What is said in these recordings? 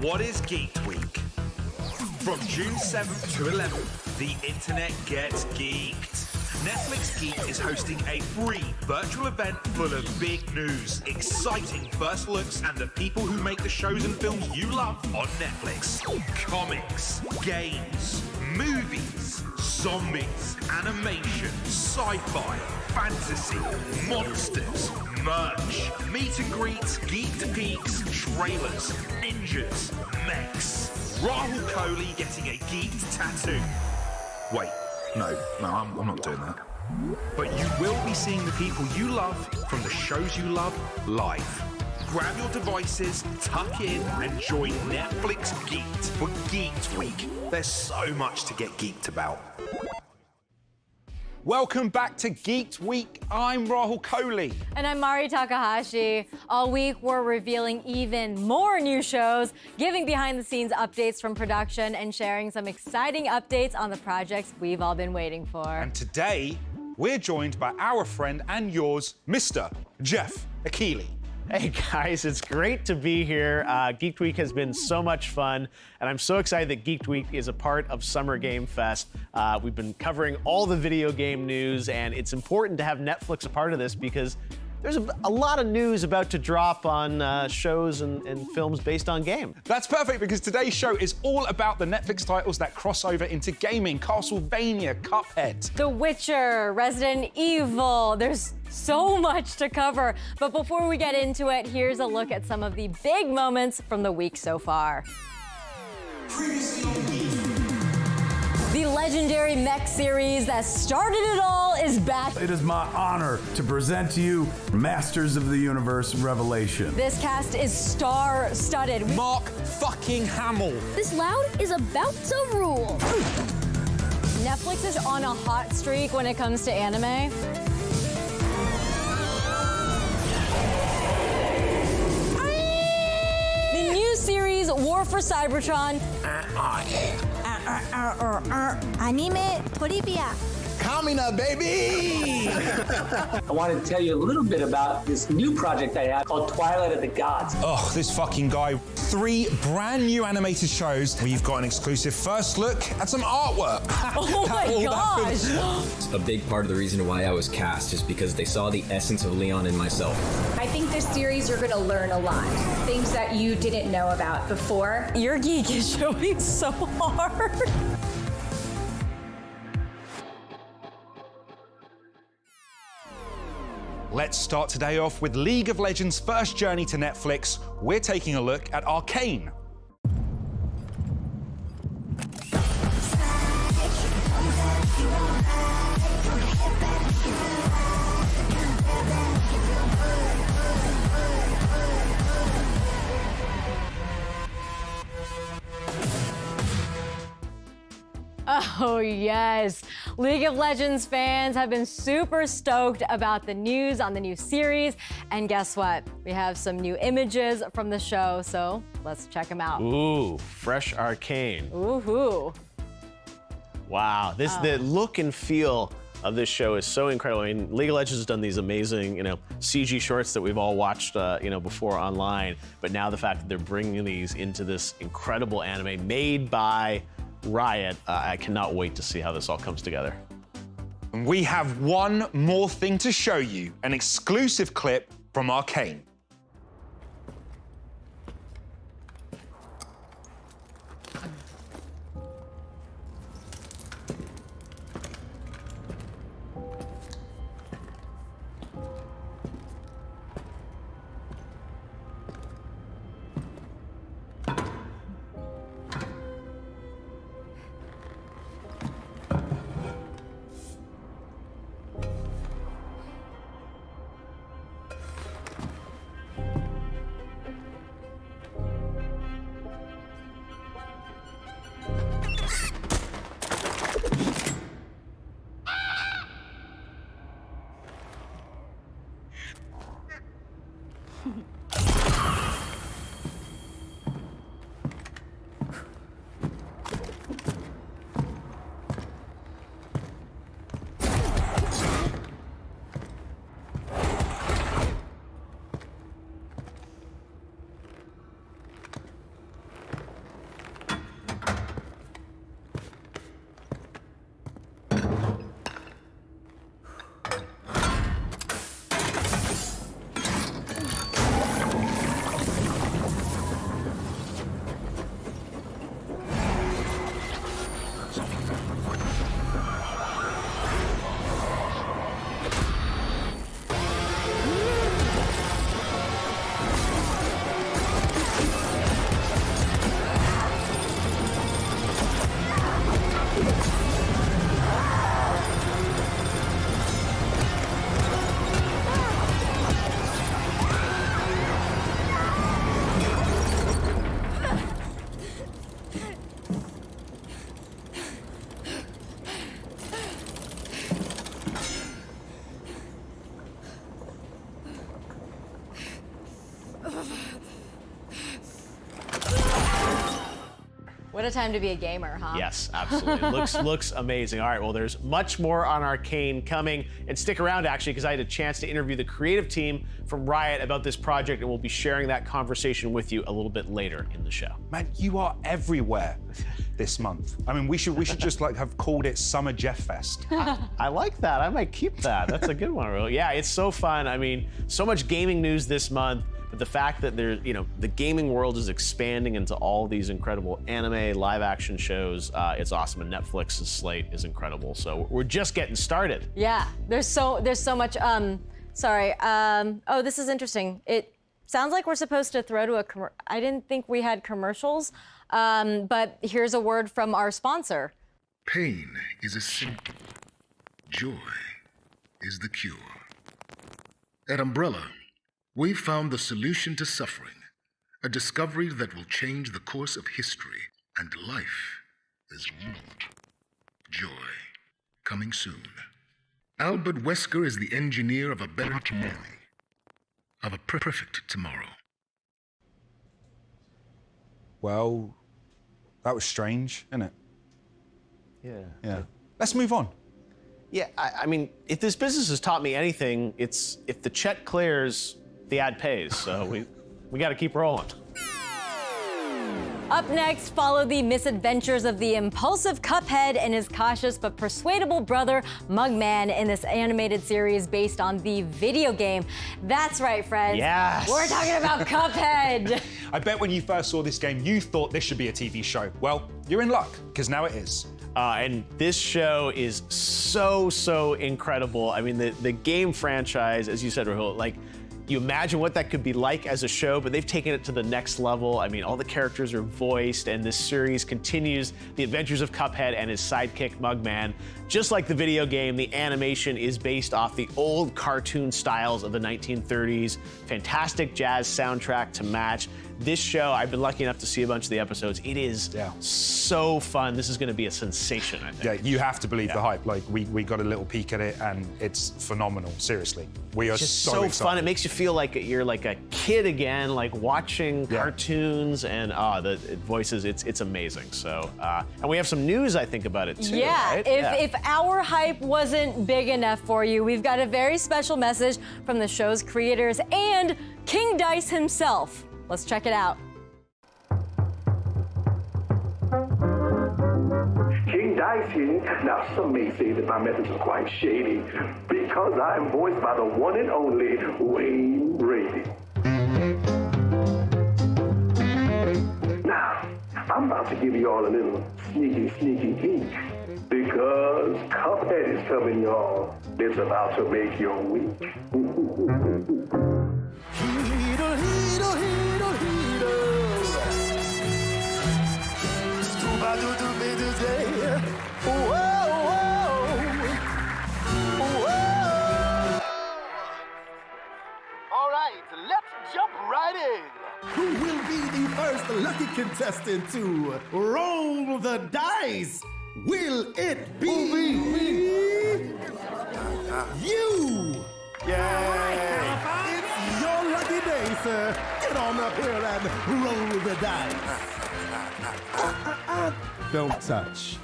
What is Geeked Week? From June 7th to 11th, the internet gets geeked. Netflix Geeked is hosting a free virtual event full of big news, exciting first looks, and the people who make the shows and films you love on Netflix. Comics, games, movies, zombies, animation, sci-fi, fantasy, monsters, merch, meet and greets, geeked peeks, trailers, ninjas, mechs. Rahul Kohli getting a geeked tattoo. Wait, no, I'm not doing that. But you will be seeing the people you love from the shows you love live. Grab your devices, tuck in, and join Netflix Geeked for Geeked Week. There's so much to get geeked about. Welcome back to Geeked Week. I'm Rahul Kohli. And I'm Mari Takahashi. All week, we're revealing even more new shows, giving behind-the-scenes updates from production, and sharing some exciting updates on the projects we've all been waiting for. And today, we're joined by our friend and yours, Mr. Jeff Akili. Hey guys, it's great to be here. Geeked Week has been so much fun, and I'm so excited that Geeked Week is a part of Summer Game Fest. We've been covering all the video game news, and it's important to have Netflix a part of this because there's a lot of news about to drop on shows and films based on game. That's perfect because today's show is all about the Netflix titles that cross over into gaming. Castlevania, Cuphead, The Witcher, Resident Evil. There's so much to cover. But before we get into it, here's a look at some of the big moments from the week so far. The legendary mech series that started it all is back. It is my honor to present to you Masters of the Universe Revelation. This cast is star-studded. Mark fucking Hamill. This loud is about to rule. Netflix is on a hot streak when it comes to anime. The new series, War for Cybertron. Anime Toribia. Kamina, baby! I wanted to tell you a little bit about this new project I have called Twilight of the Gods. Oh, this fucking guy. 3 brand new animated shows where you've got an exclusive first look at some artwork. Oh my gosh! A big part of the reason why I was cast is because they saw the essence of Leon in myself. I think this series you're gonna learn a lot. Things that you didn't know about before. Your geek is showing so hard. Let's start today off with League of Legends' first journey to Netflix. We're taking a look at Arcane. Oh yes, League of Legends fans have been super stoked about the news on the new series, and guess what? We have some new images from the show, so let's check them out. Ooh, fresh Arcane. Ooh-hoo. Wow, the look and feel of this show is so incredible. I mean, League of Legends has done these amazing, CG shorts that we've all watched, before online, but now the fact that they're bringing these into this incredible anime made by Riot, I cannot wait to see how this all comes together. And we have one more thing to show you, an exclusive clip from Arcane. What a time to be a gamer, huh? Yes, absolutely. looks amazing. All right, well, there's much more on Arcane coming. And stick around, actually, because I had a chance to interview the creative team from Riot about this project, and we'll be sharing that conversation with you a little bit later in the show. Man, you are everywhere this month. I mean, we should just like have called it Summer Jeff Fest. I like that. I might keep that. That's a good one, really. Yeah, it's so fun. I mean, so much gaming news this month. But the fact that the gaming world is expanding into all these incredible anime, live action shows, it's awesome. And Netflix's slate is incredible. So we're just getting started. Yeah, there's so much. Oh, this is interesting. It sounds like we're supposed to throw to I didn't think we had commercials, but here's a word from our sponsor. Pain is a symptom. Joy is the cure. At Umbrella, we've found the solution to suffering, a discovery that will change the course of history and life as ruled. Joy, coming soon. Albert Wesker is the engineer of a better tomorrow, of a perfect tomorrow. Well, that was strange, isn't it? Yeah. Let's move on. Yeah, I mean, if this business has taught me anything, it's if the check clears, the ad pays. So we got to keep rolling. Up next, follow the misadventures of the impulsive Cuphead and his cautious but persuadable brother, Mugman, in this animated series based on the video game. That's right, friends. Yes. We're talking about Cuphead. I bet when you first saw this game, you thought this should be a TV show. Well, you're in luck, because now it is. And this show is so incredible. I mean, the game franchise, as you said, Rahul, like, you imagine what that could be like as a show, but they've taken it to the next level. I mean, all the characters are voiced, and this series continues the adventures of Cuphead and his sidekick, Mugman. Just like the video game, the animation is based off the old cartoon styles of the 1930s. Fantastic jazz soundtrack to match. This show, I've been lucky enough to see a bunch of the episodes. It is so fun. This is going to be a sensation, I think. Yeah, you have to believe the hype. Like, we got a little peek at it, and it's phenomenal. Seriously, we are just so excited. fun. It makes you feel like you're like a kid again, like watching cartoons and the voices. It's amazing. So, and we have some news, I think, about it too. Yeah, right? If our hype wasn't big enough for you, we've got a very special message from the show's creators and King Dice himself. Let's check it out. King Dice here. Now, some may say that my methods are quite shady because I'm voiced by the one and only Wayne Brady. Now, I'm about to give you all a little sneaky peek because Cuphead is coming, y'all. It's about to make your week. All right, let's jump right in. Who will be the first lucky contestant to roll the dice? Will it be you? Yay! It's your lucky day, sir. Get on up here and roll the dice. Don't touch.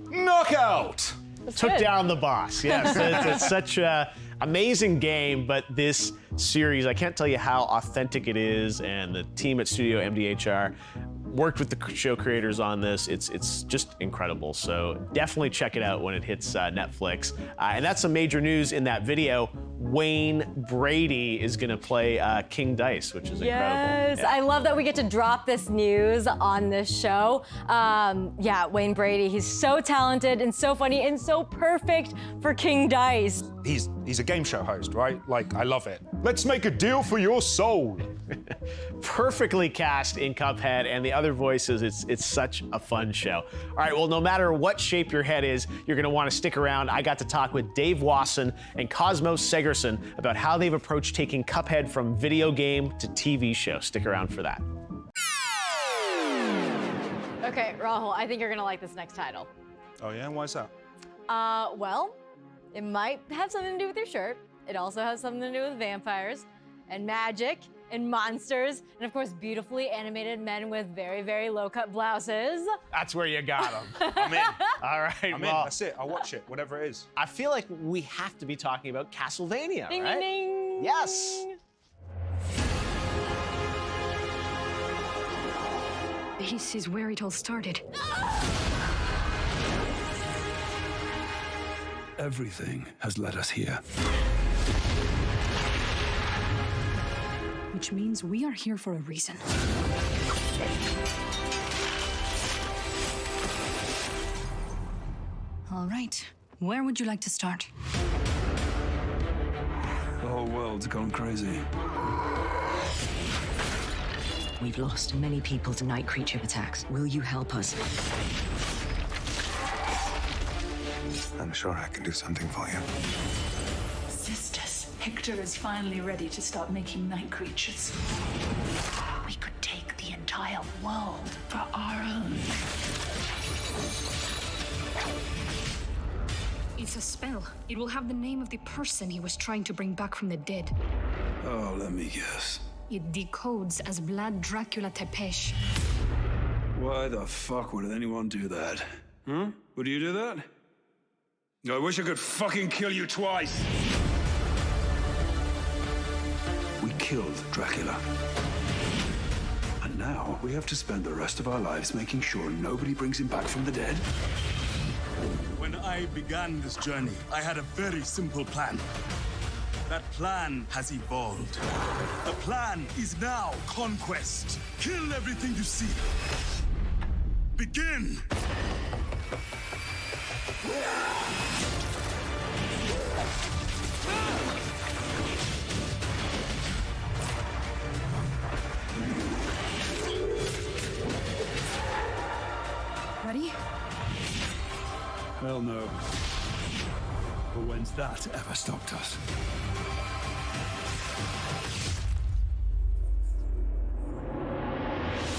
Knockout! Took down the boss. Yes, it's such a amazing game, but this series, I can't tell you how authentic it is, and the team at Studio MDHR worked with the show creators on this. It's just incredible. So definitely check it out when it hits Netflix. And that's some major news in that video. Wayne Brady is going to play King Dice, which is incredible. Yes, I love that we get to drop this news on this show. Yeah, Wayne Brady, he's so talented and so funny and so perfect for King Dice. He's a game show host, right? Like, I love it. Let's make a deal for your soul. Perfectly cast in Cuphead, and the other voices, it's such a fun show. All right, well, no matter what shape your head is, you're gonna wanna stick around. I got to talk with Dave Wasson and Cosmos Segerson about how they've approached taking Cuphead from video game to TV show. Stick around for that. Okay, Rahul, I think you're gonna like this next title. Oh yeah, why is that? Well, it might have something to do with your shirt. It also has something to do with vampires and magic and monsters, and of course, beautifully animated men with very, very low-cut blouses. That's where you got them. I'm in. All right, I'm in. That's it. I'll watch it, whatever it is. I feel like we have to be talking about Castlevania, Ding, right? ding, ding. Yes. This is where it all started. Everything has led us here. Which means we are here for a reason. All right, where would you like to start? The whole world's gone crazy. We've lost many people to night creature attacks. Will you help us? I'm sure I can do something for you. Sisters, Hector is finally ready to start making night creatures. We could take the entire world for our own. It's a spell. It will have the name of the person he was trying to bring back from the dead. Oh, let me guess. It decodes as Vlad Dracula Tepesh. Why the fuck would anyone do that? Huh? Would you do that? I wish I could fucking kill you twice. We killed Dracula. And now we have to spend the rest of our lives making sure nobody brings him back from the dead. When I began this journey, I had a very simple plan. That plan has evolved. The plan is now conquest. Kill everything you see. Begin! Ready? Hell no. But when's that ever stopped us?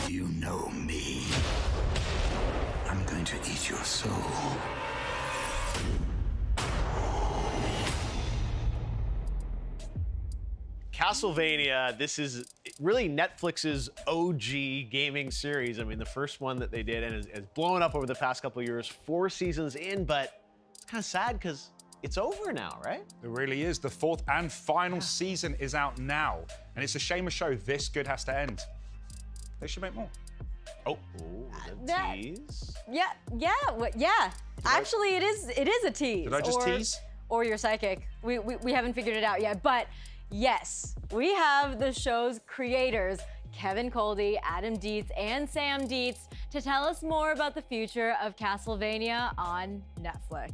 You know me. I'm going to eat your soul. Castlevania, this is really Netflix's OG gaming series. I mean, the first one that they did, and has blown up over the past couple of years, 4 seasons in, but it's kind of sad because it's over now, right? It really is. The 4th and final season is out now, and it's a shame a show this good has to end. They should make more. Oh, tease. Yeah. Actually, it is a tease. Did I just tease? Or you're psychic. We haven't figured it out yet, but yes, we have the show's creators, Kevin Coldy, Adam Dietz, and Sam Dietz, to tell us more about the future of Castlevania on Netflix.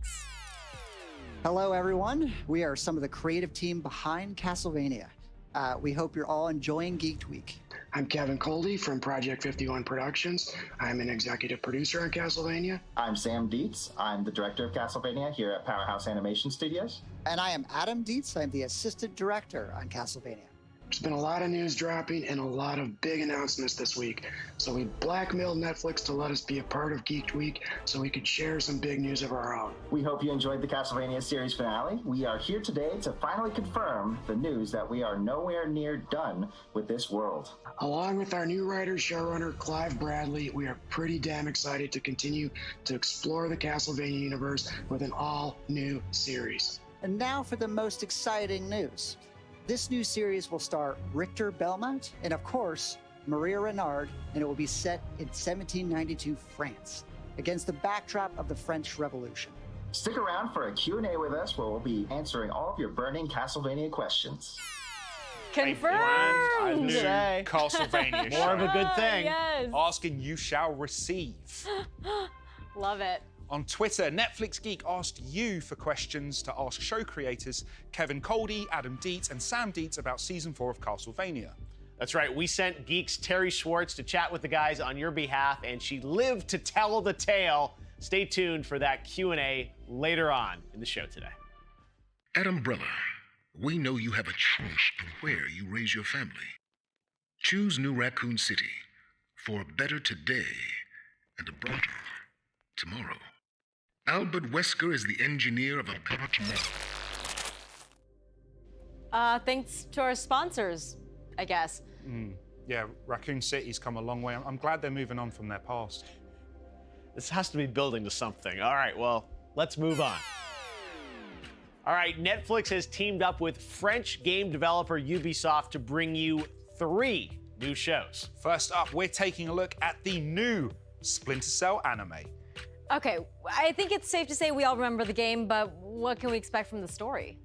Hello, everyone. We are some of the creative team behind Castlevania. We hope you're all enjoying Geeked Week. I'm Kevin Coldy from Project 51 Productions. I'm an executive producer on Castlevania. I'm Sam Dietz. I'm the director of Castlevania here at Powerhouse Animation Studios. And I am Adam Dietz. I'm the assistant director on Castlevania. There's been a lot of news dropping and a lot of big announcements this week. So we blackmailed Netflix to let us be a part of Geeked Week so we could share some big news of our own. We hope you enjoyed the Castlevania series finale. We are here today to finally confirm the news that we are nowhere near done with this world. Along with our new writer, showrunner, Clive Bradley, we are pretty damn excited to continue to explore the Castlevania universe with an all-new series. And now for the most exciting news. This new series will star Richter Belmont and, of course, Maria Renard, and it will be set in 1792 France, against the backdrop of the French Revolution. Stick around for a Q&A with us where we'll be answering all of your burning Castlevania questions. Confirmed! Castlevania show. More of a good thing. Yes. Asking you shall receive. Love it. On Twitter, Netflix Geek asked you for questions to ask show creators Kevin Coldy, Adam Dietz, and Sam Dietz about Season 4 of Castlevania. That's right, we sent Geeks Terry Schwartz to chat with the guys on your behalf, and she lived to tell the tale. Stay tuned for that Q&A later on in the show today. At Umbrella, we know you have a choice of where you raise your family. Choose New Raccoon City for a better today and a brighter tomorrow. Albert Wesker is the engineer of a better tomorrow. Thanks to our sponsors, I guess. Yeah, Raccoon City's come a long way. I'm glad they're moving on from their past. This has to be building to something. All right, well, let's move on. All right, Netflix has teamed up with French game developer Ubisoft to bring you 3 new shows. First up, we're taking a look at the new Splinter Cell anime. Okay, I think it's safe to say we all remember the game, but what can we expect from the story?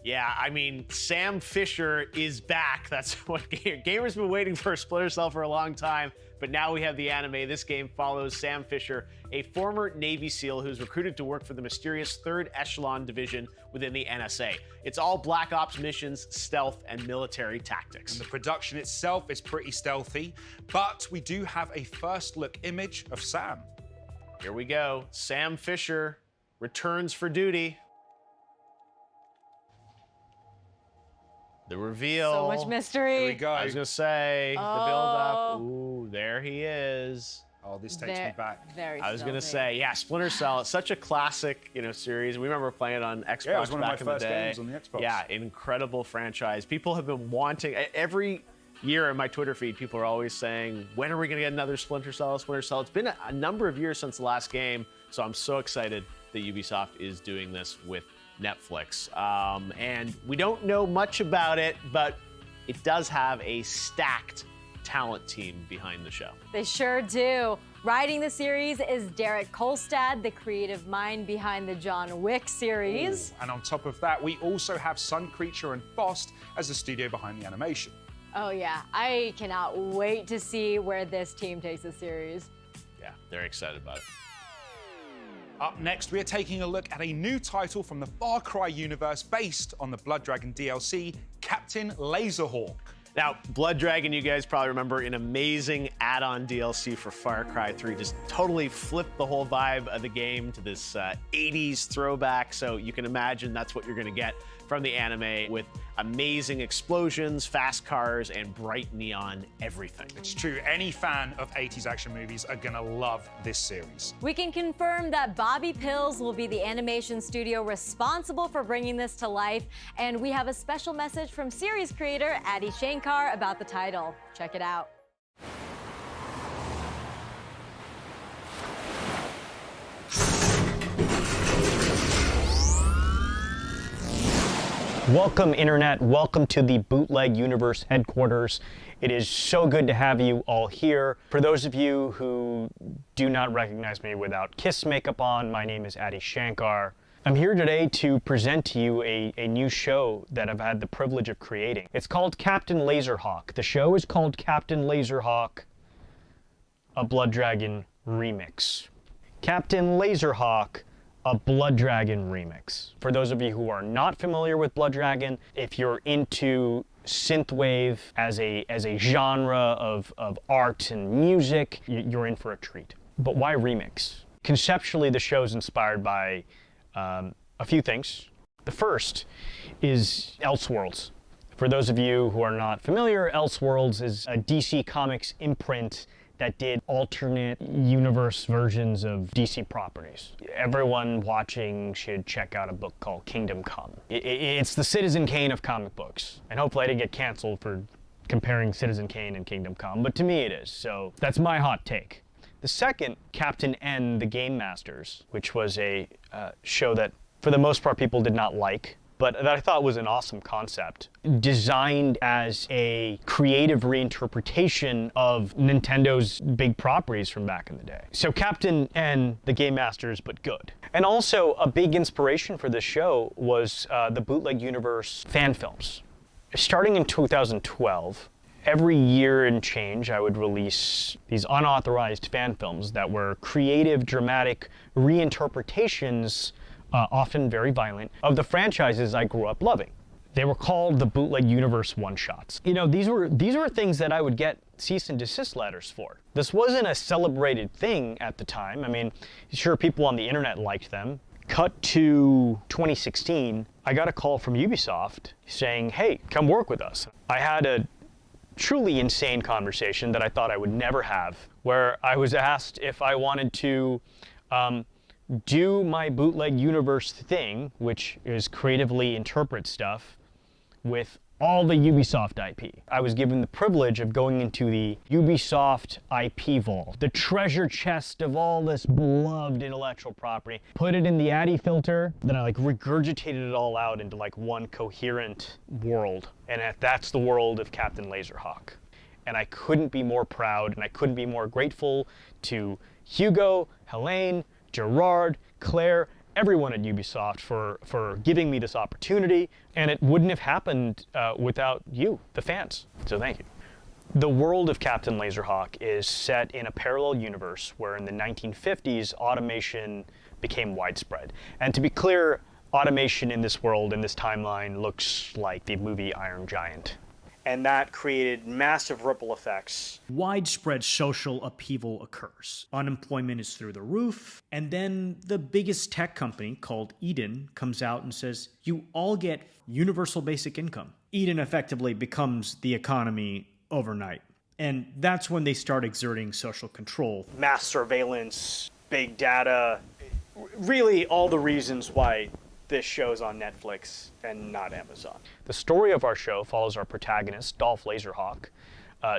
Yeah, I mean, Sam Fisher is back. That's what gamers been waiting for Splinter Cell for a long time, but now we have the anime. This game follows Sam Fisher, a former Navy SEAL who's recruited to work for the mysterious 3rd Echelon Division within the NSA. It's all Black Ops missions, stealth, and military tactics. And the production itself is pretty stealthy, but we do have a first look image of Sam. Here we go. Sam Fisher returns for duty. The reveal. So much mystery. Here we go. I was gonna say, the build-up. Ooh, there he is. Oh, this takes me back. I was gonna say, yeah, Splinter Cell. It's such a classic, series. We remember playing it on Xbox yeah, it was one back of my in the first day. games on the Xbox. Yeah, incredible franchise. People have been wanting every year in my Twitter feed. People are always saying, "When are we gonna get another Splinter Cell?" Splinter Cell. It's been a number of years since the last game, so I'm so excited that Ubisoft is doing this with Netflix. And we don't know much about it, but it does have a stacked talent team behind the show. They sure do. Writing the series is Derek Kolstad, the creative mind behind the John Wick series. Ooh. And on top of that, we also have Sun Creature and Bost as the studio behind the animation. Oh yeah, I cannot wait to see where this team takes the series. Yeah, they're excited about it. Up next, we are taking a look at a new title from the Far Cry universe based on the Blood Dragon DLC, Captain Laserhawk. Now, Blood Dragon, you guys probably remember an amazing add-on DLC for Far Cry 3. Just totally flipped the whole vibe of the game to this 80s throwback. So you can imagine that's what you're going to get from the anime, with amazing explosions, fast cars, and bright neon everything. It's true. Any fan of 80s action movies are going to love this series. We can confirm that Bobby Pills will be the animation studio responsible for bringing this to life, and we have a special message from series creator Adi Shankar about the title. Check it out. Welcome, Internet. Welcome to the Bootleg Universe headquarters. It is so good to have you all here. For those of you who do not recognize me without Kiss makeup on, my name is Adi Shankar. I'm here today to present to you a new show that I've had the privilege of creating. It's called Captain Laserhawk. The show is called Captain Laserhawk, a Blood Dragon remix. Captain Laserhawk, a Blood Dragon remix. For those of you who are not familiar with Blood Dragon, if you're into synthwave as a genre of art and music, you're in for a treat. But why remix? Conceptually, the show's inspired by a few things. The first is Elseworlds. For those of you who are not familiar, Elseworlds is a DC Comics imprint that did alternate universe versions of DC properties. Everyone watching should check out a book called Kingdom Come. It's the Citizen Kane of comic books. And hopefully I didn't get canceled for comparing Citizen Kane and Kingdom Come, but to me it is, so that's my hot take. The second, Captain N, the Game Masters, which was a show that for the most part people did not like, but that I thought was an awesome concept, designed as a creative reinterpretation of Nintendo's big properties from back in the day. So Captain N, the Game Masters, but good. And also a big inspiration for this show was the Bootleg Universe fan films. Starting in 2012, every year and change, I would release these unauthorized fan films that were creative, dramatic reinterpretations, often very violent, of the franchises I grew up loving. They were called the Bootleg Universe one-shots. You know, these were things that I would get cease and desist letters for. This wasn't a celebrated thing at the time. I mean, sure, people on the internet liked them. Cut to 2016, I got a call from Ubisoft saying, hey, come work with us. I had a truly insane conversation that I thought I would never have, where I was asked if I wanted to do my Bootleg Universe thing, which is creatively interpret stuff with all the Ubisoft IP. I was given the privilege of going into the Ubisoft IP vault, the treasure chest of all this beloved intellectual property, put it in the Addy filter, then I like regurgitated it all out into like one coherent world. And that's the world of Captain Laserhawk. And I couldn't be more proud and I couldn't be more grateful to Hugo, Helene, Gerard, Claire, everyone at Ubisoft for giving me this opportunity, and it wouldn't have happened without you, the fans. So thank you. The world of Captain Laserhawk is set in a parallel universe where in the 1950s, automation became widespread. And to be clear, automation in this world, in this timeline, looks like the movie Iron Giant. And that created massive ripple effects. Widespread social upheaval occurs. Unemployment is through the roof, and then the biggest tech company called Eden comes out and says, you all get universal basic income. Eden effectively becomes the economy overnight. And that's when they start exerting social control. Mass surveillance, big data, really all the reasons why this show's on Netflix and not Amazon. The story of our show follows our protagonist, Dolph Laserhawk.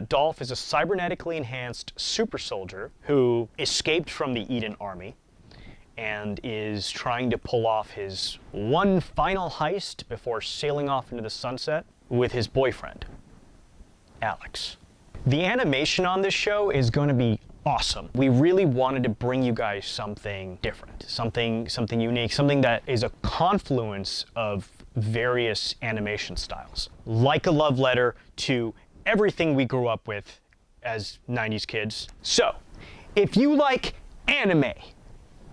Dolph is a cybernetically enhanced super soldier who escaped from the Eden army and is trying to pull off his one final heist before sailing off into the sunset with his boyfriend, Alex. The animation on this show is going to be awesome. We really wanted to bring you guys something different, something unique, something that is a confluence of various animation styles. Like a love letter to everything we grew up with as 90s kids. So, if you like anime,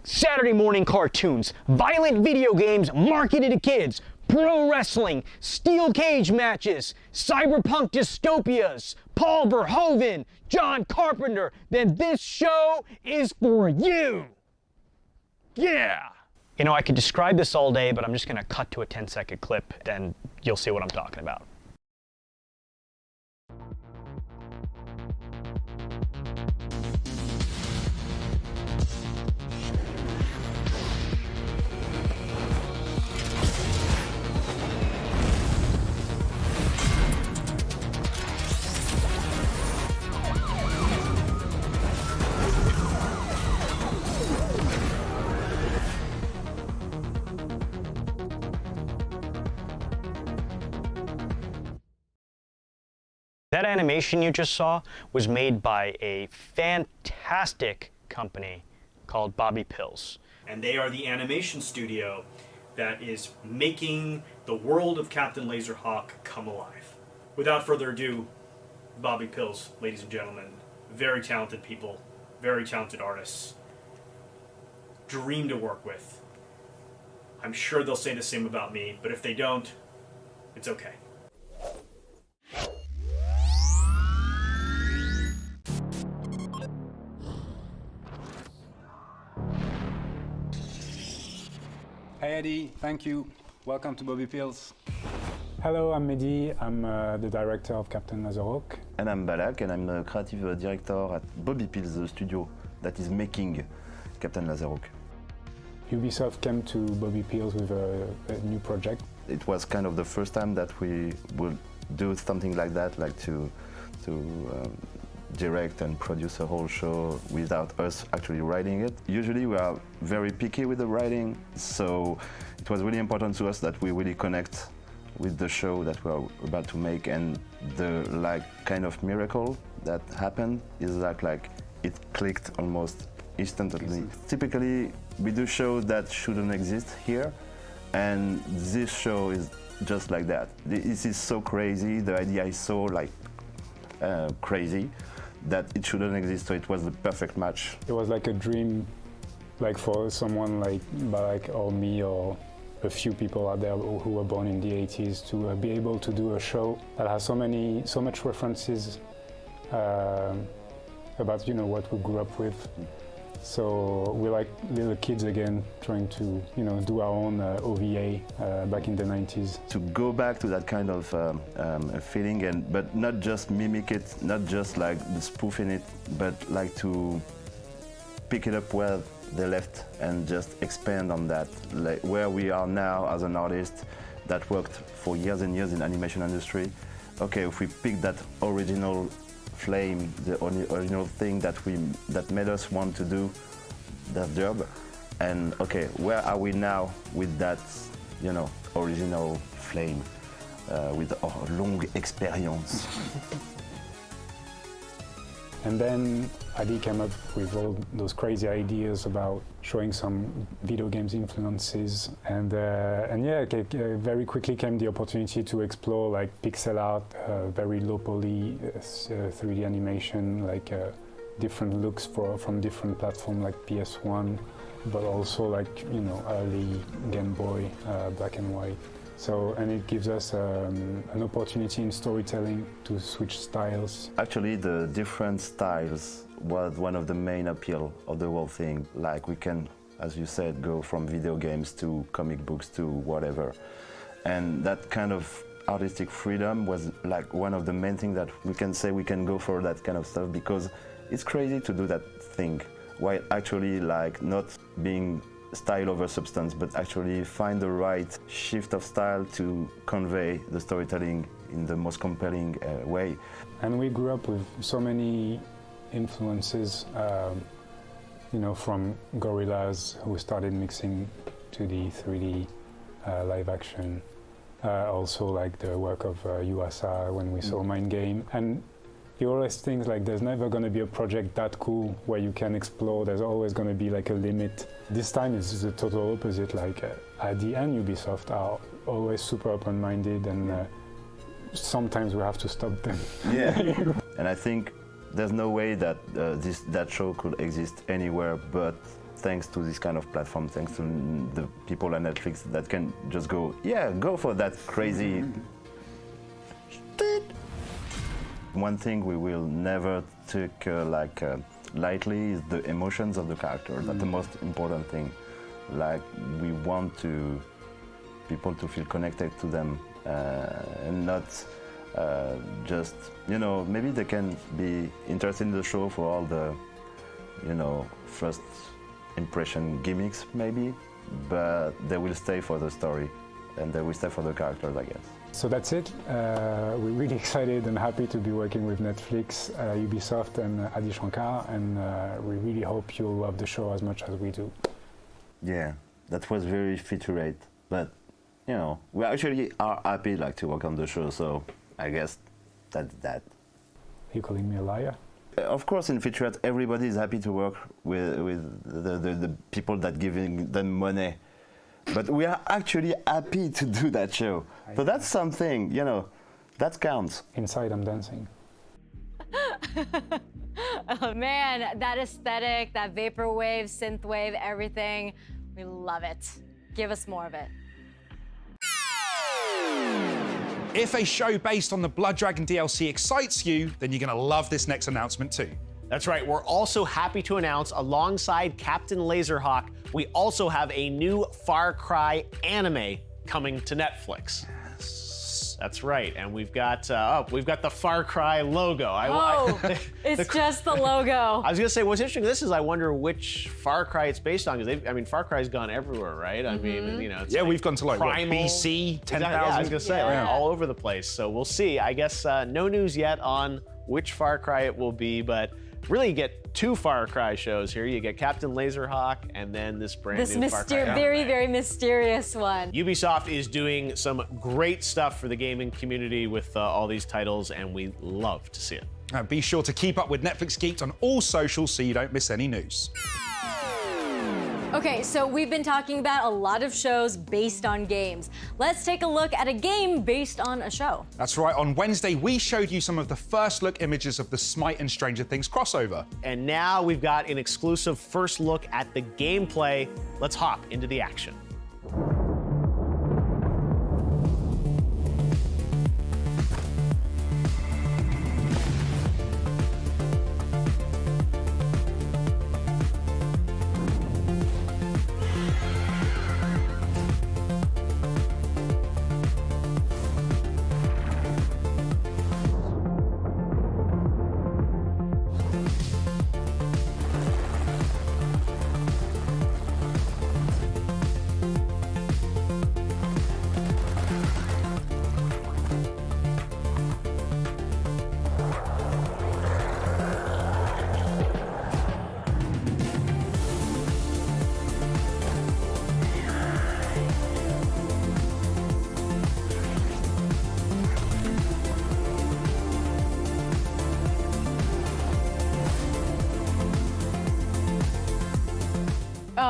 Saturday morning cartoons, violent video games marketed to kids, pro wrestling, steel cage matches, cyberpunk dystopias, Paul Verhoeven, John Carpenter, then this show is for you. Yeah. You know, I could describe this all day, but I'm just gonna cut to a 10-second clip, and you'll see what I'm talking about. That animation you just saw was made by a fantastic company called Bobby Pills. And they are the animation studio that is making the world of Captain Laserhawk come alive. Without further ado, Bobby Pills, ladies and gentlemen. Very talented people, very talented artists. Dream to work with. I'm sure they'll say the same about me, but if they don't, it's okay. Hey Eddie, thank you. Welcome to Bobby Pills. Hello, I'm Mehdi. I'm the director of Captain Laserhawk. And I'm Balak, and I'm the creative director at Bobby Pills, the studio that is making Captain Laserhawk. Ubisoft came to Bobby Pills with a new project. It was kind of the first time that we would do something like that, like to direct and produce a whole show without us actually writing it. Usually we are very picky with the writing, so it was really important to us that we really connect with the show that we're about to make, and the kind of miracle that happened is like it clicked almost instantly. Typically we do shows that shouldn't exist here, and this show is just like that. This is so crazy, the idea is so crazy that it shouldn't exist, so it was the perfect match. It was like a dream, like for someone like Balak or me or a few people out there who were born in the 80s to be able to do a show that has so much references about what we grew up with. So we're like little kids again, trying to do our own OVA back in the 90s. To go back to that kind of feeling, but not just mimic it, not just like the spoofing it, but like to pick it up where they left and just expand on that, like where we are now as an artist, that worked for years and years in animation industry. Okay, if we pick that original flame, the original thing that made us want to do that job, and okay, where are we now with that, original flame, with our long experience? And then Adi came up with all those crazy ideas about showing some video games influences, and very quickly came the opportunity to explore like pixel art, very low poly 3D animation, like different looks from different platforms like PS1, but also like early Game Boy, black and white. So, and it gives us an opportunity in storytelling to switch styles. Actually, the different styles was one of the main appeal of the whole thing. Like we can, as you said, go from video games to comic books to whatever. And that kind of artistic freedom was like one of the main things that we can say we can go for that kind of stuff, because it's crazy to do that thing while actually like not being style over substance, but actually find the right shift of style to convey the storytelling in the most compelling way. And we grew up with so many influences, from Gorillaz, who started mixing 2D, 3D, live action. Also like the work of Yuasa when we saw Mind Game. And you always think like there's never going to be a project that cool where you can explore. There's always going to be like a limit. This time it's the total opposite. Like Adi and Ubisoft are always super open-minded, and sometimes we have to stop them. Yeah, and I think there's no way that that show could exist anywhere but thanks to this kind of platform, thanks to the people at Netflix that can just go for that crazy. One thing we will never take lightly is the emotions of the character. That's the most important thing. Like we want people to feel connected to them and not just maybe they can be interested in the show for all the first impression gimmicks maybe, but they will stay for the story and they will stay for the characters, I guess. So that's it. We're really excited and happy to be working with Netflix, Ubisoft, and Adi Shankar, and we really hope you'll love the show as much as we do. Yeah, that was very featurate, but we actually are happy to work on the show. So I guess that's that. You calling me a liar? Of course, in featurette, everybody is happy to work with the people that giving them money. But we are actually happy to do that show. So that's something, that counts. Inside I'm dancing. Oh man, that aesthetic, that vaporwave, synthwave, everything, we love it. Give us more of it. If a show based on the Blood Dragon DLC excites you, then you're gonna love this next announcement too. That's right, we're also happy to announce, alongside Captain Laserhawk, we also have a new Far Cry anime coming to Netflix. Yes. That's right, and we've got the Far Cry logo. It's just the logo. I was gonna say, what's interesting with this is I wonder which Far Cry it's based on, because Far Cry's gone everywhere, right? I mean, it's we've gone to Primal, BC, 10,000. Yeah, I was gonna say, all over the place. So we'll see. I guess no news yet on which Far Cry it will be, but really you get two Far Cry shows here. You get Captain Laserhawk and then this brand new Far Cry. Very, very mysterious one. Ubisoft is doing some great stuff for the gaming community with all these titles, and we love to see it. And be sure to keep up with Netflix Geeked on all socials so you don't miss any news. Okay, so we've been talking about a lot of shows based on games. Let's take a look at a game based on a show. That's right. On Wednesday, we showed you some of the first look images of the Smite and Stranger Things crossover. And now we've got an exclusive first look at the gameplay. Let's hop into the action.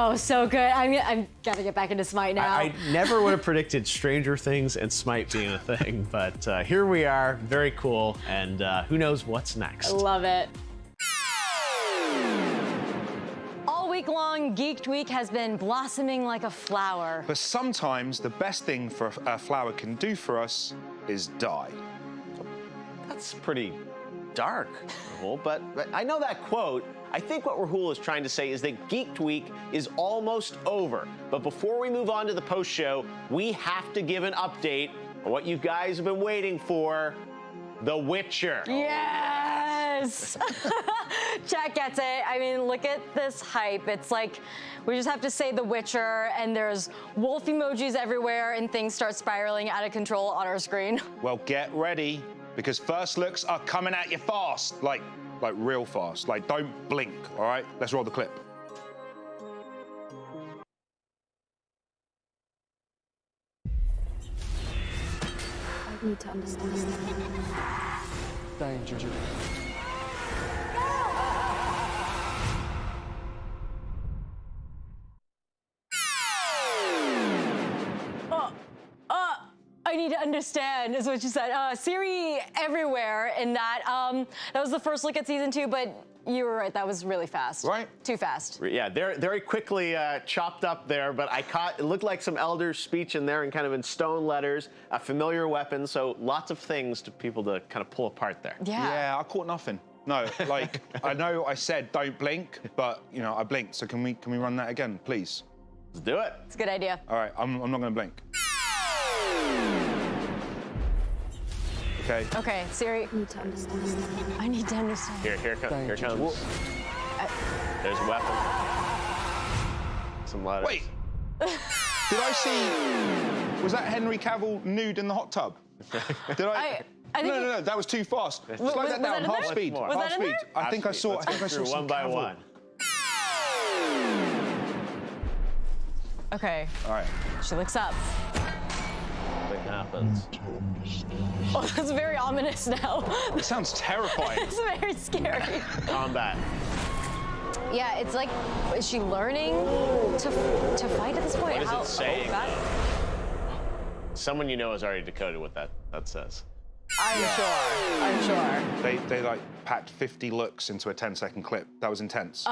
Oh, so good. I'm gotta get back into Smite now. I never would have predicted Stranger Things and Smite being a thing, but here we are, very cool, and who knows what's next. I love it. All week long, Geeked Week has been blossoming like a flower. But sometimes the best thing for a flower can do for us is die. That's pretty dark, Rahul, but I know that quote. I think what Rahul is trying to say is that Geeked Week is almost over. But before we move on to the post show, we have to give an update on what you guys have been waiting for, The Witcher. Yes! Chat gets it. I mean, look at this hype. It's like we just have to say The Witcher, and there's wolf emojis everywhere, and things start spiraling out of control on our screen. Well, get ready, because first looks are coming at you fast, like real fast. Like, don't blink, all right? Let's roll the clip. I need to understand. Danger. I need to understand, is what you said. Siri everywhere in that. That was the first look at season 2, but you were right, that was really fast. Right? Too fast. Yeah, they're very quickly chopped up there, but it looked like some elder speech in there and kind of in stone letters, a familiar weapon, so lots of things to people to kind of pull apart there. Yeah, I caught nothing. No, like, I know I said don't blink, but, you know, I blinked, so can we run that again, please? Let's do it. It's a good idea. All right, I'm not gonna blink. Okay. Okay, Siri. I need to understand. I need to understand. Here comes. There's a weapon. Some letters. Wait. Did I see? Was that Henry Cavill nude in the hot tub? Did I? No, that was too fast. Slow that down. Half speed. Half speed. I think I saw some one by Cavill. one. Okay. All right. She looks up. What happens? Oh, that's very ominous now. It sounds terrifying. It's very scary. Combat. Yeah, it's like, is she learning to fight at this point? What is it saying? Someone you know has already decoded what that says. I'm sure. They like packed 50 looks into a 10-second clip. That was intense.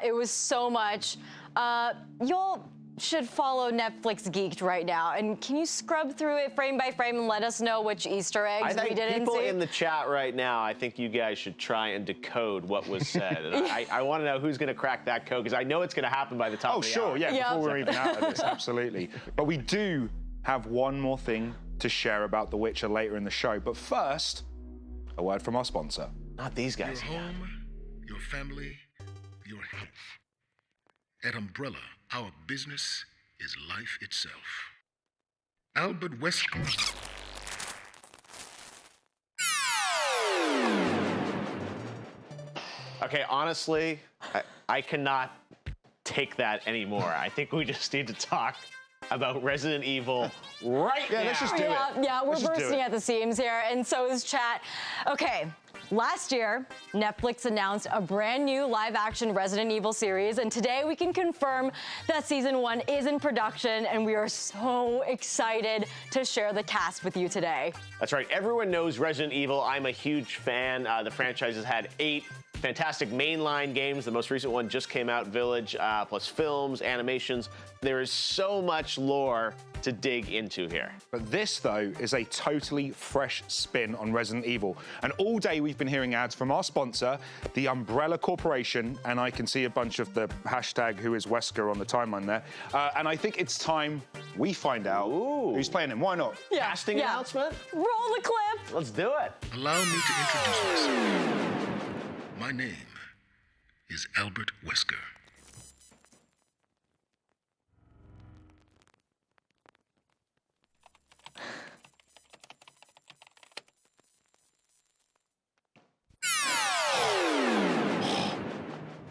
It was so much. Y'all should follow Netflix Geeked right now. And can you scrub through it frame by frame and let us know which Easter eggs we didn't see? I think people in the chat right now, I think you guys should try and decode what was said. And I want to know who's going to crack that code, because I know it's going to happen by the time. Oh, sure, yeah, before we're even out of this, absolutely. But we do have one more thing to share about The Witcher later in the show. But first, a word from our sponsor. Not these guys. Your home, your family, your health. At Umbrella, our business is life itself. Albert Wesker. Okay, honestly, I cannot take that anymore. I think we just need to talk about Resident Evil right now. Let's just do it. Yeah, we're bursting at the seams here, and so is chat. Okay. Last year, Netflix announced a brand new live-action Resident Evil series, and today we can confirm that season 1 is in production, and we are so excited to share the cast with you today. That's right. Everyone knows Resident Evil. I'm a huge fan. The franchise has had 8 fantastic mainline games. The most recent one just came out, Village, plus films, animations. There is so much lore to dig into here. But this, though, is a totally fresh spin on Resident Evil. And all day we've been hearing ads from our sponsor, the Umbrella Corporation, and I can see a bunch of the hashtag who is Wesker on the timeline there. And I think it's time we find out who's playing him. Why not? Casting announcement? Roll the clip. Let's do it. Allow me to introduce myself. My name is Albert Wesker.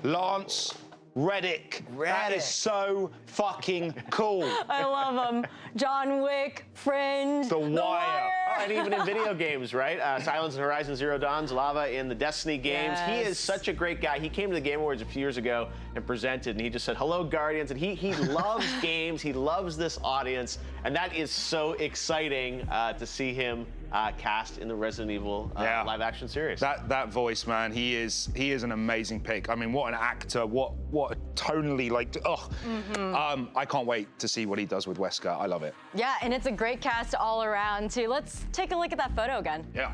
Lance Reddick. That is so fucking cool. I love him. John Wick, Fringe, The Wire. and even in video games, right? Silence and Horizon Zero Dawn, Lava in the Destiny games. He is such a great guy. He came to the Game Awards a few years ago and presented, and he just said, hello, Guardians. And he loves games. He loves this audience. And that is so exciting to see him cast in the Resident Evil live action series. That voice, man, he is an amazing pick. I mean, what an actor, what tonally, like, I can't wait to see what he does with Wesker. I love it. Yeah, and it's a great cast all around too. Let's take a look at that photo again. Yeah.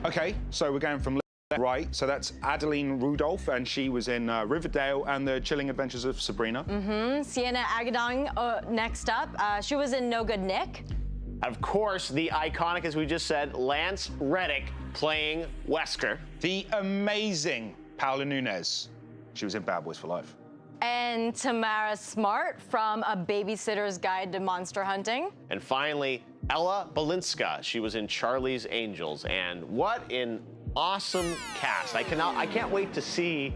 Okay, so we're going from right, so that's Adeline Rudolph, and she was in Riverdale and the Chilling Adventures of Sabrina. Sienna Agadong next up. She was in No Good Nick. Of course, the iconic, as we just said, Lance Reddick playing Wesker. The amazing Paula Nunez. She was in Bad Boys for Life. And Tamara Smart from A Babysitter's Guide to Monster Hunting. And finally, Ella Balinska. She was in Charlie's Angels. And what an awesome cast. I can't wait to see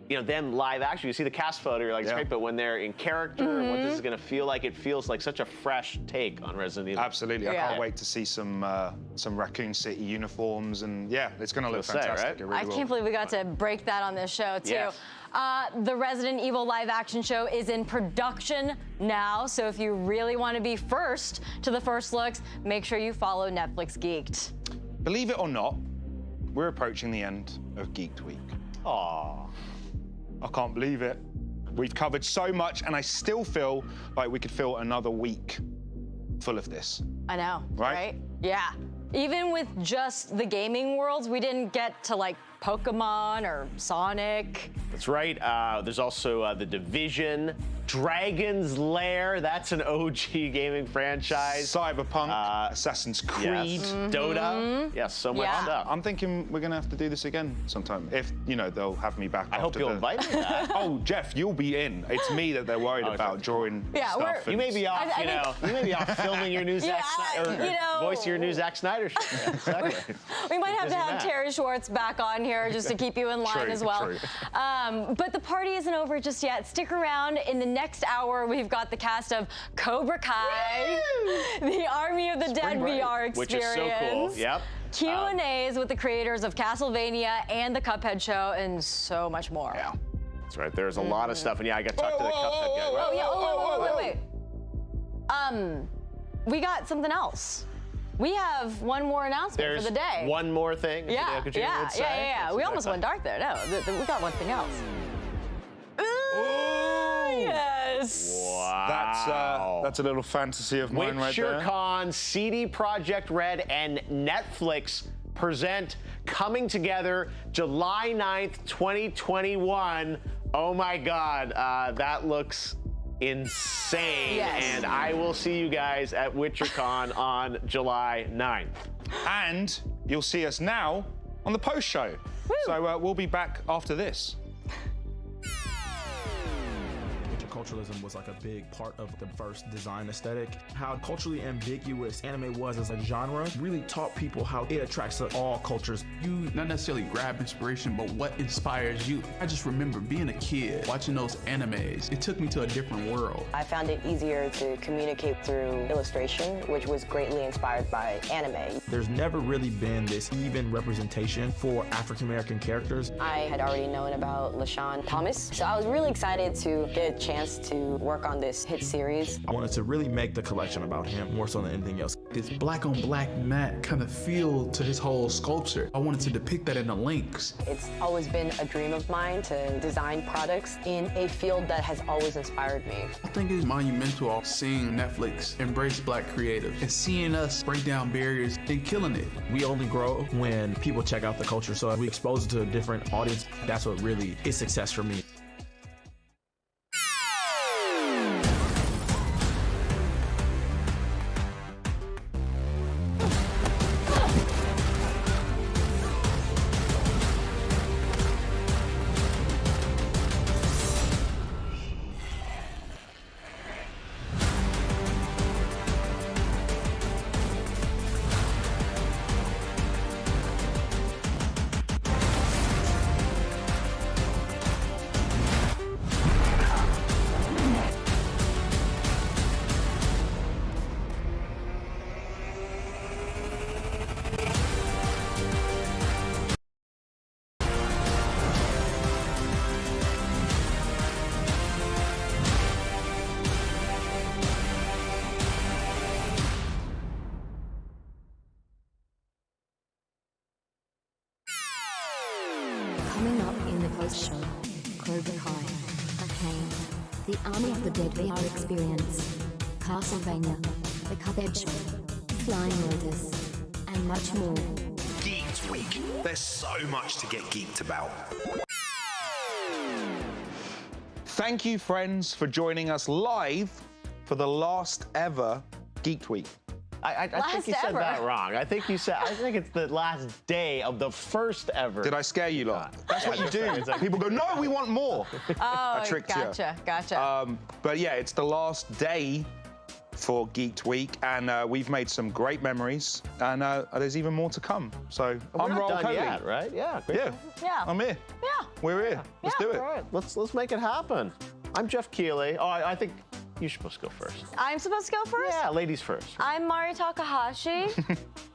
them live action. You see the cast photo, you're like, it's great, but when they're in character and what this is going to feel like, it feels like such a fresh take on Resident Evil. Absolutely. I can't wait to see some Raccoon City uniforms, and it's going to look fantastic. Right? It really I can't believe we got to break that on this show, too. Yes. The Resident Evil live action show is in production now, so if you really want to be first to the first looks, make sure you follow Netflix Geeked. Believe it or not, we're approaching the end of Geeked Week. Aww. I can't believe it. We've covered so much, and I still feel like we could fill another week full of this. I know, right? Right? Yeah. Even with just the gaming worlds, we didn't get to like Pokemon or Sonic. That's right. There's also The Division, Dragon's Lair. That's an OG gaming franchise. Cyberpunk, Assassin's Creed, Dota. Yes, so much stuff. I'm thinking we're gonna have to do this again sometime. If they'll have me back. I hope you'll invite me back. Oh, Jeff, you'll be in. It's me that they're worried about drawing stuff. You may be off. You may be off filming your new Zack Snyder, voice your new Zack Snyder show. Yeah, exactly. We might have to have Terry Schwartz back on here just to keep you in line as well. But the party isn't over just yet. Stick around. In the next hour, we've got the cast of Cobra Kai, the Army of the Dead VR experience. Which is so cool. Yep. Q&As with the creators of Castlevania and the Cuphead show, and so much more. Yeah, that's right. There's a lot of stuff, and I got to talk to the Cuphead guy. Wait. We got something else. We have one more announcement for the day. One more thing? Yeah. We almost went dark there. No, we got one thing else. Ooh, yes. Wow. That's a little fantasy of mine right there. WitcherCon, CD Projekt Red, and Netflix present coming together July 9th, 2021. Oh my God, that looks insane. Yes. And I will see you guys at WitcherCon on July 9th. And you'll see us now on the post show. So we'll be back after this. Culturalism was like a big part of the first design aesthetic. How culturally ambiguous anime was as a genre really taught people how it attracts to all cultures. You not necessarily grab inspiration, but what inspires you. I just remember being a kid, watching those animes. It took me to a different world. I found it easier to communicate through illustration, which was greatly inspired by anime. There's never really been this even representation for African American characters. I had already known about LaShawn Thomas, so I was really excited to get a chance to work on this hit series. I wanted to really make the collection about him more so than anything else. This black on black matte kind of feel to his whole sculpture. I wanted to depict that in the links. It's always been a dream of mine to design products in a field that has always inspired me. I think it's monumental seeing Netflix embrace black creatives and seeing us break down barriers and killing it. We only grow when people check out the culture, so we expose it to a different audience. That's what really is success for me. Space Show, Cobra Kai, Arcane, the Army of the Dead VR experience, Castlevania, the Cuphead Show, Flying Lotus, and much more. Geeked Week. There's so much to get geeked about. Thank you, friends, for joining us live for the last ever Geeked Week. I think you said that wrong. I think it's the last day of the first ever. Did I scare you lot? That's what you do. People go, no, we want more. Oh, I tricked you. Gotcha. But yeah, it's the last day for Geeked Week, and we've made some great memories, and there's even more to come. So I'm Roll Cody. Yet, right? Yeah. Great. Yeah. I'm here. Yeah. We're here. Let's do it. All right. Let's make it happen. I'm Jeff Keighley. Oh, I think you're supposed to go first. I'm supposed to go first? Yeah, ladies first. I'm Mari Takahashi,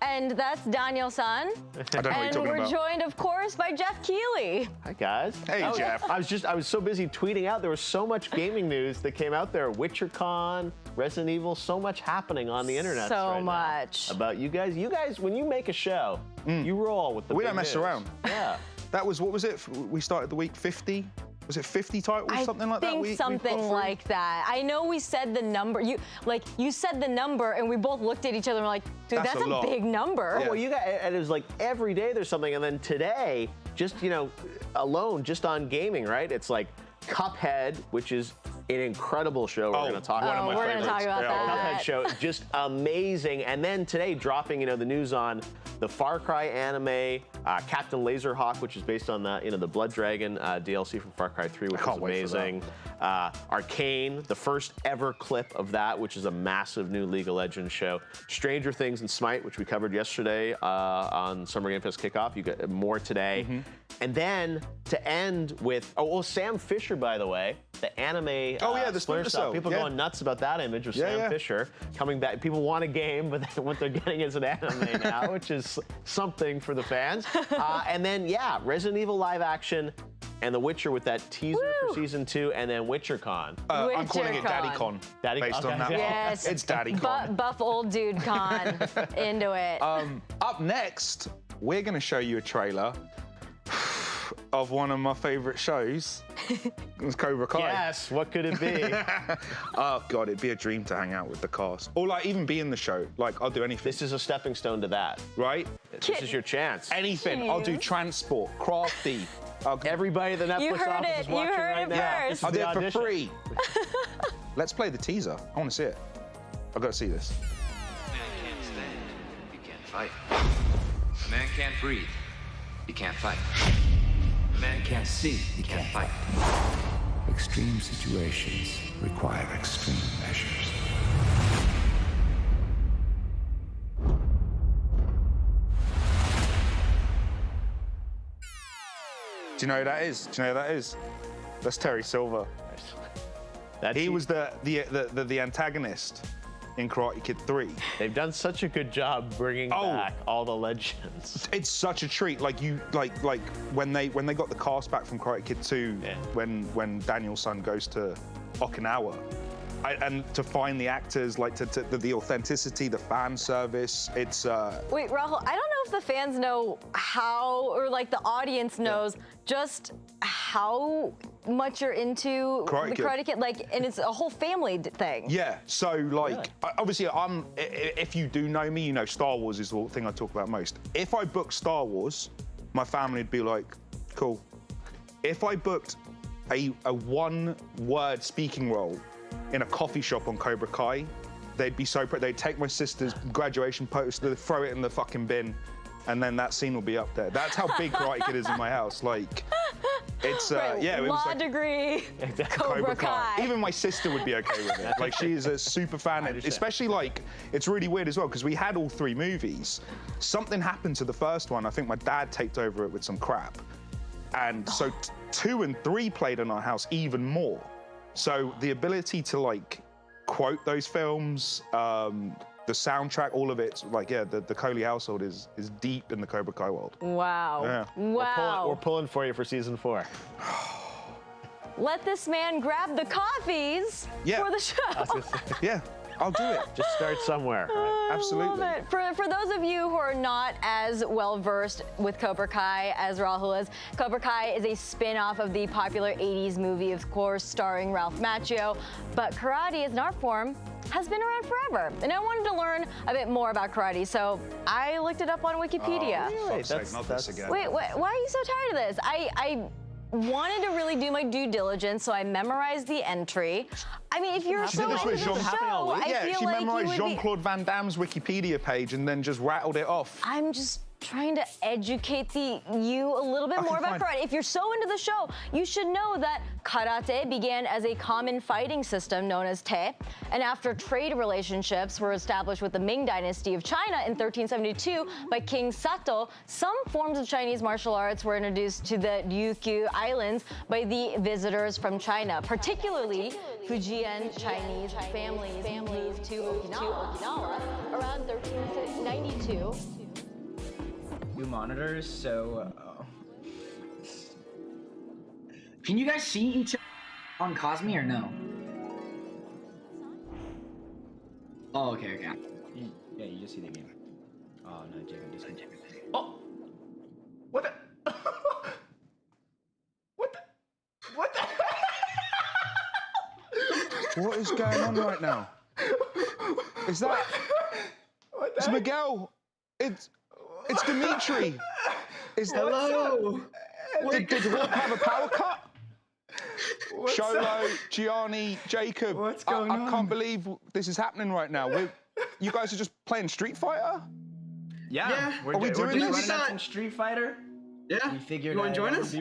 and that's Daniel-san. I don't know what you're talking and we're about. joined, of course, by Jeff Keighley. Hi, guys. Hey, Jeff. I was so busy tweeting out. There was so much gaming news that came out there. WitcherCon, Resident Evil, so much happening on the internet. So much. About you guys. You guys, when you make a show, you roll with the We big don't mess news. around. Yeah. That was, what was it? We started the week 50? Was it 50 titles, something like that? I think something like that. I know we said the number. You said the number, and we both looked at each other and were like, dude, that's a big number. Oh, well, you got, and it was like every day there's something, and then today, just alone, just on gaming, right? It's like Cuphead, which is an incredible show. We're going to talk about. We're going to talk about that. Cuphead show, just amazing. And then today, dropping the news on the Far Cry anime, Captain Laserhawk, which is based on the Blood Dragon DLC from Far Cry 3, which was amazing. Arcane, the first ever clip of that, which is a massive new League of Legends show. Stranger Things and Smite, which we covered yesterday on Summer Game Fest kickoff. You got more today. And then to end with, Sam Fisher, by the way, the anime. The Splinter Cell. People going nuts about that image of Sam Fisher coming back. People want a game, but what they're getting is an anime now, which is something for the fans. And then, Resident Evil live action and The Witcher with that teaser for season 2, and then WitcherCon. I'm calling it DaddyCon. Based on that yes. one. It's DaddyCon. Buff old dude con. Into it. Up next, we're going to show you a trailer of one of my favorite shows. It was Cobra Kai. Yes, what could it be? Oh, God, it'd be a dream to hang out with the cast. Or, even be in the show. I'll do anything. This is a stepping stone to that. Right? This is your chance. Anything. I'll do transport, crafty. Everybody at the Netflix office is watching right now. First. I'll do it for free. Let's play the teaser. I want to see it. I've got to see this. A man can't stand. You can't fight. A man can't breathe. You can't fight. A man can't see. You can't fight. Extreme situations require extreme measures. Do you know who that is? That's Terry Silver. He was the antagonist in Karate Kid 3. They've done such a good job bringing back all the legends. It's such a treat. Like when they got the cast back from Karate Kid 2, when Daniel's son goes to Okinawa, and to find the actors, the authenticity, the fan service, it's. Wait, Rahul, I don't know if the fans know how, or the audience knows just how much you're into Karate the Karate Kid, and it's a whole family thing. Yeah, so obviously if you do know me, you know Star Wars is the thing I talk about most. If I booked Star Wars, my family would be like, cool. If I booked a one-word speaking role in a coffee shop on Cobra Kai, they'd be so proud. They'd take my sister's graduation poster, throw it in the fucking bin, and then that scene will be up there. That's how big Karate Kid is in my house. It's it was law degree, Cobra Kai. Even my sister would be okay with it. She's a super fan, especially it's really weird as well because we had all 3 movies. Something happened to the first one. I think my dad taped over it with some crap, and so 2 and 3 played in our house even more. So the ability to quote those films, the soundtrack, all of it, the Coley household is deep in the Cobra Kai world. Wow. Yeah. Wow. We're pulling for you for season 4. Let this man grab the coffees for the show. Yeah, I'll do it. Just start somewhere. Right? Absolutely. Love it. For those of you who are not as well versed with Cobra Kai as Rahul is, Cobra Kai is a spin-off of the popular 80s movie, of course, starring Ralph Macchio. But karate as an art form has been around forever. And I wanted to learn a bit more about karate, so I looked it up on Wikipedia. Oh, fuck's sake, not this again. Wait, why are you so tired of this? I wanted to really do my due diligence, so I memorized the entry. I mean, if you're so into the show, I feel she like memorized you would Jean-Claude Van Damme's Wikipedia page and then just rattled it off. I'm just trying to educate you a little bit more about karate. If you're so into the show, you should know that karate began as a common fighting system known as te, and after trade relationships were established with the Ming Dynasty of China in 1372 by King Sato, some forms of Chinese martial arts were introduced to the Ryukyu Islands by the visitors from China, particularly Fujian Chinese families moved to Okinawa around 1392. New monitors, so can you guys see each other on Cosme or no? Oh, okay. Yeah, you just see the game. Oh no, Jacob, discontinue. Oh, what the? What is going on right now? Is that? It's Miguel. It's Dimitri. Hello. Did Hawk have a power cut? Sholo, Gianni, Jacob. What's going on? I can't believe this is happening right now. You guys are just playing Street Fighter? Yeah. Are we doing this? Running up some Street Fighter. Yeah. We figured. You want to join us?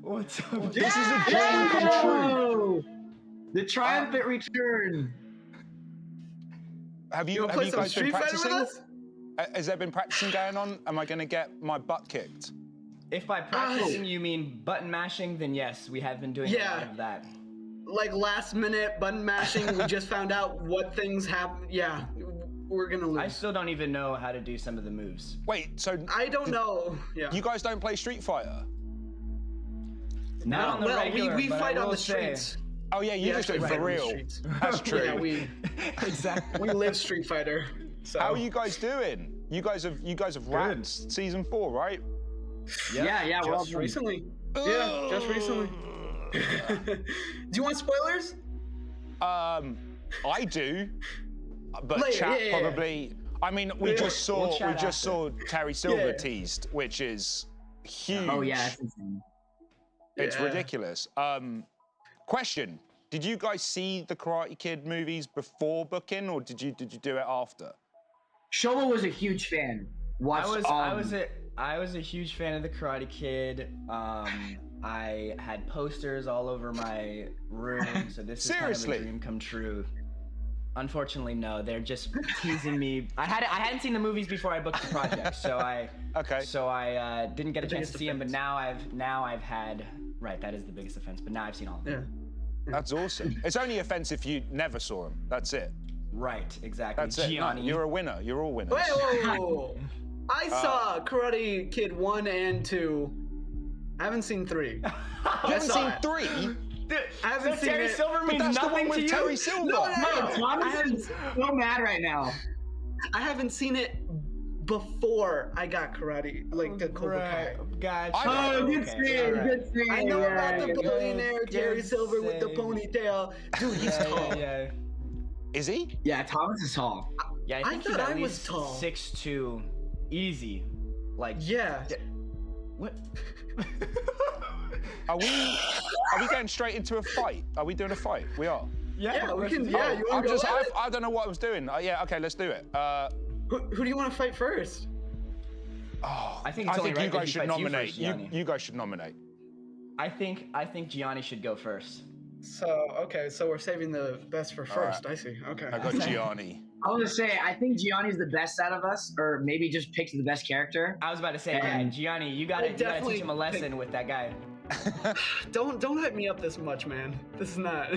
What's up? This is a dream come true. The triumphant return. Have you guys been practicing? Has there been practicing going on? Am I going to get my butt kicked? If by practicing you mean button mashing, then yes, we have been doing a lot of that. Like last minute button mashing, we just found out what things happen. Yeah, we're gonna lose. I still don't even know how to do some of the moves. Wait, so I don't know. Yeah. You guys don't play Street Fighter? Not on the regular, we but fight I on will the streets. say- Oh yeah, you just do it for real. That's true. Yeah, exactly. We live Street Fighter. So. How are you guys doing? You guys have wrapped season 4, right? Yeah. Well, just recently. Yeah, just recently. Do you want spoilers? I do, but Later, chat probably. I mean, we just saw Terry Silver teased, which is huge. Oh yeah, it's insane. It's ridiculous. Question: did you guys see the Karate Kid movies before booking, or did you do it after? Shola was a huge fan. I was a huge fan of the Karate Kid. I had posters all over my room, so this is kind of a dream come true. Unfortunately, no. They're just teasing me. I hadn't seen the movies before I booked the project, so I didn't get a chance to see them. But now I've had. Right, that is the biggest offense. But now I've seen all of them. Yeah. That's awesome. It's only offensive if you never saw them. That's it. Right, exactly. That's it. No, you're a winner. You're all winners. Whoa. I saw Karate Kid 1 and 2. I haven't seen 3. You haven't seen 3? I haven't seen Terry Silver means that's nothing the one with to you? Terry Silver. No, Thomas is so mad right now. I haven't seen it before I got karate, like the Cobra Kai. Gotcha. Good scene. I know about the billionaire Terry Silver with the ponytail. Dude, he's tall. Yeah. Is he? Yeah, Thomas is tall. Yeah, I think thought he's at I was least tall. 6'2", easy. Like What? Are we going straight into a fight? Are we doing a fight? We are. Yeah, we can. Yeah, you want to go? I don't know what I was doing. Yeah, okay, let's do it. Who do you want to fight first? Oh, I think you guys should nominate. You guys should nominate. I think Gianni should go first. So we're saving the best for first. Right. I see. Okay. I got Gianni. I was gonna say, I think Gianni's the best out of us, or maybe just picks the best character. I was about to say, Gianni, you gotta teach him a lesson with that guy. Don't hype me up this much, man. This is not.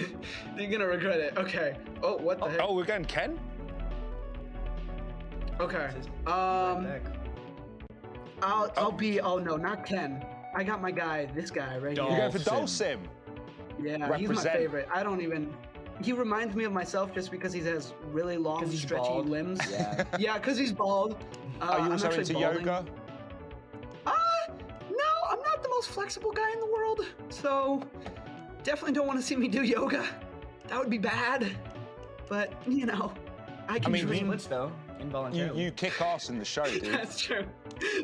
You're gonna regret it. Okay. Oh, what the heck? Oh, we're going Ken? Okay. I'll be. Oh no, not Ken. I got my guy. This guy right here. You're going for Dulcim. Yeah, he's my favorite. I don't even. he reminds me of myself just because he has really long, stretchy bald. limbs. Yeah. Yeah, because he's bald. Are you I'm also actually into balding. yoga? No, I'm not the most flexible guy in the world, so definitely don't want to see me do yoga. That would be bad. But, you know, I can dream. Splits, though, involuntarily. You kick ass in the show, dude. That's true.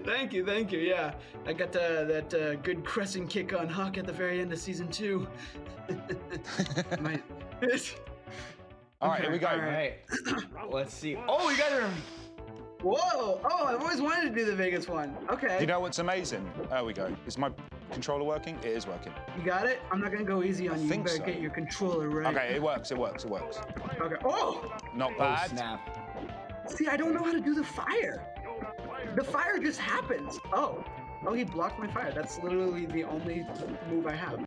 Thank you. Yeah, I got that good crescent kick on Huck at the very end of season 2. All right, here we go. All right. Let's see. Oh, we got her. Whoa! Oh, I've always wanted to do the Vegas one. Okay. You know what's amazing? There we go. Is my controller working? It is working. You got it? I'm not gonna go easy on you. You better get your controller right. Okay, it works. Okay. Oh! Not bad. Snap. See, I don't know how to do the fire. The fire just happens. Oh, he blocked my fire. That's literally the only move I have.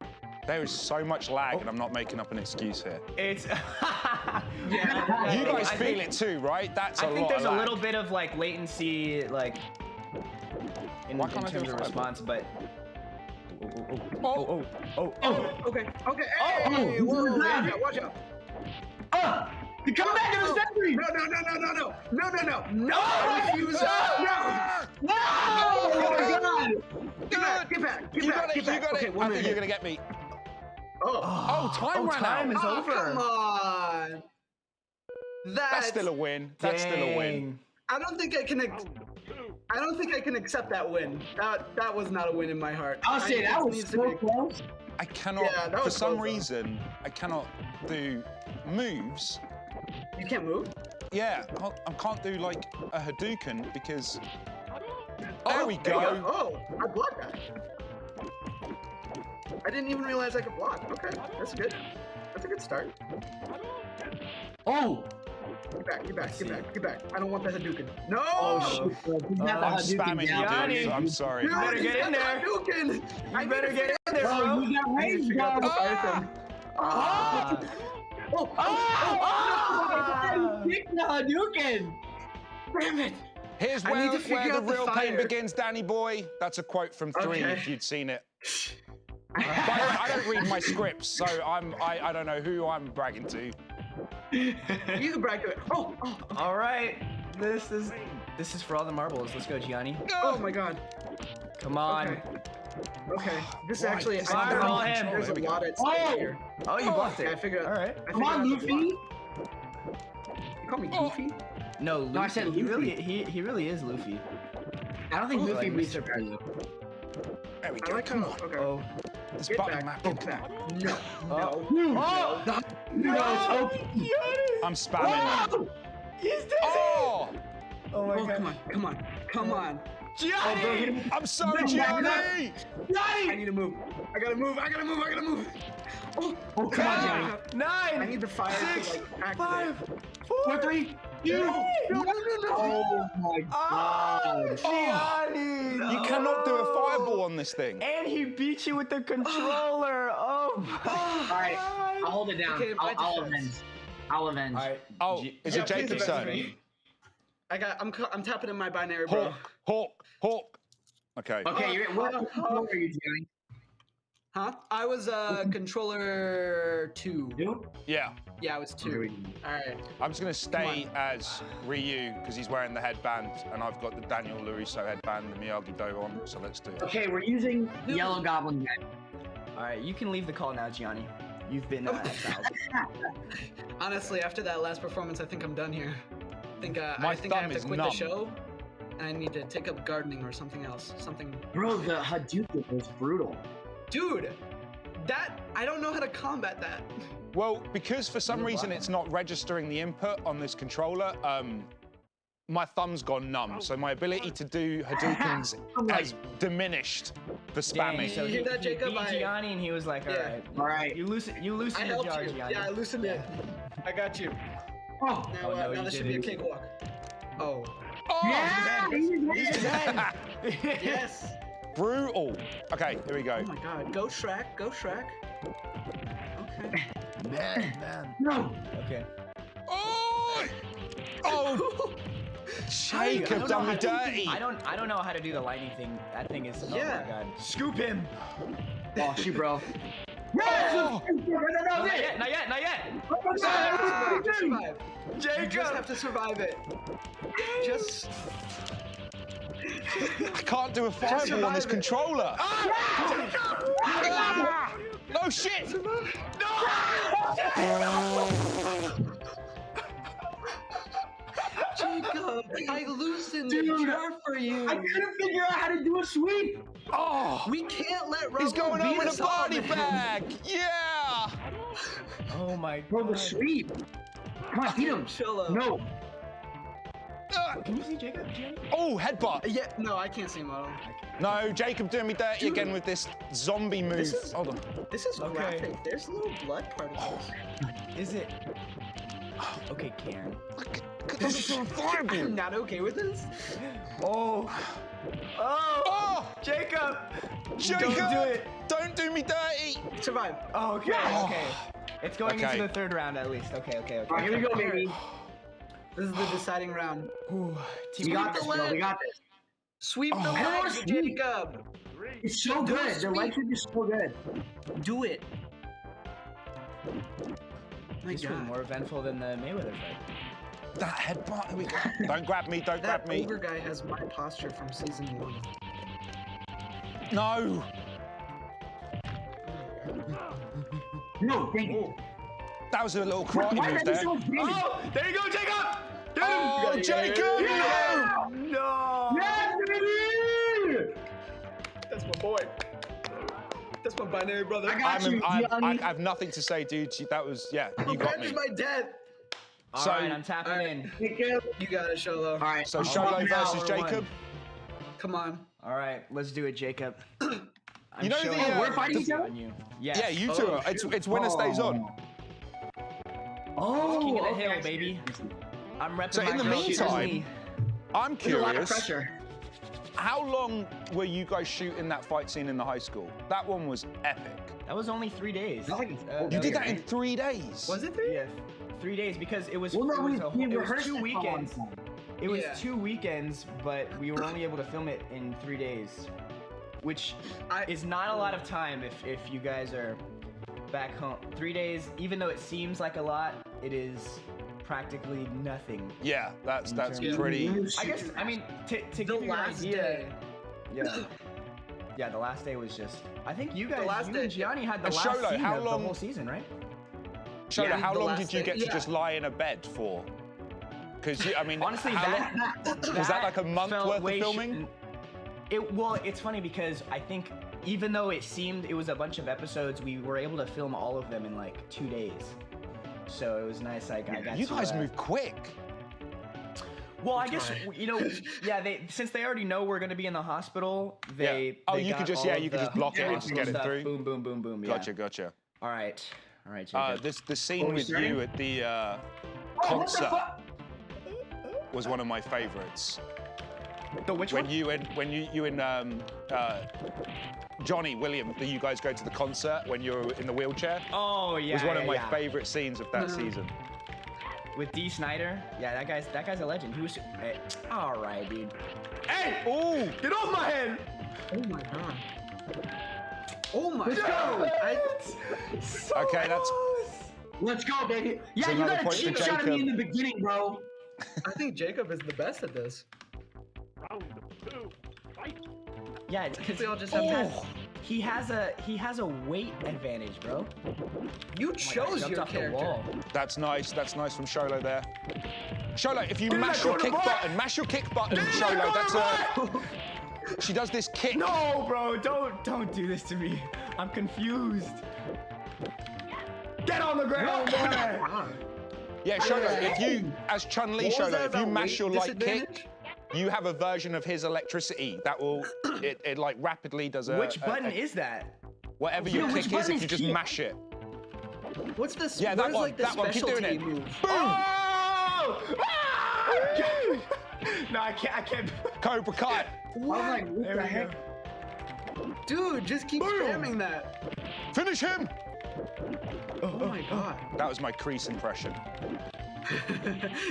There is so much lag, and I'm not making up an excuse here. It's. Yeah. You guys feel it too, right? That's a lot. I think there's of a lag. little bit of like latency, like in terms of response, but. Oh. Okay. Hey, whoa, watch out. You come back to the sentry! No! I refuse. No! Get back! You got it. Okay, I think you're gonna get me. Oh, time ran out. Time is over. Come on. That's still a win. That's still a win. I don't think I can accept that win. That was not a win in my heart. I'll say that was so close. I cannot. Yeah, that for was some close, reason, I cannot do moves. You can't move? Yeah, I can't do like a Hadouken because. Oh, There we go. Oh, I blocked that. I didn't even realize I could block. Okay, that's good. That's a good start. Oh! Get back. I don't want the Hadouken. No! Oh, shit. I'm spamming you, dude. So I'm sorry. You better get in there. Hadouken! You better get in there, Oh, bro. you got range, Kick the Hadouken! Damn it! Here's I where, need to figure where the out the real pain fire. begins, Danny boy. That's a quote from 3 Okay. if you'd seen it. By the way, I don't read my scripts, so I don't know who I'm bragging to. You can brag to it. Oh. All right. This is for all the marbles. Let's go, Gianni. Oh my god. Come on. Okay. This actually. Fireball him. There's a lot at stake here. Oh, you blocked it. I figured. All right. I Come on, figured out the Luffy! block. You call me Goofy? No, Luffy. No, I said He Luffy. really is Luffy. I don't think Luffy like beats Mr. her. There we I go. like Come how. on. Okay. Oh. This Get button back. mapping. Get back. No. Oh. No! I'm spamming. He's dizzy. Oh! Oh my Oh, god. come on. Gianni! I'm sorry, Gianni! I need to move. I gotta move. Oh, come on, Johnny. 9. I need the fire 6, to like activate. 5, 4, 4, 3, 2. No. Oh my god. Gianni! You cannot do a fireball on this thing. And he beat you with the controller. Oh my. All right, I'll hold it down. Okay, my I'll defense. avenge. I'll avenge. All right. Oh, is it please Jacob's avenge turn? me. I'm tapping in my binary, bro. Hawk. Okay. Okay, what controller are you, Johnny? Huh? I was controller 2. Yeah. Yeah, I was 2. All right. I'm just gonna stay as Ryu because he's wearing the headband, and I've got the Daniel LaRusso headband, the Miyagi-Do on. So let's do it. Okay, we're using Yellow Goblin guy. All right, you can leave the call now, Gianni. You've been exiled. Honestly, after that last performance, I think I'm done here. I think I My have thumb to is quit numb. the show. And I need to take up gardening or something else. Bro, the Hadouken was brutal. Dude, I don't know how to combat that. Well, because for some reason it's not registering the input on this controller, my thumb's gone numb, so my ability to do Hadoukens has diminished for spamming. So you hear that, Jacob? He beat Gianni, and he was like, all right. You loosen I your helped jar, you. Gianni. Yeah, I loosened it. I got you. Oh, Now this should be a cakewalk. Oh. yeah! Yes. Brutal. Okay, here we go. Oh my god. Go Shrek. Okay. Man. No! Okay. Oh! Jacob done me dirty. I don't know how to do the lightning thing. That thing is. Yeah. Oh my god. Scoop him. Oh, shoot, bro. Yes! Not yet. Survive. Jacob! You just have to survive it. Just. I can't do a fireball on this controller. No shit! Jacob, I loosened the jar for you. I couldn't figure out how to do a sweep. Oh, we can't let Raul he's going beat on with us a all, body man. bag. Yeah. Oh my god. Bro, the sweep. Come on, beat him. Chill out. No. Can you see Jacob? Oh, headbutt. Yeah, no, I can't see him at all. No, Jacob doing me dirty again with this zombie move. Hold on. This is graphic. There's little blood particles. Is it? Okay, Karen. I'm not okay with this. Oh, Jacob! Jacob! Don't do it. Don't do me dirty. Survive. Oh, okay. It's going into the third round at least. Okay. All right, here we go, baby. This is the deciding round. We got this, bro. We got this. Sweep the I don't wanna legs, sweep. Jacob. It's so good. The legs are just so good. Do it. My This was God. more eventful than the Mayweather fight. That headbutt. Don't grab me. Don't grab That me. ogre guy has my posture from season 1. No. No, thank you. That was a little karate move there. Oh, there you go, Jacob! Get him! Oh, Jacob! No! Yes, baby! That's my boy. That's my binary brother. I got you, I Gianni. have nothing to say, dude. That was, yeah, you got me. Revenge my death. All So- right, I'm tapping in. You got it, Sholo. All right. So Sholo versus Jacob. Come on. All right, let's do it, Jacob. I'm You know showing the, we're fighting each other? on you. Yes. Yeah, you two are. It's winner stays on. Oh, King of the okay, hill, I see. baby. I'm repping So my in the girl, meantime, Disney. I'm There's a lot of curious. pressure. How long were you guys shooting that fight scene in the high school? That one was epic. That was only 3 days. You did that in 3 days. Was it 3? Yeah, 3 days because it was. Well, no, it was, we it was rehearsed 2 it for weekends. one time. It was Yeah. 2 weekends, but we were only able to film it in 3 days, which is not a lot of time if you guys are back home. 3 days, even though it seems like a lot, it is practically nothing. Yeah, that's terms- pretty. I guess, I mean, to give you an last idea. day. Yeah. Yeah, the last day was just. I think you guys, last you day. and Gianni had the And last Sholo, scene how of long- the whole season, right? Sholo, Yeah, how the long last did you day. get to Yeah. just lie in a bed for? Because I mean, Honestly, how that, long- was that like a month felt worth of way filming? Well, it's funny because I think even though it seemed it was a bunch of episodes, we were able to film all of them in like 2 days. So it was nice. I got You to, guys move quick. Well, I guess yeah. Since they already know we're gonna be in the hospital, they. Oh, they you could got just all of you could the just block it and hospital get it stuff. through. Boom, boom, boom, boom. Gotcha, gotcha. All right, Jacob. The scene we with starting? you at the what the concert fuck? was one of my favorites. The which when one? you and Johnny William, you guys go to the concert when you're in the wheelchair. Oh yeah. was one of my yeah. favorite scenes of that season. With D. Snyder. Yeah, that guy's a legend. He was. All right, dude. Hey! Oh! Get off my head! Oh my God. Oh my Let's God. go. Okay, that's. Let's go, baby. Yeah, So you another got a point for cheap shot of me in Jacob. the beginning, bro. I think Jacob is the best at this. Yeah, because They all just have that. he has a weight advantage, bro. You Oh my God, chose jumped your off the character. wall. That's nice. That's nice from Sholo there. Sholo, if you Get in mash that your corner, kick boy! button, mash your kick button, Get in that Sholo. corner, That's a. She does this kick. No, bro, don't do this to me. I'm confused. Get on the ground, boy. Yeah, Sholo, if you, as Chun-Li, What was that Sholo, if you about mash weight your light kick, disadvantage? you have a version of his electricity that will, it like rapidly does a. Which button is that? Whatever Yeah, your which kick is, button if is you just kick? mash it. What's this? Yeah, what that is one, like the that one, keep doing specialty it. move? Boom! Oh! Ah! No, I can't. Cobra Kai. I was like, what There the we heck? go. Dude, just keep Boom. spamming that. Finish him! Oh my God. That was my crease impression.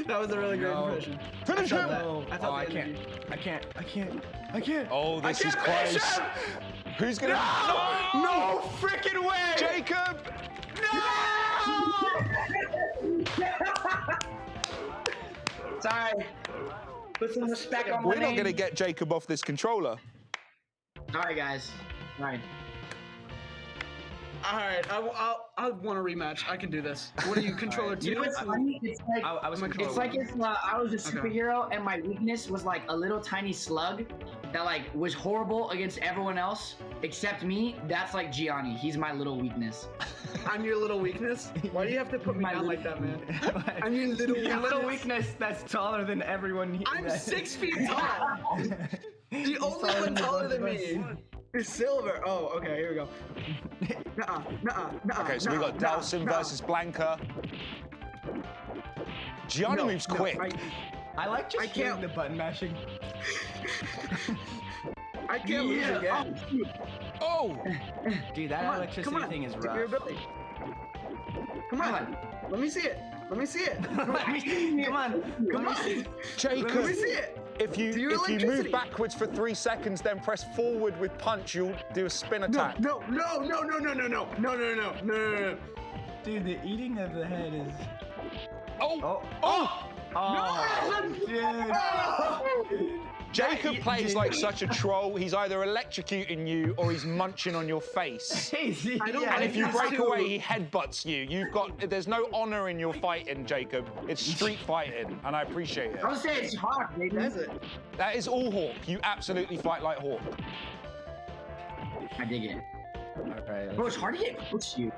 That was a really great impression. Finish him! I can't. Oh, this is close. Who's gonna? No freaking way! Jacob! Sorry. Put some respect on my We're name. not gonna get Jacob off this controller. Sorry, guys. Sorry. All right, I want a rematch. I can do this. What are you, controller two? You know what's funny? It's like I was it's like if I was a superhero and my weakness was like a little tiny slug that like was horrible against everyone else except me. That's like Gianni. He's my little weakness. I'm your little weakness? Why do you have to put me down like that, man? I'm your little weakness. Your little weakness that's taller than everyone here. I'm 6 feet tall. The only one taller than me is Silver. Oh, okay, here we go. Okay, so we got Dalsin versus Blanca. Gianni moves quick. I like just hearing the button mashing. I can't lose again. Oh! Dude, that electricity thing is rough. Your ability. Come on. Let me see it. Let me see it. Come on. Jacob, let me see it. If you move backwards for 3 seconds, then press forward with punch, you'll do a spin attack. No. Dude, the eating of the head is. Oh! Dude. Jacob plays like such a troll. He's either electrocuting you or he's munching on your face. And if you break away, he headbutts you. There's no honor in your fighting, Jacob. It's street fighting, and I appreciate it. I would say it's hard, baby. That is all Hawk. You absolutely fight like Hawk. I dig it. Alright. Bro, it's hard to get close to you.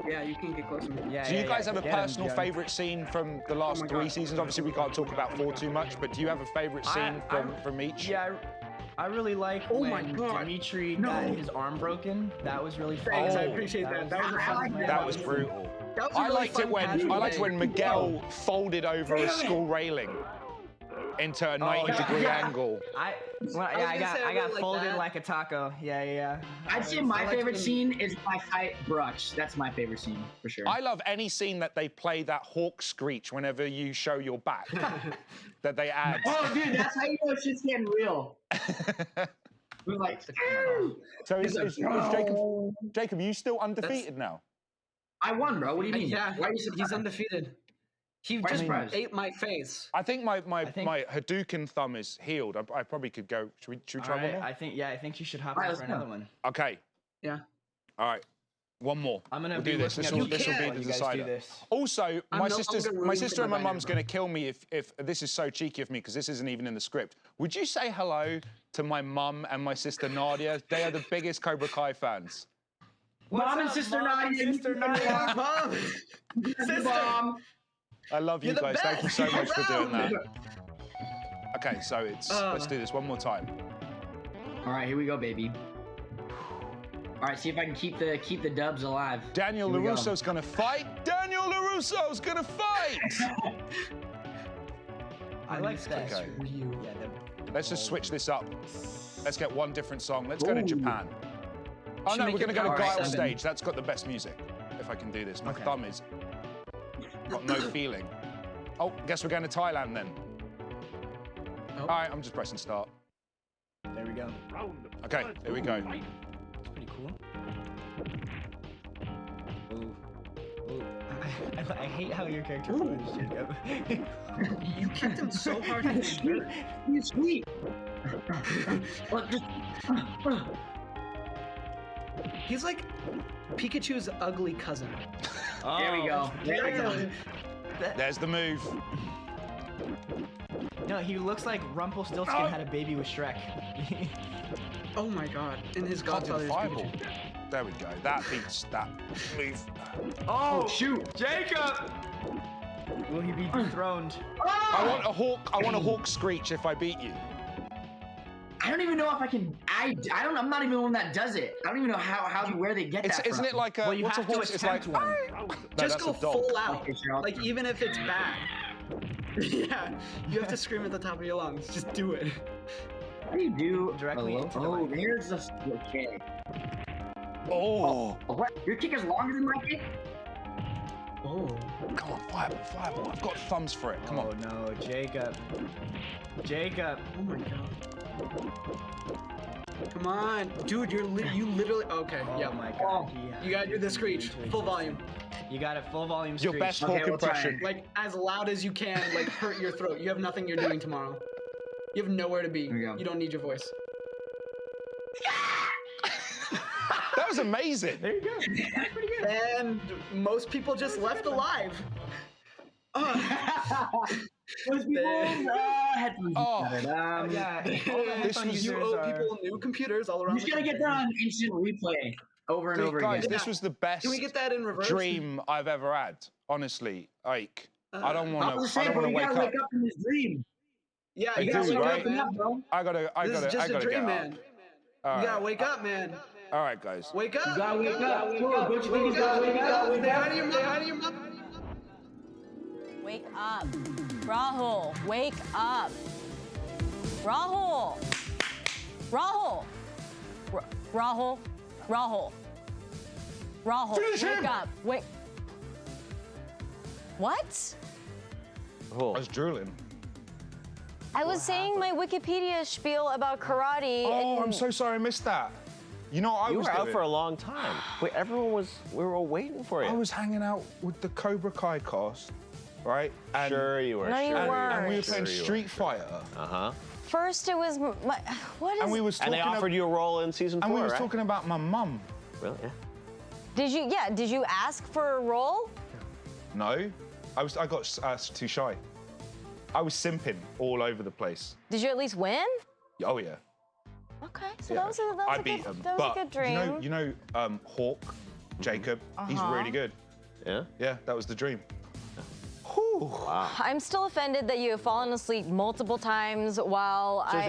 Yeah, you can get closer. Do you guys have a personal favorite scene from the last 3 seasons? Obviously, we can't talk about 4 too much, but do you have a favorite scene from each? Yeah, I really like when Dimitri got his arm broken. That was really fun. Thanks, I appreciate that. That was a fun one. That was brutal. That was a I really liked it fun when patch. Miguel folded over a school railing into a 90-degree angle. I got folded like a taco. Yeah. I'd say my favorite scene is my fight Brooks. That's my favorite scene for sure. I love any scene that they play that Hawk screech whenever you show your back. That they add. Oh, dude, that's how you know shit's getting real. We're like, so is Jacob, you still undefeated now? I won, bro. What do you mean? Yeah, Why are you surprised? he's undefeated. He just ate my face. I think my Hadouken thumb is healed. I probably could go. Should we try one more? I think you should hop on for another one. Okay. Yeah. All right. One more. I'm gonna do this. This will be the decider. Also, my sister and my mum's gonna kill me if this is so cheeky of me because this isn't even in the script. Would you say hello to my mum and my sister Nadia? They are the biggest Cobra Kai fans. Mom and sister Nadia. Mom. Mom. I love you guys. Thank you so much for doing that. Okay, so let's do this one more time. All right, here we go, baby. All right, see if I can keep the dubs alive. Daniel LaRusso's gonna fight. Daniel LaRusso's gonna fight. I like that. Okay. Yeah, Let's just switch this up. Let's get one different song. Let's go to Japan. Oh no, we're gonna go to Guile Stage. That's got the best music. If I can do this, my thumb is got no feeling. Oh, guess we're going to Thailand then. All right, I'm just pressing start. There we go. Okay, there we go. It's pretty cool. Ooh. I hate how your character moves, Jacob. You kicked him so hard in the dirt. He's sweet. He's like Pikachu's ugly cousin. There we go. There we go. There's the move. No, he looks like Rumpelstiltskin had a baby with Shrek. Oh my god. And his godfather's Pikachu. There we go. That beats that move. Oh, shoot. Jacob! Will he be dethroned? I want a hawk screech if I beat you. I don't even know if I can. I'm not even the one that does it. I don't even know where they get that from. Isn't it like a? Well, you what's have a horse? to It's like one. Just go full out. Like even if it's bad. Yeah, you have to scream at the top of your lungs. Just do it. What do you do directly into the mic? There's the okay. Oh. What? Your kick is longer than my kick? Oh. Come on, fireball. I've got thumbs for it. Come on. Oh no, Jacob. Jacob. Oh my god. Come on, dude. You literally. Okay. Oh yeah. my god. You gotta do the screech, full volume. You got it, full volume Your screech. best Hawk impression. Like as loud as you can. Like hurt your throat. You have nothing you're doing tomorrow. You have nowhere to be. You don't need your voice. That was amazing. There you go. That's pretty good. And most people just left alive. Most people headphones. Yeah. This was you owe people new computers all around. You just gotta get that on instant replay over and over guys, again. this was the best. Can we get that in reverse? Dream I've ever had. Honestly, like I don't I want was to. I saying, don't bro, want you to gotta wake wake up from this dream. Yeah, I you gotta do, wake right? up, man. bro. I gotta This is just a get dream, up. man. All You right. gotta wake up, man. All right, guys. Wake up. You gotta wake up. Wake Cool, up. don't you think Wake you gotta up. wake up? Stay out of your mouth. Stay out of your mouth. Wake up. Rahul, wake up. Rahul. Rahul. Rahul. Rahul. Rahul, Finish wake him. up. Wake. What? I was drooling. I was saying my Wikipedia spiel about karate. Oh, and I'm so sorry I missed that. You know what I You was were out doing? for a long time. Wait, we were all waiting for you. I was hanging out with the Cobra Kai cast, right? And, Sure you were. No, you and, weren't. and we were Sure playing you were. Street Fighter. Uh-huh. First, it was my. What is? And we was And talking they offered you a role in season 4, and we was right? talking about my mum. Well, yeah. Did you? Yeah. Did you ask for a role? No, I got too shy. I was simping all over the place. Did you at least win? Oh yeah. Okay, so Yeah. that was a, I good, beat him. that was But a good dream. You know, Hawk, Jacob. He's Uh-huh. really good. Yeah? Yeah, that was the dream. Wow. I'm still offended that you have fallen asleep multiple times while So I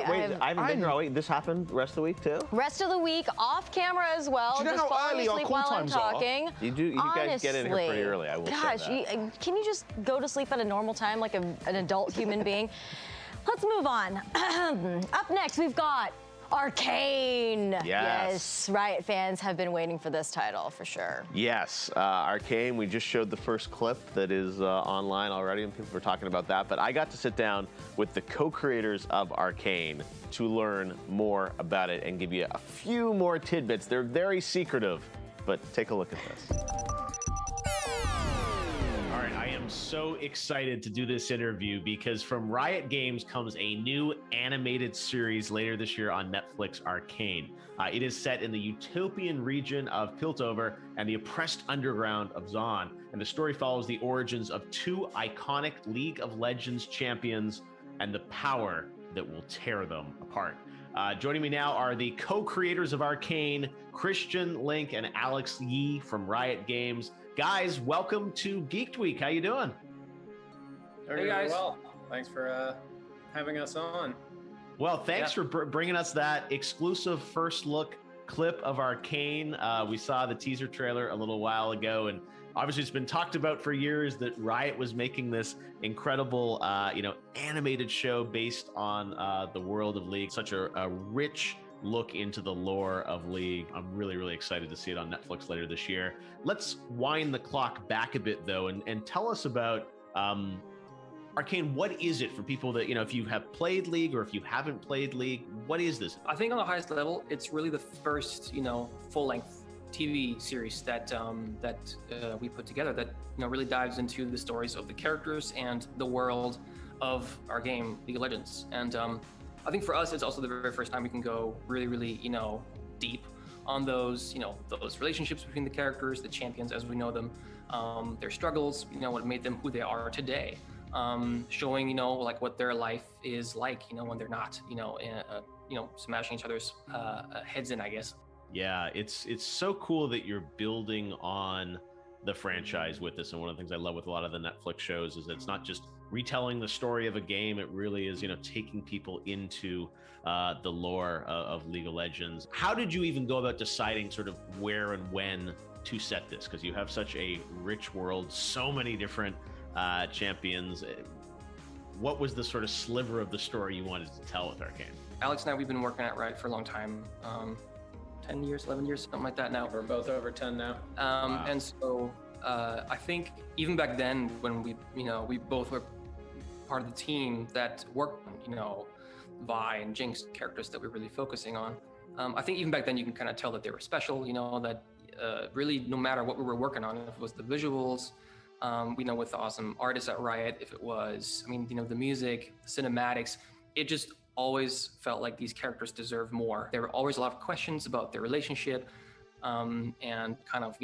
I haven't been here all week. This happened the rest of the week too? Rest of the week off camera as well. Do you know just how falling early our asleep call while I'm times are? talking. You guys get in here pretty Honestly. early, I will Gosh, say that. can you just go to sleep at a normal time like an adult human being? Let's move on. Up next, we've got Arcane. Yes, Riot fans have been waiting for this title for sure. Yes, Arcane, we just showed the first clip that is online already, and people were talking about that, but I got to sit down with the co-creators of Arcane to learn more about it and give you a few more tidbits. They're very secretive, but take a look at this. All right, I am so excited to do this interview because from Riot Games comes a new animated series later this year on Netflix, Arcane. It is set in the utopian region of Piltover and the oppressed underground of Zon. And the story follows the origins of two iconic League of Legends champions and the power that will tear them apart. Joining me now are the co-creators of Arcane, Christian Link and Alex Yee from Riot Games. Guys, welcome to Geeked Week. How you doing? Hey guys. Well, thanks for having us on. Well, thanks for bringing us that exclusive first look clip of Arcane. We saw the teaser trailer a little while ago, and obviously it's been talked about for years that Riot was making this incredible, animated show based on the world of League. Such a rich look into the lore of League. I'm really, really excited to see it on Netflix later this year. Let's wind the clock back a bit though, and tell us about Arcane. What is it for people that, if you have played League or if you haven't played League, what is this? I think on the highest level, it's really the first, full-length TV series that we put together that really dives into the stories of the characters and the world of our game, League of Legends. And I think for us, it's also the very first time we can go really, really, deep on those, those relationships between the characters, the champions as we know them, their struggles, what made them who they are today, showing, like what their life is like, when they're not, smashing each other's heads in, I guess. Yeah, it's so cool that you're building on the franchise with this. And one of the things I love with a lot of the Netflix shows is it's not just retelling the story of a game. It really is, taking people into the lore of League of Legends. How did you even go about deciding sort of where and when to set this? Because you have such a rich world, so many different champions. What was the sort of sliver of the story you wanted to tell with Arcane? Alex and I, we've been working at Riot for a long time. 10 years, 11 years, something like that now. We're both over 10 now. And so I think even back then when we both were part of the team that worked on, Vi and Jinx characters that we're really focusing on. I think even back then you can kind of tell that they were special, that really no matter what we were working on, if it was the visuals, with the awesome artists at Riot, if it was, the music, the cinematics, it just always felt like these characters deserve more. There were always a lot of questions about their relationship, and kind of,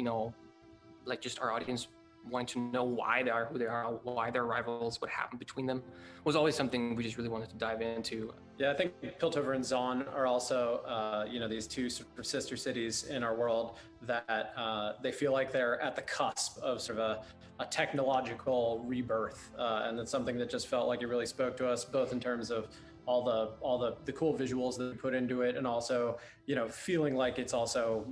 like just our audience wanting to know why they are who they are, why they're rivals, what happened between them, was always something we just really wanted to dive into. Yeah, I think Piltover and Zaun are also, these two sort of sister cities in our world that they feel like they're at the cusp of sort of a technological rebirth, and that's something that just felt like it really spoke to us, both in terms of all the cool visuals that we put into it, and also, feeling like it's also,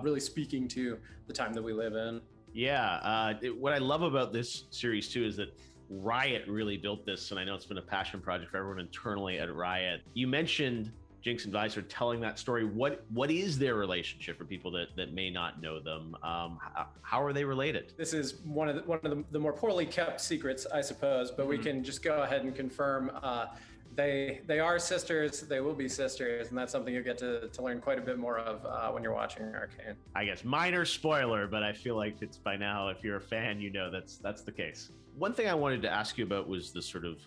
really speaking to the time that we live in. Yeah, what I love about this series too is that Riot really built this, and I know it's been a passion project for everyone internally at Riot. You mentioned Jinx and Vi sort of telling that story. What is their relationship for people that may not know them? How are they related? This is one of the more poorly kept secrets, I suppose, but we can just go ahead and confirm they are sisters. They will be sisters, and that's something you'll get to learn quite a bit more of when you're watching Arcane. I guess minor spoiler, but I feel like it's by now, if you're a fan, that's the case. One thing I wanted to ask you about was the sort of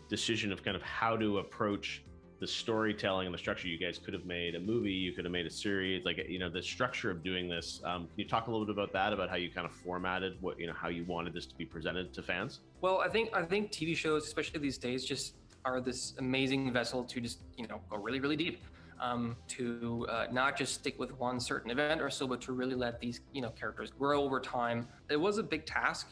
decision of kind of how to approach the storytelling and the structure. You guys could have made a movie, you could have made a series, like, the structure of doing this. Can you talk a little bit about that, about how you kind of formatted what, how you wanted this to be presented to fans? Well, I think TV shows, especially these days, just are this amazing vessel to just, go really, really deep, to not just stick with one certain event or so, but to really let these, characters grow over time. It was a big task,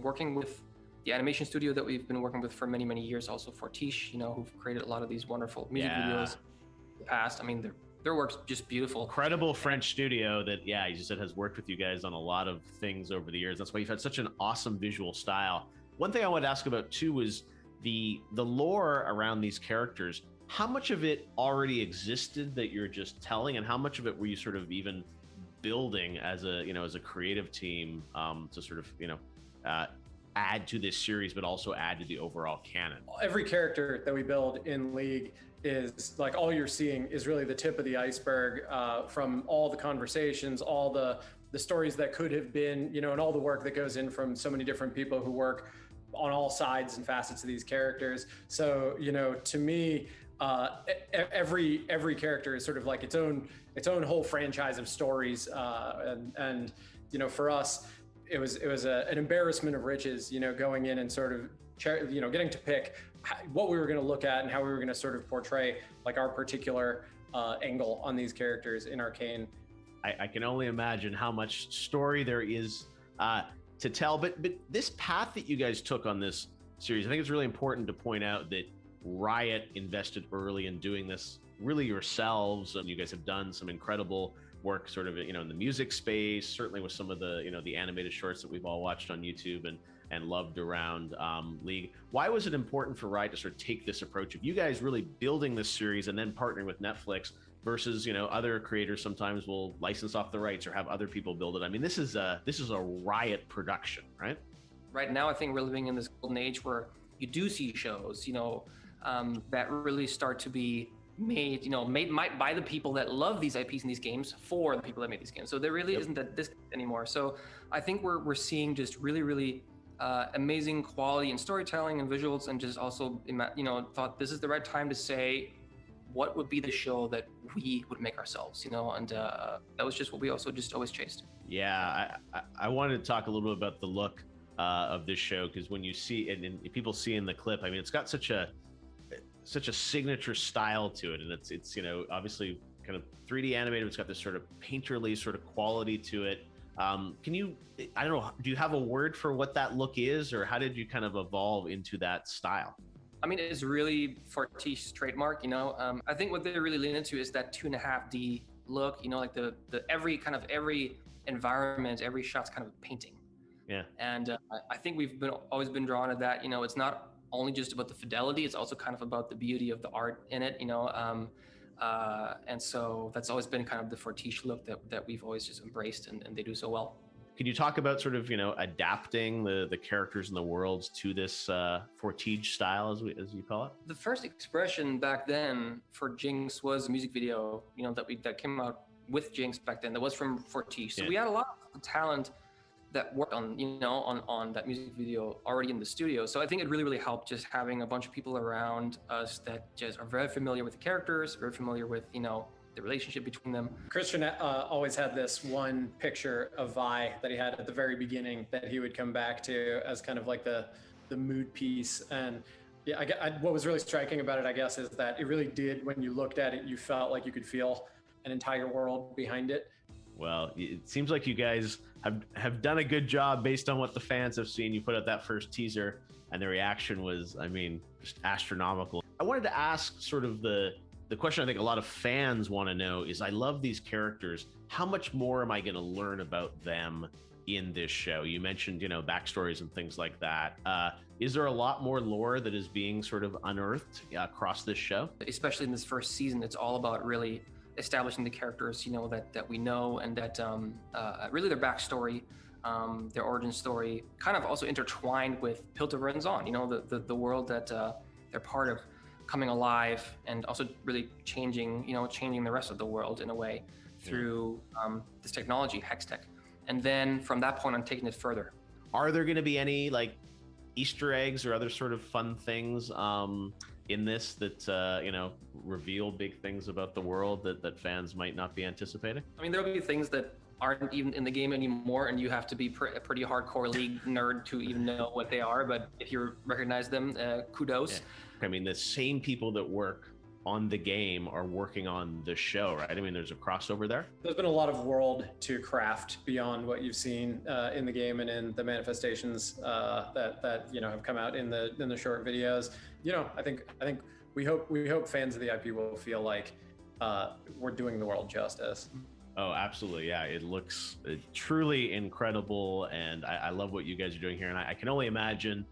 working with the animation studio that we've been working with for many, many years, also Fortiche, who've created a lot of these wonderful music videos in the past. Their work's just beautiful. Incredible French studio that, you just said has worked with you guys on a lot of things over the years. That's why you've had such an awesome visual style. One thing I wanted to ask about too was the lore around these characters. How much of it already existed that you're just telling, and how much of it were you sort of even building as a creative team to sort of, add to this series, but also add to the overall canon? Every character that we build in League is like, all you're seeing is really the tip of the iceberg, from all the conversations, all the stories that could have been, and all the work that goes in from so many different people who work on all sides and facets of these characters. So, to me, every character is sort of like its own whole franchise of stories, and for us, it was an embarrassment of riches, going in and sort of, getting to pick what we were going to look at and how we were going to sort of portray like our particular angle on these characters in Arcane. I can only imagine how much story there is to tell, but this path that you guys took on this series, I think it's really important to point out that Riot invested early in doing this really yourselves. You guys have done some incredible work sort of, in the music space, certainly with some of the, the animated shorts that we've all watched on YouTube and loved around League. Why was it important for Riot to sort of take this approach of you guys really building this series and then partnering with Netflix versus, other creators sometimes will license off the rights or have other people build it? This is a Riot production, right? Right now, I think we're living in this golden age where you do see shows, that really start to be made by the people that love these IPs and these games for the people that made these games. So there really isn't that disconnect anymore. So I think we're seeing just really, really amazing quality in storytelling and visuals, and just also, thought this is the right time to say, what would be the show that we would make ourselves, and that was just what we also just always chased. Yeah, I wanted to talk a little bit about the look of this show, because when you see and people see in the clip, it's got such a signature style to it, and it's obviously kind of 3D animated. It's got this sort of painterly sort of quality to it. Can you, I don't know, do you have a word for what that look is, or how did you kind of evolve into that style? It's really Fortiche's trademark, I think what they really lean into is that 2.5D look, like the every environment, every shot's kind of a painting. Yeah. And I think we've always been drawn to that. It's not only just about the fidelity, it's also kind of about the beauty of the art in it, and so that's always been kind of the Fortiche look that we've always just embraced, and they do so well. Could you talk about sort of, adapting the characters and the worlds to this Fortige style, as you call it? The first expression back then for Jinx was a music video, that came out with Jinx back then. That was from Fortige. So we had a lot of talent that worked on, on that music video already in the studio. So I think it really, really helped just having a bunch of people around us that just are very familiar with the characters, very familiar with, the relationship between them. Christian always had this one picture of Vi that he had at the very beginning that he would come back to as kind of like the mood piece. And yeah, what was really striking about it, I guess, is that it really did, when you looked at it, you felt like you could feel an entire world behind it. Well, it seems like you guys have done a good job based on what the fans have seen. You put out that first teaser and the reaction was, just astronomical. I wanted to ask sort of the question I think a lot of fans want to know is, I love these characters. How much more am I going to learn about them in this show? You mentioned, backstories and things like that. Is there a lot more lore that is being sort of unearthed across this show? Especially in this first season, it's all about really establishing the characters, that we know, and that really their backstory, their origin story, kind of also intertwined with Piltover and Zon, the world that they're part of, coming alive, and also really changing the rest of the world in a way through this technology, Hex Tech. And then from that point on, taking it further. Are there going to be any Easter eggs or other sort of fun things in this that reveal big things about the world that fans might not be anticipating? There'll be things that aren't even in the game anymore, and you have to be a pretty hardcore League nerd to even know what they are. But if you recognize them, kudos. Yeah. The same people that work on the game are working on the show, right? There's a crossover there. There's been a lot of world to craft beyond what you've seen in the game and in the manifestations that have come out in the short videos. I think we hope fans of the IP will feel like we're doing the world justice. Oh, absolutely. Yeah, it looks truly incredible, and I love what you guys are doing here. And I can only imagine,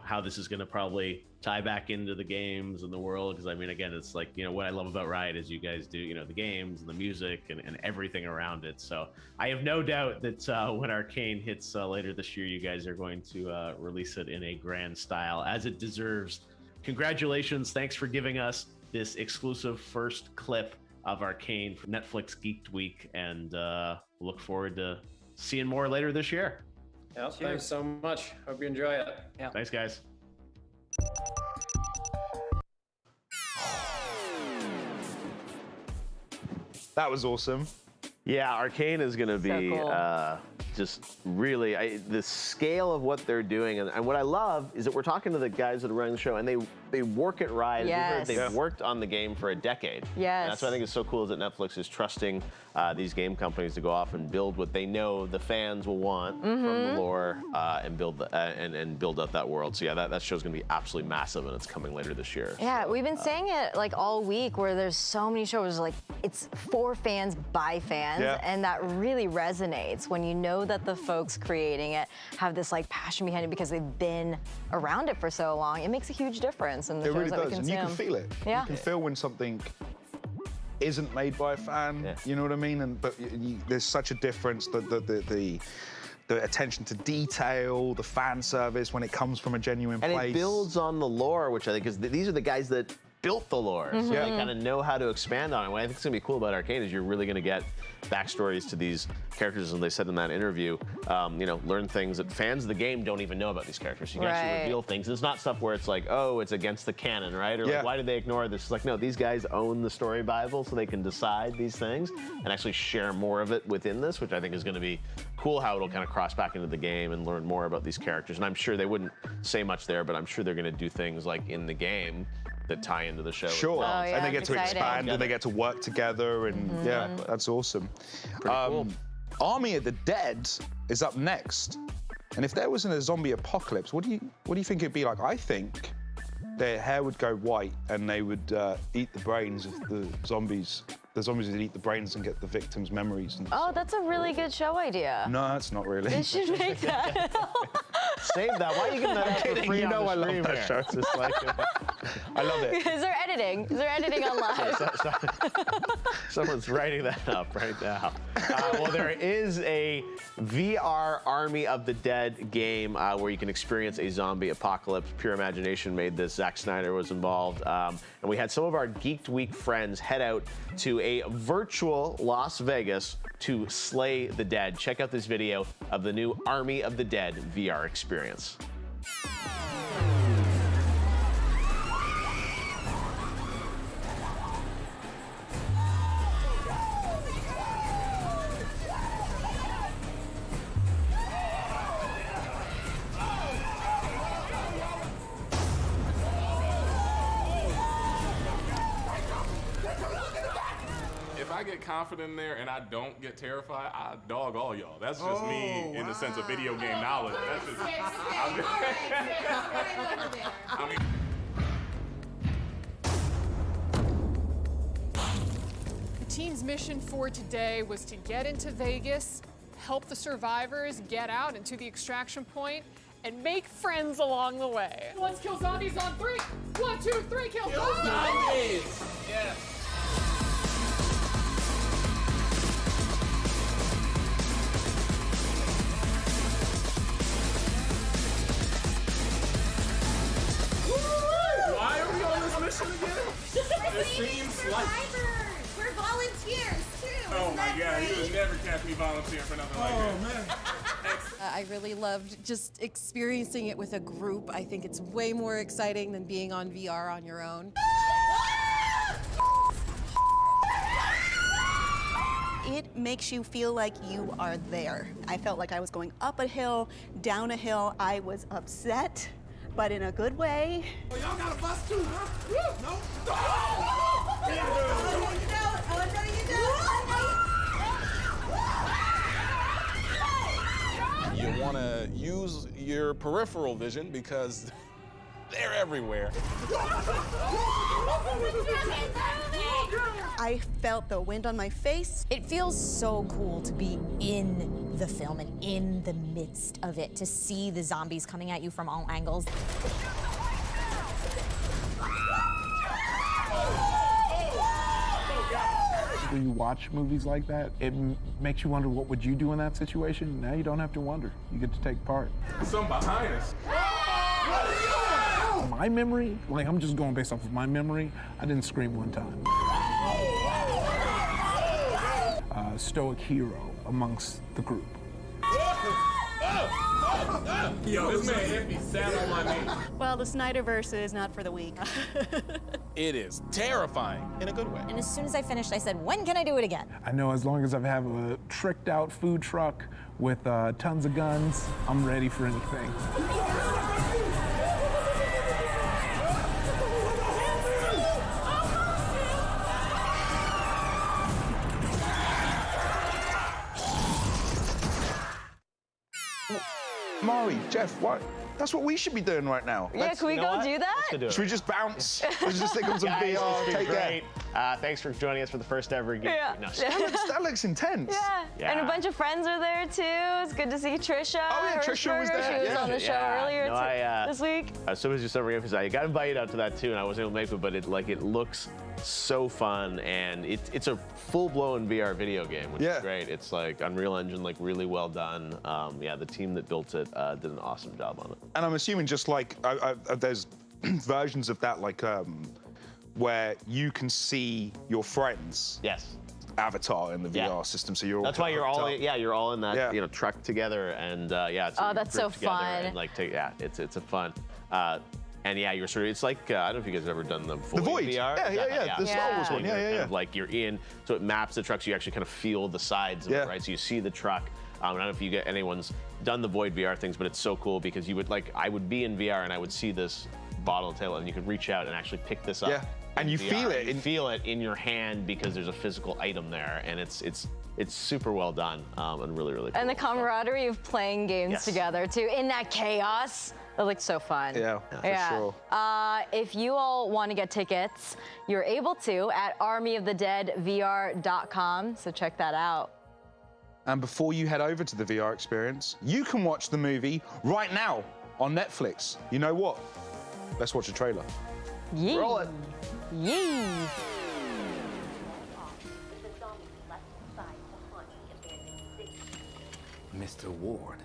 how this is going to probably tie back into the games and the world. Because again, it's like, what I love about Riot is you guys do, the games and the music and everything around it. So I have no doubt that when Arcane hits later this year, you guys are going to release it in a grand style, as it deserves. Congratulations. Thanks for giving us this exclusive first clip of Arcane for Netflix Geeked Week, and look forward to seeing more later this year. Yeah, thanks so much. Hope you enjoy it. Yeah. Thanks, guys. That was awesome. Yeah, Arcane is going to be So cool. just really the scale of what they're doing, and what I love is that we're talking to the guys that are running the show, and they work at Riot. Yes. They've worked on the game for a decade. Yes. And that's what I think is so cool, is that Netflix is trusting these game companies to go off and build what they know the fans will want from the lore, and build out that world. So yeah, that show's going to be absolutely massive, and it's coming later this year. Yeah, we've been saying it all week, where there's so many shows it's for fans by fans, and that really resonates when you know that the folks creating it have this passion behind it because they've been around it for so long. It makes a huge difference in the shows that we consume. And you can feel it. Yeah. You can feel when something isn't made by a fan. You know what I mean? But there's such a difference. The attention to detail, the fan service when it comes from a genuine place. And it builds on the lore, which I think is these are the guys that built the lore, so they kind of know how to expand on it. What I think is going to be cool about Arcane is you're really going to get backstories to these characters, as they said in that interview. Learn things that fans of the game don't even know about these characters. You can actually reveal things. It's not stuff where it's like, oh, it's against the canon, right? Or why did they ignore this? It's like, no, these guys own the story Bible, so they can decide these things and actually share more of it within this, which I think is going to be cool. How it'll kind of cross back into the game and learn more about these characters. And I'm sure they wouldn't say much there, but I'm sure they're going to do things like in the game that tie into the show. Sure, well. And they get to expand and they get to work together, and yeah, that's awesome. Cool. Army of the Dead is up next, and if there wasn't a zombie apocalypse, what do you think it'd be like? I think their hair would go white and they would eat the brains of the zombies. The zombies would eat the brains and get the victims' memories. And that's a really good show idea. no, that's not really. They should make that. Save that. Why are you giving that out for free You on know the I love stream that here? show. It's just like, I love it. Is there editing? Is there editing on live? Someone's writing that up right now. Well, there is a VR Army of the Dead game where you can experience a zombie apocalypse. Pure Imagination made this. Zack Snyder was involved. And we had some of our Geeked Week friends head out to a virtual Las Vegas to slay the dead. Check out this video of the new Army of the Dead VR experience. If I get confident in there and I don't get terrified, I dog all y'all. That's just me in the sense of video game knowledge. That's just. I mean, The team's mission for today was to get into Vegas, help the survivors get out into the extraction point, and make friends along the way. Let's kill zombies on 3. 1, 2, 3, kill zombies! Yeah. Why are we on this mission again? It seems like. We're volunteers too. Oh my God, you would never catch me volunteering for nothing like that. I really loved just experiencing it with a group. I think it's way more exciting than being on VR on your own. It makes you feel like you are there. I felt like I was going up a hill, down a hill. I was upset, but in a good way. Oh, y'all got a bus too, huh? No? You want to use your peripheral vision because they're everywhere. I felt the wind on my face. It feels so cool to be in the film and in the midst of it, to see the zombies coming at you from all angles. When you watch movies like that, it makes you wonder what would you do in that situation. Now you don't have to wonder. You get to take part. Some behind us. My memory, like I'm just going based off of my memory, I didn't scream one time. Stoic hero amongst the group. Yo, this man hit me, sat on my knee. Well, the Snyderverse is not for the weak. It is terrifying in a good way. And as soon as I finished, I said, when can I do it again? I know as long as I have a tricked out food truck with tons of guns, I'm ready for anything. Mari, Jeff, what? That's what we should be doing right now. Yeah, can we go do that? Should we just bounce? Let's just stick on some Guys, VR, it's been take care. great. Thanks for joining us for the first ever Geek. Yeah. No, That looks intense. Yeah. And a bunch of friends are there too. It's good to see Trisha. Oh, yeah, Trisha was there. She was on the show earlier No, this week. So was your summer game because I got invited out to that too, and I wasn't able to make it, but it looks so fun, and it's a full-blown VR video game, which is great. It's like Unreal Engine, like really well done. Yeah, the team that built it did an awesome job on it. And I'm assuming just like there's versions of that like where you can see your friends. Yes. Avatar in the VR system, so you're all. That's why you're all up. you're all in that truck together, and it's Oh, that's so fun. And like it's a fun. And yeah, you're sort of, it's like, I don't know if you guys have ever done the Void. Void. VR. Yeah, the Star Wars one, You're yeah. kind of like you're in, so it maps the truck, so you actually kind of feel the sides of it, right? So you see the truck. I don't know if anyone's done the Void VR things, but it's so cool because you would I would be in VR and I would see this bottle of tail, and you could reach out and actually pick this up. Yeah, and you VR. feel it. You feel it in your hand because there's a physical item there, and it's super well done and really, really cool. And the camaraderie of playing games together too, in that chaos. That looks so fun. Yeah, for sure. If you all want to get tickets, you're able to at armyofthedeadvr.com, so check that out. And before you head over to the VR experience, you can watch the movie right now on Netflix. You know what? Let's watch a trailer. Yee. Roll it. Yee. Mr. Ward,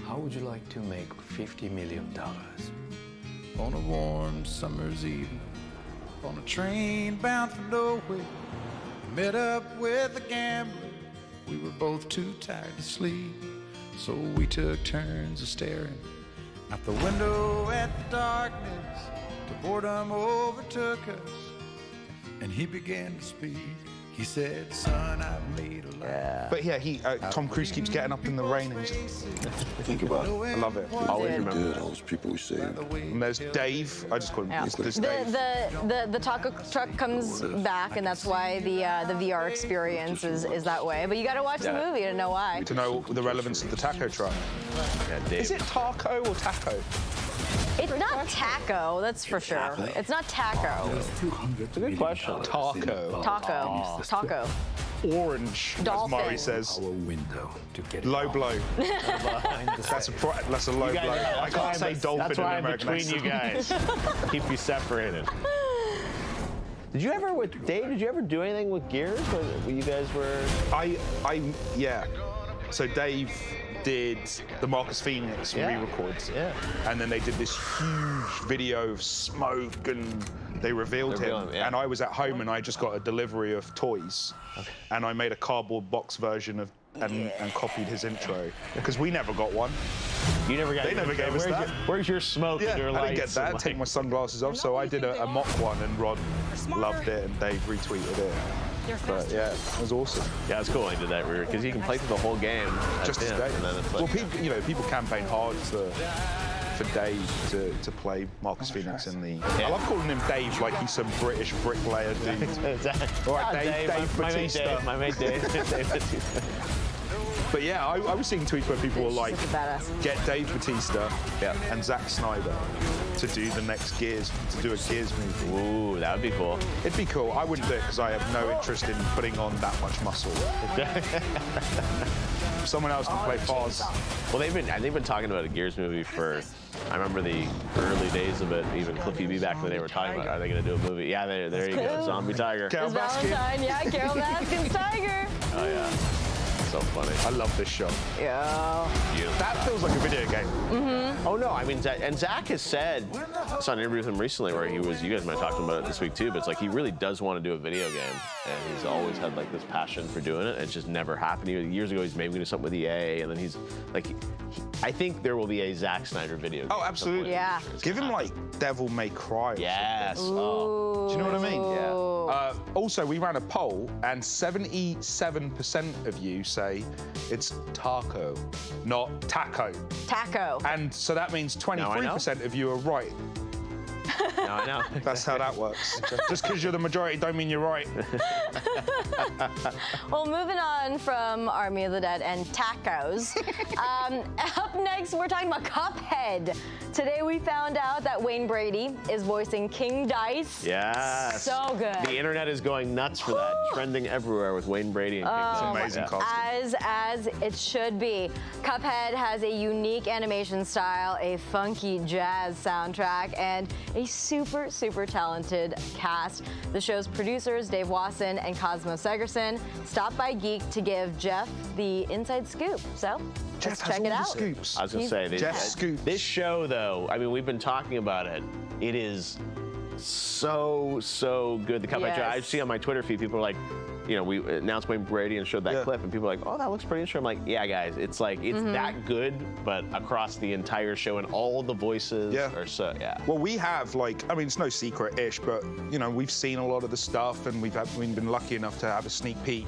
how would you like to make $50 million? On a warm summer's evening, on a train bound for nowhere, met up with a gambler. We were both too tired to sleep, so we took turns of staring out the window at the darkness. The boredom overtook us, and he began to speak. He said, son, I've made a life. But yeah, Tom Cruise keeps getting up in the rain and just think about it. I love it. Always remember all those people we see. And there's Dave. I just call him this Dave. The taco truck comes back, and that's why the VR experience is that way. But you got to watch the movie to know why. To know the relevance of the taco truck. Yeah, Dave. Is it taco or taco? It's not taco, that's for sure. It's not taco. It's a good question. Taco. Taco. Taco. Orange, Dolphin. as Mari says. Our window to get Low blow. That's a low blow. I can't say dolphin That's why in I'm American between you accent. guys. Keep you separated. Did you ever, with Dave, did you ever do anything with Gears when you guys were? Yeah. So Dave did the Marcus Phoenix re-records. Yeah. And then they did this huge video of smoke and they revealed him. And I was at home and I just got a delivery of toys. Okay. And I made a cardboard box version of and copied his intro. Because we never got one. You never got They never gave us that. Where's your smoke and your I lights? didn't get that. Take my sunglasses off. So I did a mock one and Rod loved it and Dave retweeted it. But yeah, it was awesome. Yeah, it's cool I did that because you can play through the whole game. Just as Dave. And then it's like, well, people campaign hard for Dave to play Marcus Phoenix in the. I love calling him Dave like he's some British bricklayer dude. All right, Dave Bautista. My mate Dave. But yeah, I was seeing tweets where people were like, get Dave Bautista and Zack Snyder to do the next Gears, to do a Gears movie. Ooh, that would be cool. It'd be cool. I wouldn't do it because I have no interest in putting on that much muscle. Someone else can play Foz. Well, they've been talking about a Gears movie for. I remember the early days of it. Even Cliffy B back when they were talking about, are they going to do a movie? Yeah, there you go. Zombie Tiger. Carol Valentine, yeah, Carol Baskin's Tiger. Oh yeah. So funny. I love this show. Yeah. That feels like a video game. Mm-hmm. Oh no, I mean, and Zach has said, I saw an interview with him recently where you guys might have talked about it this week too, but it's like he really does want to do a video game, and he's always had like this passion for doing it, and it's just never happened. Years ago, he's maybe going to do something with EA, and then he's like, I think there will be a Zack Snyder video game. Oh, absolutely. Yeah. Give him like Devil May Cry. Yes. Oh. Do you know what I mean? Yeah. Also, we ran a poll, and 77% of you say it's taco, not taco. Taco. And so that means 23% of you are right. Now I know. That's how that works. Just because you're the majority don't mean you're right. Well, moving on from Army of the Dead and tacos. Up next, we're talking about Cuphead. Today we found out that Wayne Brady is voicing King Dice. Yes. So good. The internet is going nuts for that. Trending everywhere with Wayne Brady and King Dice. It's amazing costume. As it should be. Cuphead has a unique animation style, a funky jazz soundtrack, and a super, super talented cast. The show's producers, Dave Wasson and Cosmo Segerson, stopped by Geek to give Jeff the inside scoop. So let's check it out. Scoops. I was going to say, this show, though, I mean, we've been talking about it. It is so good. The Cuphead show. I see on my Twitter feed, people are like, you know, we announced Wayne Brady and showed that clip, and people are like, oh, that looks pretty interesting. I'm like, yeah, guys, it's like, it's that good, but across the entire show, and all the voices are so, Well, we have, like, I mean, it's no secret-ish, but, you know, we've seen a lot of the stuff, and we've been lucky enough to have a sneak peek.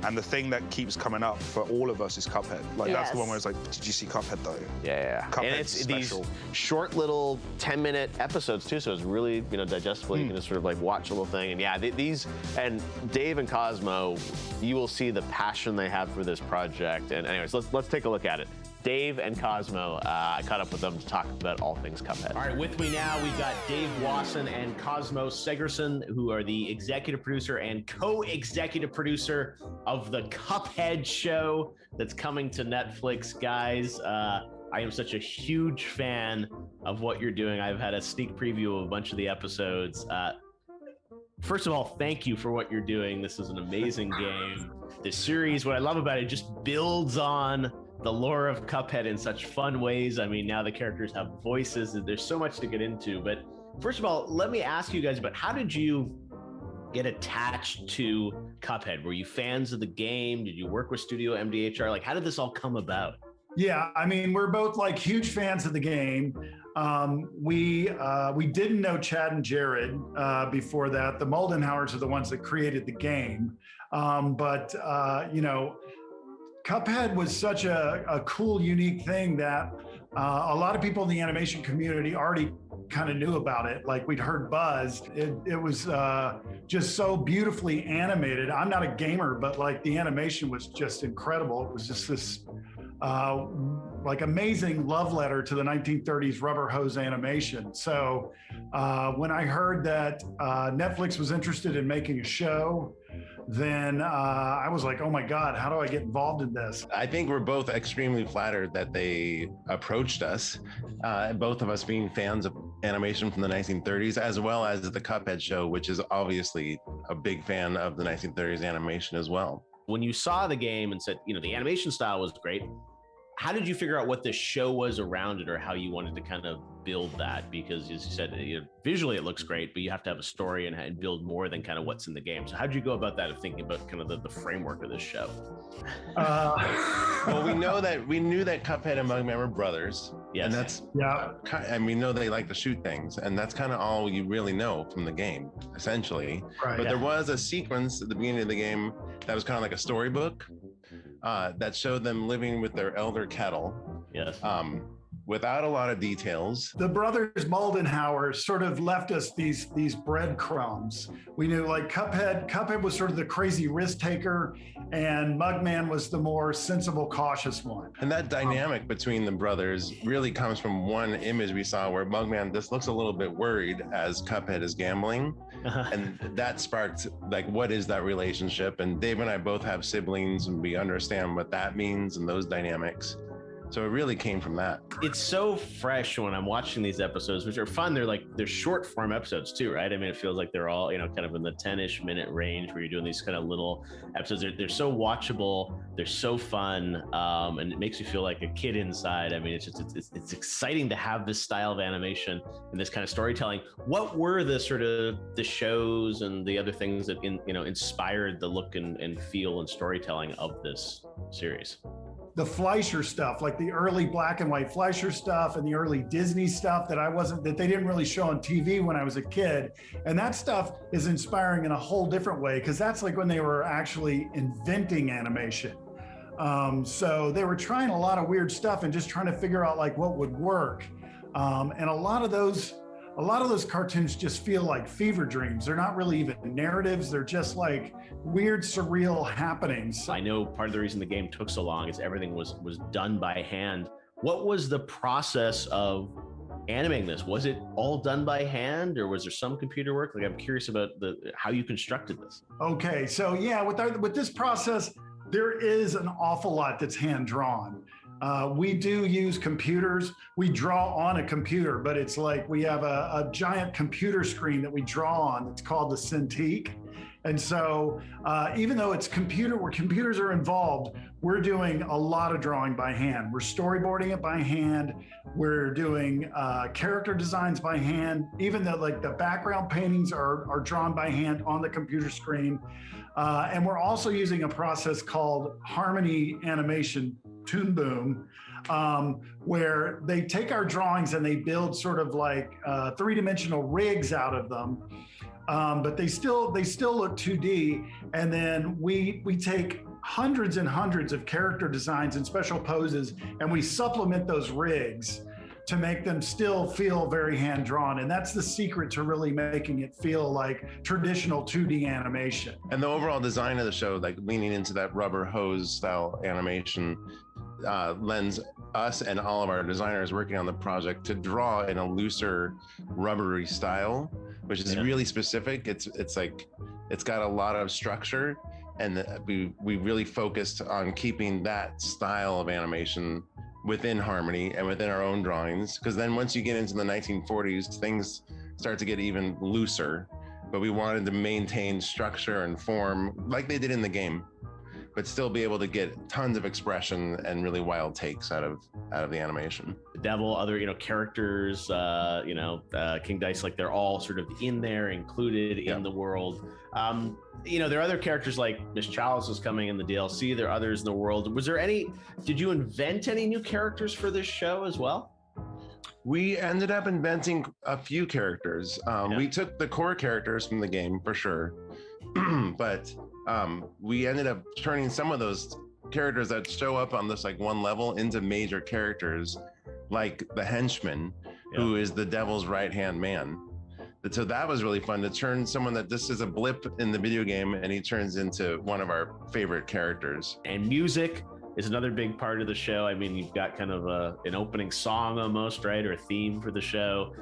And the thing that keeps coming up for all of us is Cuphead. Like, that's the one where it's like, did you see Cuphead, though? Yeah. Cuphead's and it's special. These short little 10-minute episodes, too, so it's really, you know, digestible. You can just sort of, like, watch a little thing. And, yeah, these, and Dave and Cosmo, you will see the passion they have for this project. And anyways, let's take a look at it. Dave and Cosmo. I caught up with them to talk about all things Cuphead. All right, with me now, we've got Dave Wasson and Cosmo Segerson, who are the executive producer and co-executive producer of the Cuphead show that's coming to Netflix. Guys, I am such a huge fan of what you're doing. I've had a sneak preview of a bunch of the episodes. First of all, thank you for what you're doing. This is an amazing game. This series, what I love about it, just builds on the lore of Cuphead in such fun ways. I mean, now the characters have voices, and there's so much to get into. But first of all, let me ask you guys about how did you get attached to Cuphead? Were you fans of the game? Did you work with Studio MDHR? Like, how did this all come about? Yeah, I mean, we're both like huge fans of the game. We didn't know Chad and Jared before that. The Moldenhauers are the ones that created the game. But you know, Cuphead was such a cool, unique thing that a lot of people in the animation community already kind of knew about it. Like, we'd heard buzz. It was just so beautifully animated. I'm not a gamer, but like the animation was just incredible. It was just this like amazing love letter to the 1930s rubber hose animation. So when I heard that Netflix was interested in making a show, then I was like, oh my God, how do I get involved in this? I think we're both extremely flattered that they approached us, both of us being fans of animation from the 1930s, as well as the Cuphead show, which is obviously a big fan of the 1930s animation as well. When you saw the game and said, you know, the animation style was great, how did you figure out what the show was around it, or how you wanted to kind of build that? Because as you said, you know, visually it looks great, but you have to have a story and build more than kind of what's in the game. So how did you go about that, of thinking about kind of the framework of this show? Well, we knew that Cuphead and Mugman were brothers. Yes. And that's, and we know they like to shoot things, and that's kind of all you really know from the game, essentially. Right. But there was a sequence at the beginning of the game that was kind of like a storybook that showed them living with their elder kettle. Yes. Without a lot of details. The brothers Moldenhauer sort of left us these breadcrumbs. We knew, like, Cuphead was sort of the crazy risk taker, and Mugman was the more sensible, cautious one. And that dynamic between the brothers really comes from one image we saw where Mugman just looks a little bit worried as Cuphead is gambling. And that sparked, like, what is that relationship? And Dave and I both have siblings, and we understand what that means and those dynamics. So it really came from that. It's so fresh when I'm watching these episodes, which are fun. They're short form episodes too, right? I mean, it feels like they're all, you know, kind of in the 10-ish minute range where you're doing these kind of little episodes. They're so watchable. They're so fun. And it makes you feel like a kid inside. I mean, it's exciting to have this style of animation and this kind of storytelling. What were the sort of the shows and the other things that inspired the look and feel and storytelling of this series? The Fleischer stuff, like the early black and white Fleischer stuff and the early Disney stuff that they didn't really show on TV when I was a kid. And that stuff is inspiring in a whole different way, because that's like when they were actually inventing animation. So they were trying a lot of weird stuff and just trying to figure out like what would work. And a lot of those cartoons just feel like fever dreams. They're not really even narratives. They're just like weird, surreal happenings. I know part of the reason the game took so long is everything was done by hand. What was the process of animating this? Was it all done by hand, or was there some computer work? Like, I'm curious about how you constructed this. Okay, so yeah, with this process, there is an awful lot that's hand drawn. We do use computers. We draw on a computer, but it's like we have a giant computer screen that we draw on. It's called the Cintiq. And so even though it's where computers are involved, we're doing a lot of drawing by hand. We're storyboarding it by hand. We're doing character designs by hand. Even though like the background paintings are drawn by hand on the computer screen. And we're also using a process called Harmony Animation Toon Boom, where they take our drawings and they build sort of like three-dimensional rigs out of them. But they still look 2D. And then we take hundreds and hundreds of character designs and special poses, and we supplement those rigs to make them still feel very hand-drawn. And that's the secret to really making it feel like traditional 2D animation. And the overall design of the show, like leaning into that rubber hose style animation, lends us and all of our designers working on the project to draw in a looser, rubbery style, which is really specific. It's like, it's got a lot of structure, and we really focused on keeping that style of animation within Harmony and within our own drawings. Because then once you get into the 1940s, things start to get even looser, but we wanted to maintain structure and form like they did in the game, but still be able to get tons of expression and really wild takes out of the animation. The devil, other characters, King Dice, like they're all sort of in there, included in the world. There are other characters like Miss Chalice was coming in the DLC. There are others in the world. Did you invent any new characters for this show as well? We ended up inventing a few characters. We took the core characters from the game for sure, but we ended up turning some of those characters that show up on this like one level into major characters, like the henchman, who is the devil's right-hand man. So that was really fun to turn someone that this is a blip in the video game, and he turns into one of our favorite characters. And music is another big part of the show. I mean, you've got kind of an opening song almost, right, or a theme for the show.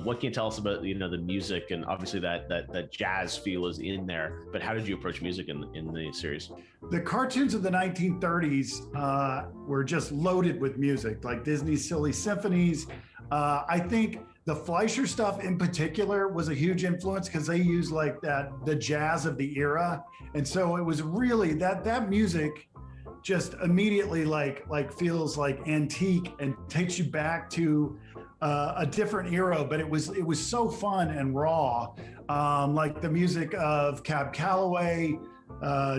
What can you tell us about the music? And obviously that jazz feel is in there, but how did you approach music in the series? The cartoons of the 1930s were just loaded with music, like Disney's Silly Symphonies. I think the Fleischer stuff in particular was a huge influence because they used like the jazz of the era. And so it was really that music just immediately like feels like antique and takes you back to a different era, but it was so fun and raw. Like the music of Cab Calloway,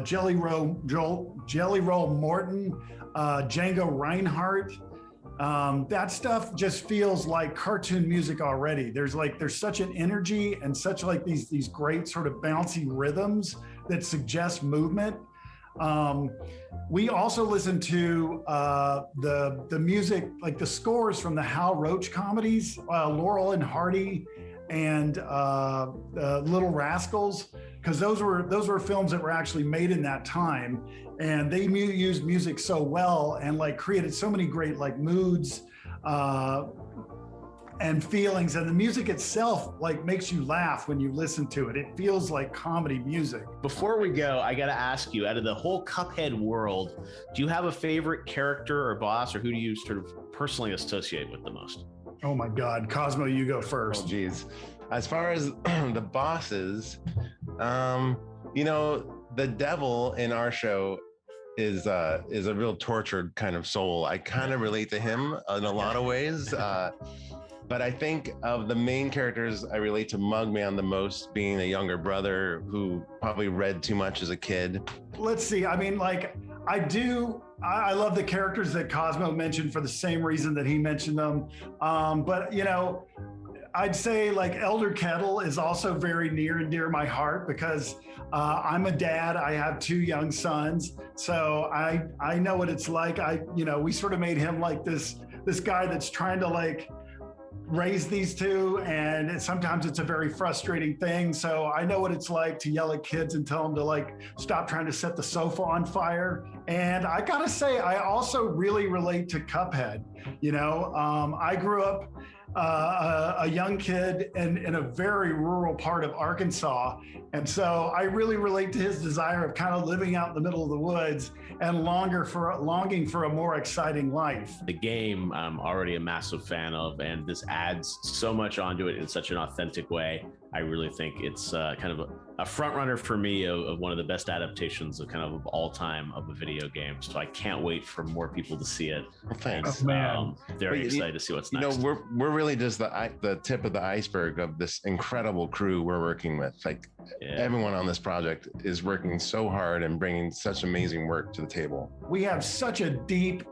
Jelly Roll Morton, Django Reinhardt. That stuff just feels like cartoon music already. There's such an energy and such like these great sort of bouncy rhythms that suggest movement. We also listen to the music, like the scores from the Hal Roach comedies, Laurel and Hardy and Little Rascals, because those were films that were actually made in that time, and they used music so well and like created so many great like moods and feelings, and the music itself like makes you laugh when you listen to it. It feels like comedy music. Before we go, I got to ask you, out of the whole Cuphead world, do you have a favorite character or boss, or who do you sort of personally associate with the most? Oh my God, Cosmo, you go first. Oh, geez. As far as the bosses, the devil in our show is a real tortured kind of soul. I kind of relate to him in a lot of ways. But I think of the main characters, I relate to Mugman the most, being a younger brother who probably read too much as a kid. Let's see. I mean, like, I love the characters that Cosmo mentioned for the same reason that he mentioned them. But, I'd say like Elder Kettle is also very near and dear to my heart because I'm a dad. I have 2 young sons. So I know what it's like. We sort of made him like this guy that's trying to like raise these 2, and sometimes it's a very frustrating thing. So I know what it's like to yell at kids and tell them to like stop trying to set the sofa on fire. And I gotta say, I also really relate to Cuphead. I grew up a young kid in a very rural part of Arkansas. And so I really relate to his desire of kind of living out in the middle of the woods and longing for a more exciting life. The game I'm already a massive fan of, and this adds so much onto it in such an authentic way. I really think it's kind of a front runner for me of one of the best adaptations of kind of all time of a video game. So I can't wait for more people to see it. Well, thanks. Very excited to see what's next. We're really just the tip of the iceberg of this incredible crew we're working with. Like everyone on this project is working so hard and bringing such amazing work to the table. We have such a deep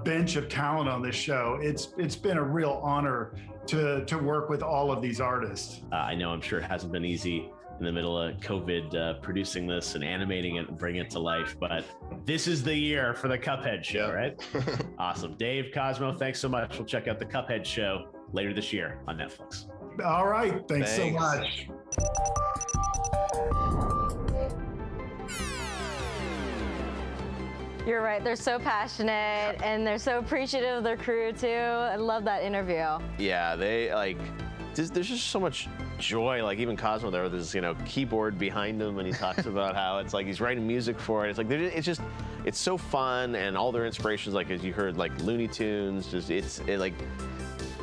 bench of talent on this show. It's been a real honor to work with all of these artists. I know, I'm sure it hasn't been easy in the middle of COVID producing this and animating it and bringing it to life, but this is the year for the Cuphead show, right? Awesome. Dave, Cosmo, thanks so much. We'll check out the Cuphead show later this year on Netflix. All right. Thanks so much. You're right. They're so passionate and they're so appreciative of their crew too. I love that interview. Yeah, they like. There's just so much joy. Like even Cosmo, there was this keyboard behind him, and he talks about how it's like he's writing music for it. It's like it's so fun, and all their inspirations, like as you heard, like Looney Tunes. Like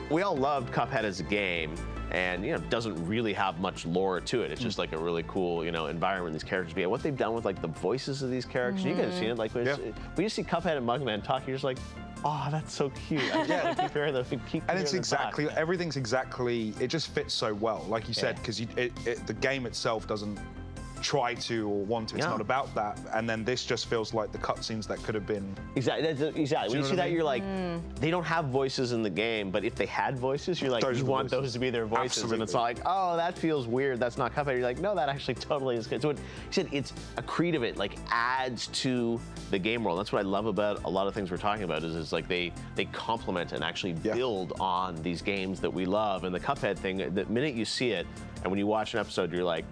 we all loved Cuphead as a game. And doesn't really have much lore to it. It's just like a really cool, environment these characters be. What they've done with like the voices of these characters, you guys have seen it. Like when you see Cuphead and Mugman talk, you're just like, oh, that's so cute. I just want to keep hearing them. And it's exactly, everything's exactly, it just fits so well, like you said, because the game itself doesn't try to or want to. It's not about that. And then this just feels like the cutscenes that could have been. Exactly. When you see that, you're like, they don't have voices in the game, but if they had voices, you're like, you want those to be their voices. Absolutely. And it's not like, oh, that feels weird. That's not Cuphead. You're like, no, that actually totally is good. So he said it's a creed of it, like adds to the game world. That's what I love about a lot of things we're talking about is like they complement and actually build on these games that we love. And the Cuphead thing, the minute you see it, and when you watch an episode, you're like,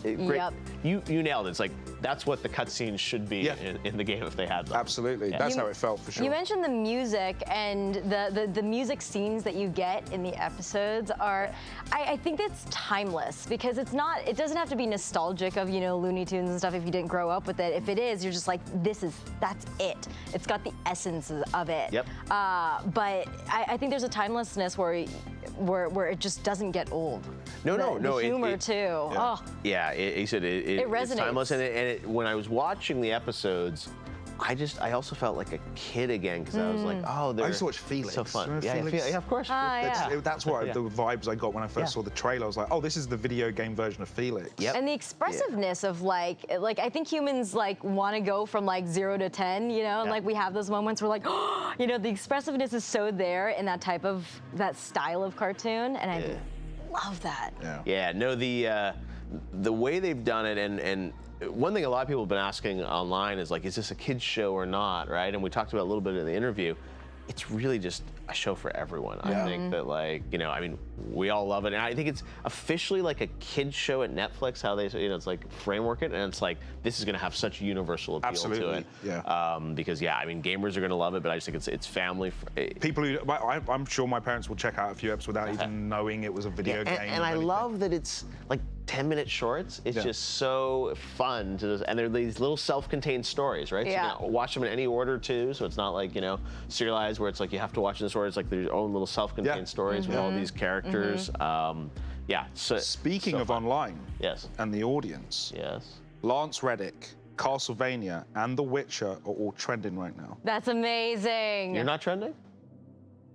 great. Yep. You nailed it. It's like that's what the cutscenes should be in the game if they had them. Absolutely. That's how it felt for sure. You mentioned the music and the music scenes that you get in the episodes are, I think it's timeless because it doesn't have to be nostalgic of Looney Tunes and stuff if you didn't grow up with it. If it is, you're just like, that's it. It's got the essence of it. Yep. But I think there's a timelessness where it just doesn't get old. No. The humor too. Yeah. Oh. Yeah, he said it resonates. It's timeless, and when I was watching the episodes, I also felt like a kid again because I was like, oh, I used to watch Felix. So fun. Remember Yeah, Felix? of course. That's what the vibes I got when I first saw the trailer. I was like, oh, this is the video game version of Felix. Yep. And the expressiveness of like I think humans like want to go from like 0 to 10, and like we have those moments where like, the expressiveness is so there in that style of cartoon, and I love that. Yeah. No, the way they've done it, and one thing a lot of people have been asking online is like, is this a kid's show or not, right? And we talked about a little bit in the interview. It's really just a show for everyone. I think that we all love it. And I think it's officially like a kid's show at Netflix, how they, it's like framework it. And it's like, this is going to have such universal appeal to it. Yeah. Because gamers are going to love it, but I just think it's family. People who, I'm sure my parents will check out a few episodes without even knowing it was a video game. And I love that it's like 10-minute shorts. It's just so fun and they're these little self-contained stories, right? Yeah. So you can watch them in any order too, so it's not like, serialized where it's like you have to watch in this order. It's like their own little self-contained stories with all these characters. So speaking of online and the audience, Lance Reddick, Castlevania, and The Witcher are all trending right now. That's amazing. You're not trending?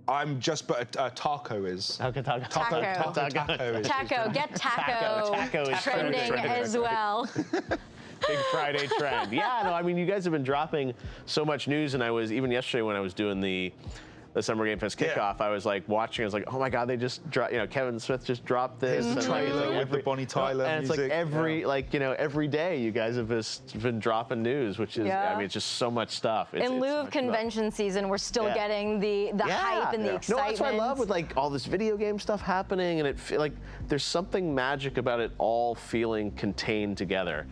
I'm just, but Taco is. Okay, Taco is. Taco, get Taco. Taco is trending as well. Big Friday trend. Yeah, no, I mean, you guys have been dropping so much news, and I was, even yesterday when I was doing the Summer Game Fest kickoff, I was like watching, I was like, oh my God, they just dropped, Kevin Smith just dropped this. Here's the trailer with the Bonnie Tyler and music. It's like every day you guys have just been dropping news, which is, I mean, it's just so much stuff. In lieu of convention season, we're still getting the hype and the excitement. No, that's what I love with like all this video game stuff happening, and there's something magic about it all feeling contained together,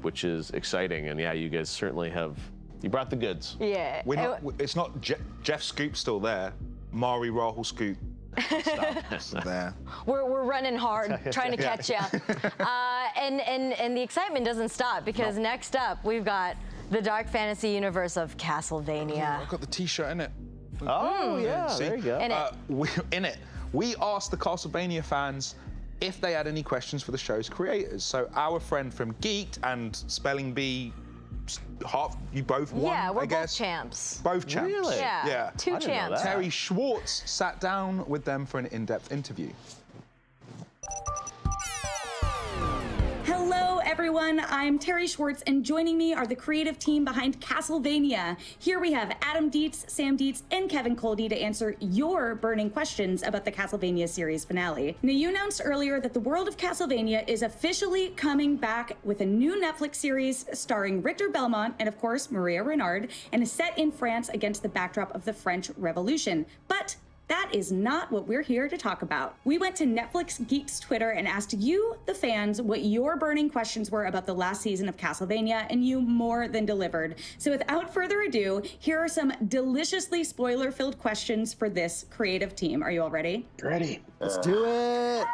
which is exciting. And you guys certainly have. You brought the goods. Yeah. It's not Jeff Scoop's still there. Mari Rahul Scoop. Stuff there. We're running hard, trying to catch you. And the excitement doesn't stop because next up we've got the dark fantasy universe of Castlevania. I've got the T-shirt in it. Oh yeah, See? there you go. We asked the Castlevania fans if they had any questions for the show's creators. So our friend from Geeked and Spelling Bee. You both won, Yeah, we're I guess. both champs. Both champs. Really? Yeah. Two champs. Terry Schwartz sat down with them for an in-depth interview. Hello, everyone. I'm Terry Schwartz, and joining me are the creative team behind Castlevania. Here we have Adam Dietz, Sam Dietz, and Kevin Coldy to answer your burning questions about the Castlevania series finale. Now, you announced earlier that the world of Castlevania is officially coming back with a new Netflix series starring Richter Belmont and, of course, Maria Renard, and is set in France against the backdrop of the French Revolution. But that is not what we're here to talk about. We went to Netflix Geek's Twitter and asked you, the fans, what your burning questions were about the last season of Castlevania, and you more than delivered. So without further ado, here are some deliciously spoiler-filled questions for this creative team. Are you all ready? Ready. Let's do it.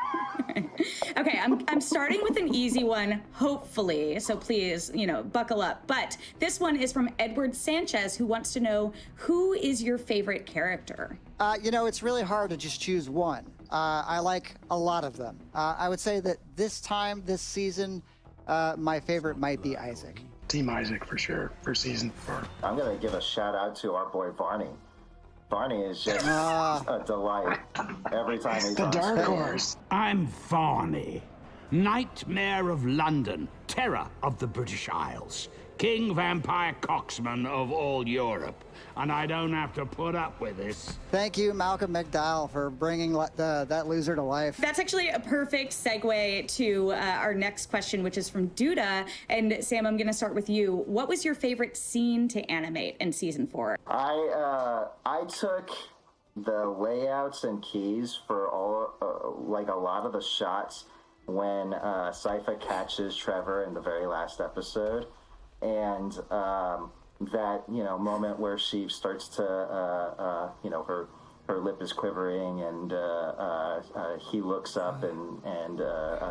Okay, I'm starting with an easy one, hopefully, so please, buckle up. But this one is from Edward Sanchez, who wants to know, who is your favorite character? It's really hard to just choose one. I like a lot of them. I would say that this season, my favorite might be Isaac. Team Isaac for sure, for season 4. I'm going to give a shout out to our boy Varney. Varney is just a delight every time he's on dark stage. horse. I'm Varney, Knight Mayor of London, terror of the British Isles, King Vampire Coxman of all Europe, and I don't have to put up with this. Thank you, Malcolm McDowell, for bringing that loser to life. That's actually a perfect segue to our next question, which is from Duda. And Sam, I'm going to start with you. What was your favorite scene to animate in season 4? I took the layouts and keys for all a lot of the shots when Sypha catches Trevor in the very last episode, and that moment where she starts to her lip is quivering and he looks up and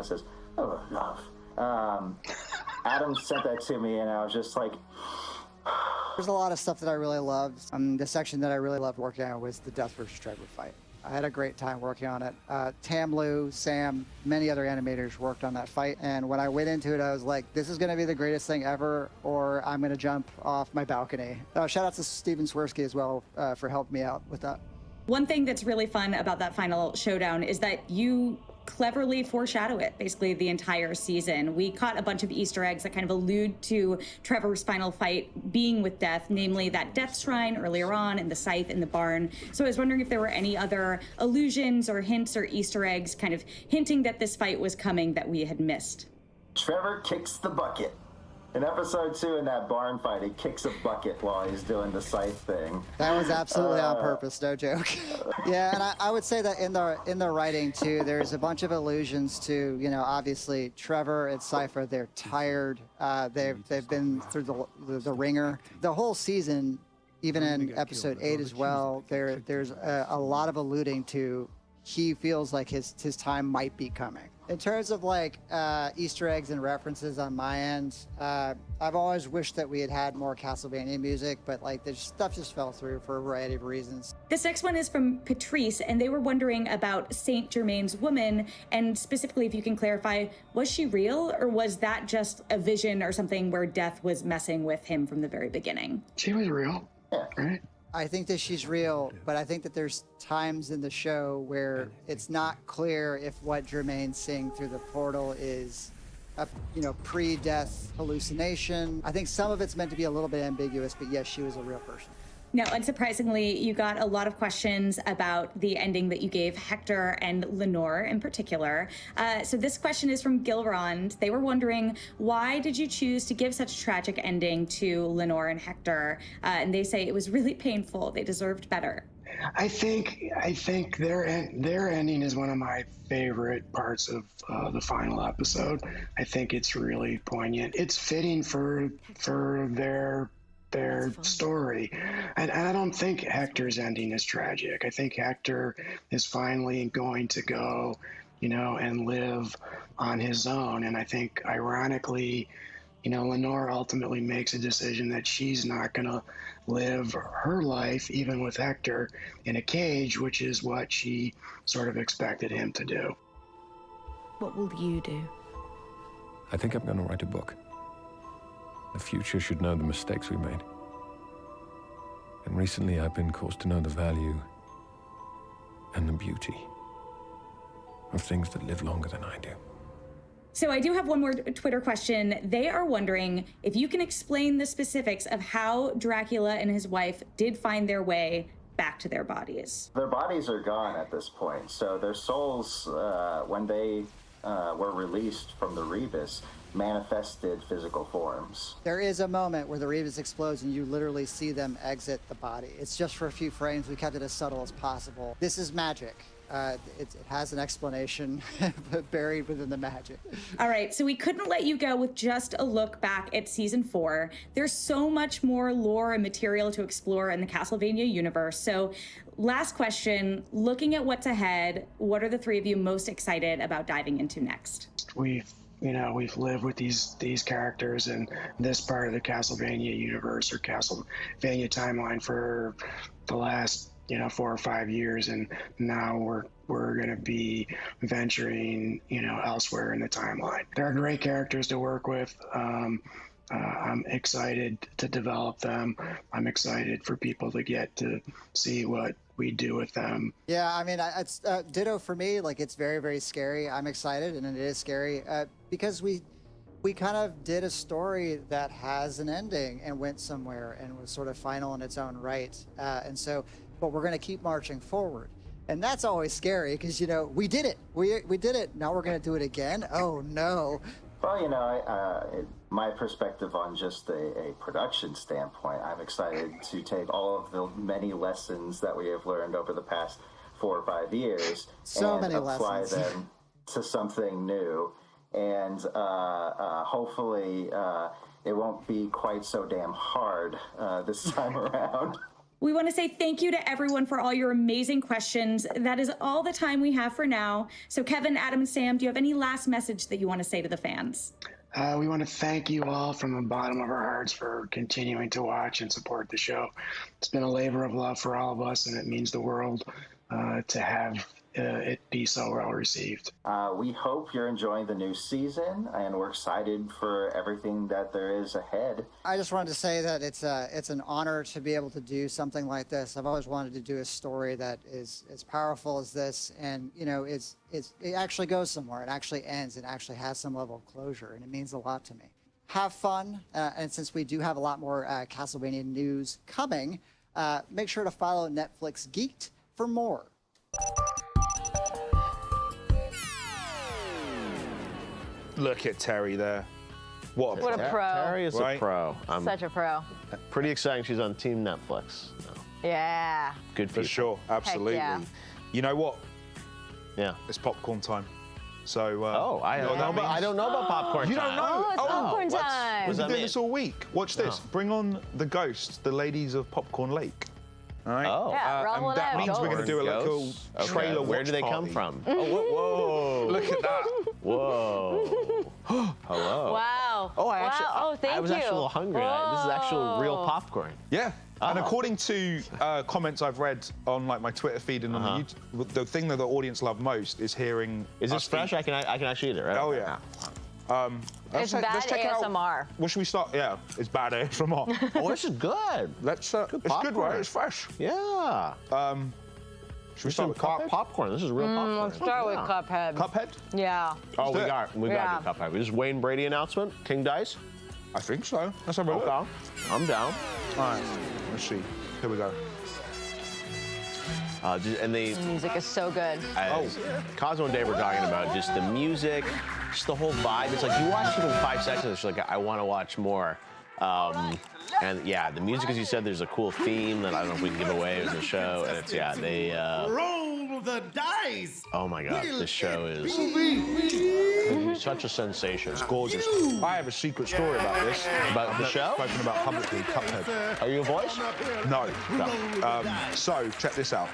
says, "Oh, love." Adam sent that to me, and I was just like. There's a lot of stuff that I really loved. The section that I really loved working on was the Death vs. Trevor fight. I had a great time working on it. Tamlu, Sam, many other animators worked on that fight, and when I went into it, I was like, this is going to be the greatest thing ever, or I'm going to jump off my balcony. Shout out to Steven Swirsky as well for helping me out with that. One thing that's really fun about that final showdown is that you cleverly foreshadow it basically the entire season. We caught a bunch of Easter eggs that kind of allude to Trevor's final fight being with Death, namely that Death Shrine earlier on and the scythe in the barn. So I was wondering if there were any other allusions or hints or Easter eggs kind of hinting that this fight was coming that we had missed. Trevor kicks the bucket. In episode 2, in that barn fight, he kicks a bucket while he's doing the scythe thing. That was absolutely on purpose, no joke. Yeah, and I would say that in the writing too, there's a bunch of allusions to, obviously Trevor and Sypha. They're tired. They've been through the ringer. The whole season, even in episode 8 as well, there's a lot of alluding to he feels like his time might be coming. In terms of Easter eggs and references on my end, I've always wished that we had more Castlevania music, but the stuff just fell through for a variety of reasons. This next one is from Patrice, and they were wondering about Saint Germain's woman, and specifically if you can clarify, was she real, or was that just a vision or something where Death was messing with him from the very beginning? She was real, right? I think that she's real, but I think that there's times in the show where it's not clear if what Germain's seeing through the portal is a pre-death hallucination. I think some of it's meant to be a little bit ambiguous, but yes, she was a real person. Now, unsurprisingly, you got a lot of questions about the ending that you gave Hector and Lenore in particular. So this question is from Gilrond. They were wondering, why did you choose to give such a tragic ending to Lenore and Hector? And they say it was really painful. They deserved better. I think their ending is one of my favorite parts of the final episode. I think it's really poignant. It's fitting for their story. And I don't think Hector's ending is tragic. I think Hector is finally going to go, and live on his own. And I think, ironically, Lenore ultimately makes a decision that she's not going to live her life, even with Hector, in a cage, which is what she sort of expected him to do. What will you do? I think I'm going to write a book. The future should know the mistakes we made. And recently I've been caused to know the value and the beauty of things that live longer than I do. So I do have one more Twitter question. They are wondering if you can explain the specifics of how Dracula and his wife did find their way back to their bodies. Their bodies are gone at this point, so their souls, when they were released from the Rebus manifested physical forms. There is a moment where the Rebus explodes and you literally see them exit the body. It's just for a few frames. We kept it as subtle as possible. This is magic. It has an explanation buried within the magic. All right, so we couldn't let you go with just a look back at season 4. There's so much more lore and material to explore in the Castlevania universe. So last question, looking at what's ahead, what are the three of you most excited about diving into next? We've lived with these characters in this part of the Castlevania universe or Castlevania timeline for the last 4 or 5 years, and now we're going to be venturing elsewhere in the timeline. There are great characters to work with. I'm excited to develop them. I'm excited for people to get to see what we do with them. Yeah, I mean, it's ditto for me. Like, it's very, very scary. I'm excited, and it is scary because we kind of did a story that has an ending and went somewhere and was sort of final in its own right. But we're going to keep marching forward. And that's always scary because, we did it. We did it. Now we're going to do it again. Oh, no. Well, my perspective on just a production standpoint, I'm excited to take all of the many lessons that we have learned over the past 4 or 5 years and apply them to something new. And hopefully it won't be quite so damn hard this time around. We want to say thank you to everyone for all your amazing questions. That is all the time we have for now. So Kevin, Adam, and Sam, do you have any last message that you want to say to the fans? We want to thank you all from the bottom of our hearts for continuing to watch and support the show. It's been a labor of love for all of us, and it means the world to have it be so well received. We hope you're enjoying the new season, and we're excited for everything that there is ahead. I just wanted to say that it's an honor to be able to do something like this. I've always wanted to do a story that is as powerful as this, and it actually goes somewhere. It actually ends. It actually has some level of closure, and it means a lot to me. Have fun, and since we do have a lot more Castlevania news coming, make sure to follow Netflix Geeked for more. Look at Terry there. What a pro. Terry is a pro. I'm such a pro. pretty exciting. She's on Team Netflix. Yeah. Good for sure. Absolutely. Yeah. You know what? Yeah. It's popcorn time. So. I don't know about popcorn time. You don't know? Oh, it's popcorn time. We've been doing this all week. Watch this. Bring on the ghost, the ladies of Popcorn Lake. All right. Oh. Yeah, and that means we're going to do a little trailer watch Where do they party. come from? Whoa. Look at that. Whoa. Hello. Wow. Oh, thank I was you. actually a little hungry. This is actual real Whoa. popcorn. Yeah. And according to comments I've read on my Twitter feed and on the YouTube, the thing that the audience love most is hearing. Is this fresh? I can actually eat it, right? Oh yeah. It's bad ASMR. What should we start? Yeah, it's bad ASMR. Oh, this is good. Let's. It's good, right? It's fresh. Yeah. Should we start with popcorn? This is real popcorn. Let's start with Cuphead. Cuphead? Yeah. Oh, we got to do Cuphead. Is this Wayne Brady announcement? King Dice? I think so. Let's have a look. I'm down. All right. Let's see. Here we go. And the music is so good. Cosmo and Dave were talking about just the music, just the whole vibe. It's like you watch even 5 seconds, it's like I want to watch more. And yeah, the music, as you said, there's a cool theme that I don't know if we can give away in the show. And it's they roll the dice. Oh my God, this show is such a sensation. It's gorgeous. I have a secret story about this. About the show? Spoken about publicly. Cuphead. Are you a voice? No. So check this out.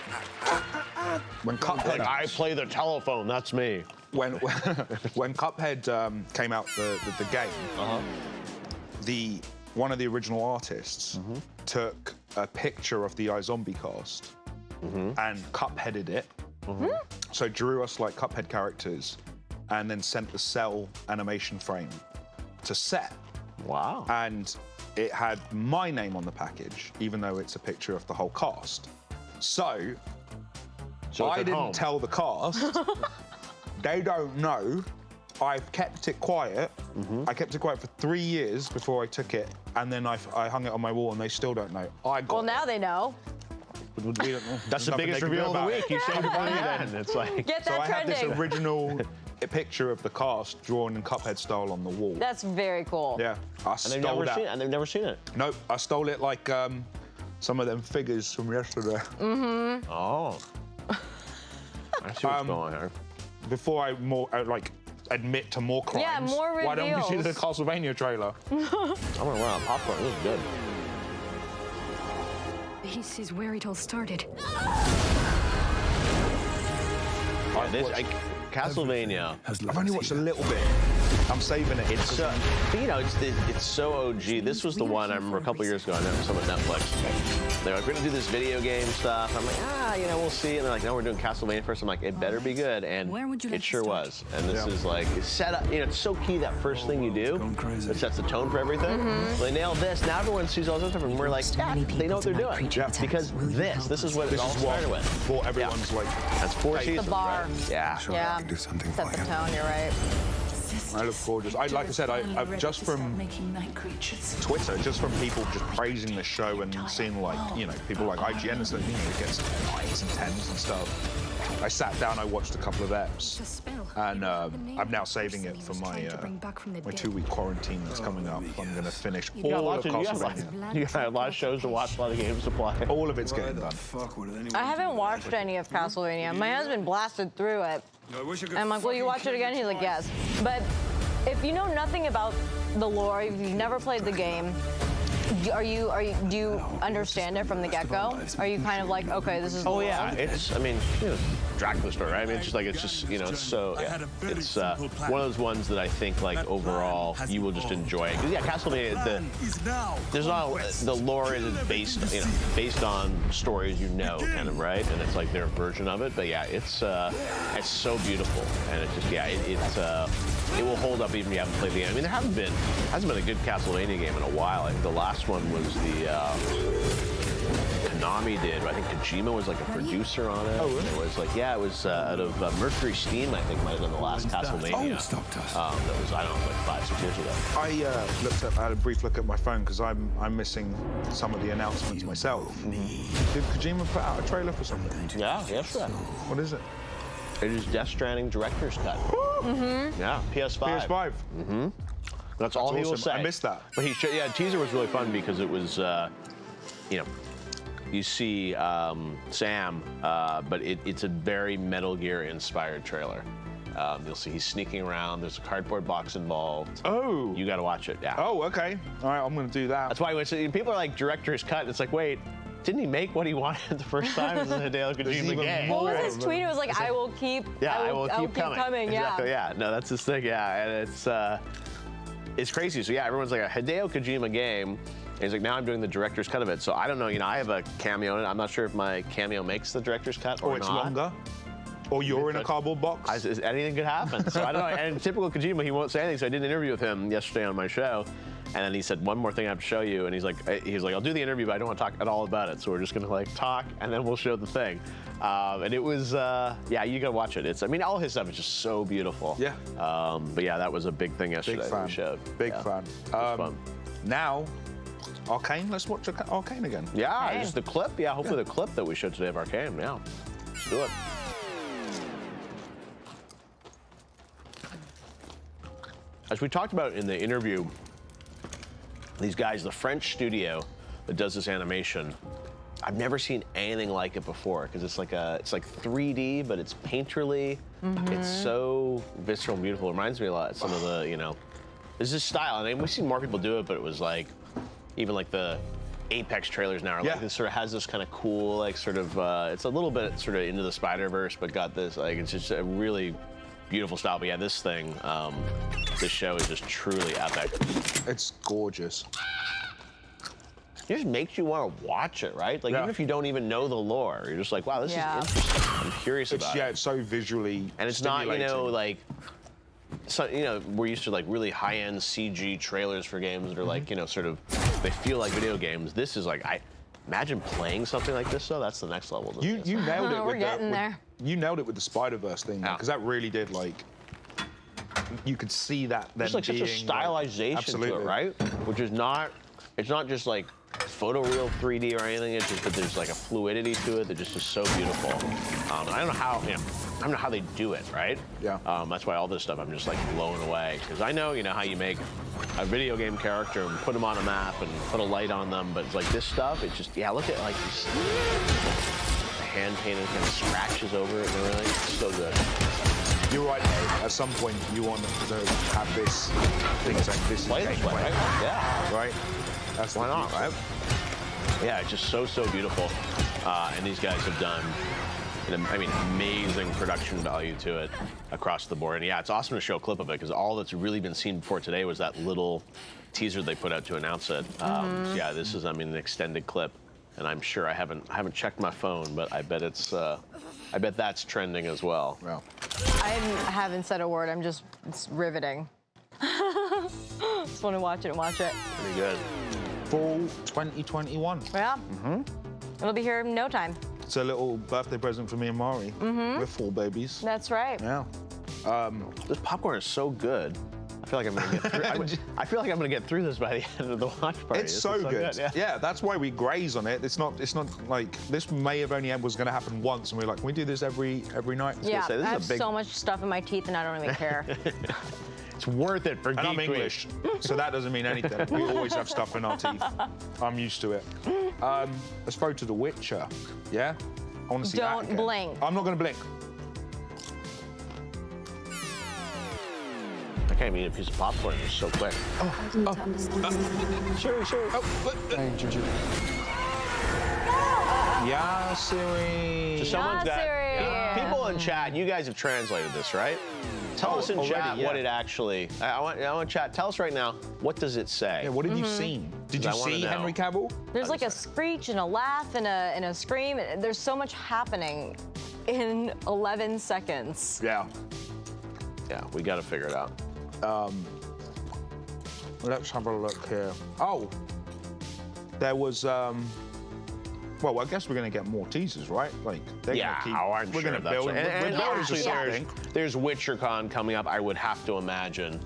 When Cuphead, I play the telephone. That's me. When Cuphead came out the game, one of the original artists took a picture of the iZombie cast and Cupheaded it. So drew us like Cuphead characters and then sent the Cell animation frame to set. Wow. And it had my name on the package, even though it's a picture of the whole cast. So I didn't tell the cast. They don't know. I've kept it quiet. I kept it quiet for 3 years before I took it, and then I hung it on my wall, and they still don't know. Well, now they know. That's the biggest reveal of the week. You saved it for the end. It's like Get So that I have this trending. original picture of the cast drawn in Cuphead style on the wall. That's very cool. Yeah, I stole that. And they've never seen it. Nope, I stole it like some of them figures from yesterday. Mm-hmm. Oh. I see what's going on here. Before I admit to more crimes, Yeah, more why don't we see the reveals. Castlevania trailer? I'm gonna run out of popcorn. This is good. This is where it all started. Castlevania. I've only watched a little bit. I'm saving it. It's it's so OG. This was the one I remember a couple years ago. I never saw it on Netflix. They're like, we're gonna do this video game stuff. I'm like, we'll see. And they're like, no, we're doing Castlevania first. I'm like, it better be good. And it sure was. And this is like, it's set up. It's so key that first thing you do. It sets the tone for everything. So they nailed this. Now everyone sees all this stuff, and we're like, they know what they're doing. Because this is what it all started with. For everyone's like, that's 4 seasons. The bar. Right? Yeah. Yeah. Set the tone. You're right. I look gorgeous. Like I said, I've just from Twitter, just from people just praising the show and seeing people like IGN and stuff, it gets 9s and 10s and stuff. I sat down, I watched a couple of eps, and I'm now saving it for my 2-week quarantine that's coming up. I'm going to finish all of Castlevania. You got a lot of shows to watch, a lot of games to play. All of it's getting done. I haven't watched any of Castlevania. My husband blasted through it. And I'm like, will you watch it again? He's like, yes. But if you know nothing about the lore, if you've never played the game, do you understand it from the get-go? Are you kind of like, okay, this is the world? It's, Dracula story, right? It's so, It's one of those ones that I think, overall, you will just enjoy it. Because, Castlevania, the lore isn't based on stories kind of, right? And it's like their version of it. But it's so beautiful. And it's just, it will hold up even if you haven't played the game. There hasn't been a good Castlevania game in a while. I think the last one was the Konami did. I think Kojima was like a producer on it. Oh, really? It was it was out of Mercury Steam, I think, might have been the last Castlevania. That was, I don't know, like 5-6 years ago. I had a brief look at my phone because I'm missing some of the announcements myself. Did Kojima put out a trailer for something? Yeah, yesterday. What is it? It is Death Stranding Director's Cut. Yeah, PS5. PS5. That's all he will say. I missed that. But the teaser was really fun because it was, you see Sam, but it's a very Metal Gear inspired trailer. You'll see he's sneaking around. There's a cardboard box involved. Oh. You got to watch it. Yeah. Oh, okay. All right, I'm going to do that. That's why people are like, director's cut. It's like, wait, didn't he make what he wanted the first time? It was a Hideo Kojima game. What was his tweet? It was like, I will keep coming. Exactly, yeah. No, that's his thing, yeah. And it's crazy. So, everyone's like, a Hideo Kojima game. And he's like, now I'm doing the director's cut of it. So I don't know, I have a cameo in it. I'm not sure if my cameo makes the director's cut or it's not. Longer. Or you're in a cardboard box. Anything could happen. So I don't know. And typical Kojima, he won't say anything. So I did an interview with him yesterday on my show. And then he said, one more thing I have to show you. And he's like, I'll do the interview, but I don't want to talk at all about it. So we're just going to talk, and then we'll show the thing. And it was, you got to watch it. All his stuff is just so beautiful. Yeah. But that was a big thing yesterday. Big fan. We showed. Big fan. Fun. Now, Arcane. Let's watch Arcane again. Yeah, just the clip. Yeah, hopefully the clip that we showed today of Arcane. Yeah, let's do it. As we talked about in the interview, these guys, the French studio that does this animation, I've never seen anything like it before because it's like 3D, but it's painterly. It's so visceral and beautiful. It reminds me a lot of some of the, there's this style. And we've seen more people do it, but it was even the Apex trailers now are this sort of has this kind of cool, it's a little bit sort of into the Spider-Verse, but got this, it's just a really beautiful style. But this thing, this show is just truly epic. It's gorgeous. It just makes you want to watch it, right? Even if you don't even know the lore, you're just like, wow, this is interesting. I'm curious about it. Yeah, it's so visually and it's not, we're used to really high-end CG trailers for games that are sort of, they feel like video games. This is imagine playing something like this though. That's the next level. You nailed it. We're getting there. You nailed it with the Spider-Verse thing because that really did you could see that. There's such a stylization to it, right? Which is not. It's not just photoreal 3D or anything. It's just that there's like a fluidity to it that just is so beautiful. And I don't know how, I don't know how they do it, right? Yeah. That's why all this stuff I'm just like blown away, because I know, how you make a video game character and put them on a map and put a light on them, but it's like this stuff, it's just, look at like this hand painted kind of scratches over it and everything. It's so good. You're right, though. At some point, you want to have this thing saying this is gameplay. Right? Yeah. Right? That's why not, right? Yeah, it's just so beautiful. And these guys have done, amazing production value to it across the board. And yeah, it's awesome to show a clip of it, because all that's really been seen before today was that little teaser they put out to announce it. So yeah, this is, an extended clip. And I'm sure I haven't checked my phone, but I bet I bet that's trending as well. Well, I haven't said a word. It's riveting. Just want to watch it and watch it. Pretty good. Fall 2021. Yeah. It'll be here in no time. It's a little birthday present for me and Mari. We're fall babies. That's right. Yeah. This popcorn is so good. I feel like I'm gonna get through. I feel like I'm gonna get through this by the end of the watch party. It's so good. Yeah, that's why we graze on it. It's not like this may have only was gonna happen once, and we're like, can we do this every night? Yeah, I have so much stuff in my teeth, and I don't even care. It's worth it for Geek I'm English, so that doesn't mean anything. We always have stuff in our teeth. I'm used to it. Let's go to The Witcher. Yeah, I want to see that Don't again. blink. I'm not gonna blink. I can't even eat a piece of popcorn. It's so quick. Sure. Yasuke. So someone's got people in chat. You guys have translated this, right? Tell us in chat what it actually. I want chat. Tell us right now. What does it say? Yeah, what have you seen? Did you see Henry Cavill? There's like a screech and a laugh and a scream. There's so much happening in 11 seconds. Yeah. Yeah, we got to figure it out. Let's have a look here. Oh, there was. Well, I guess we're going to get more teasers, right? Like, they're I'm we're sure going to build. And obviously, there's WitcherCon coming up. I would have to imagine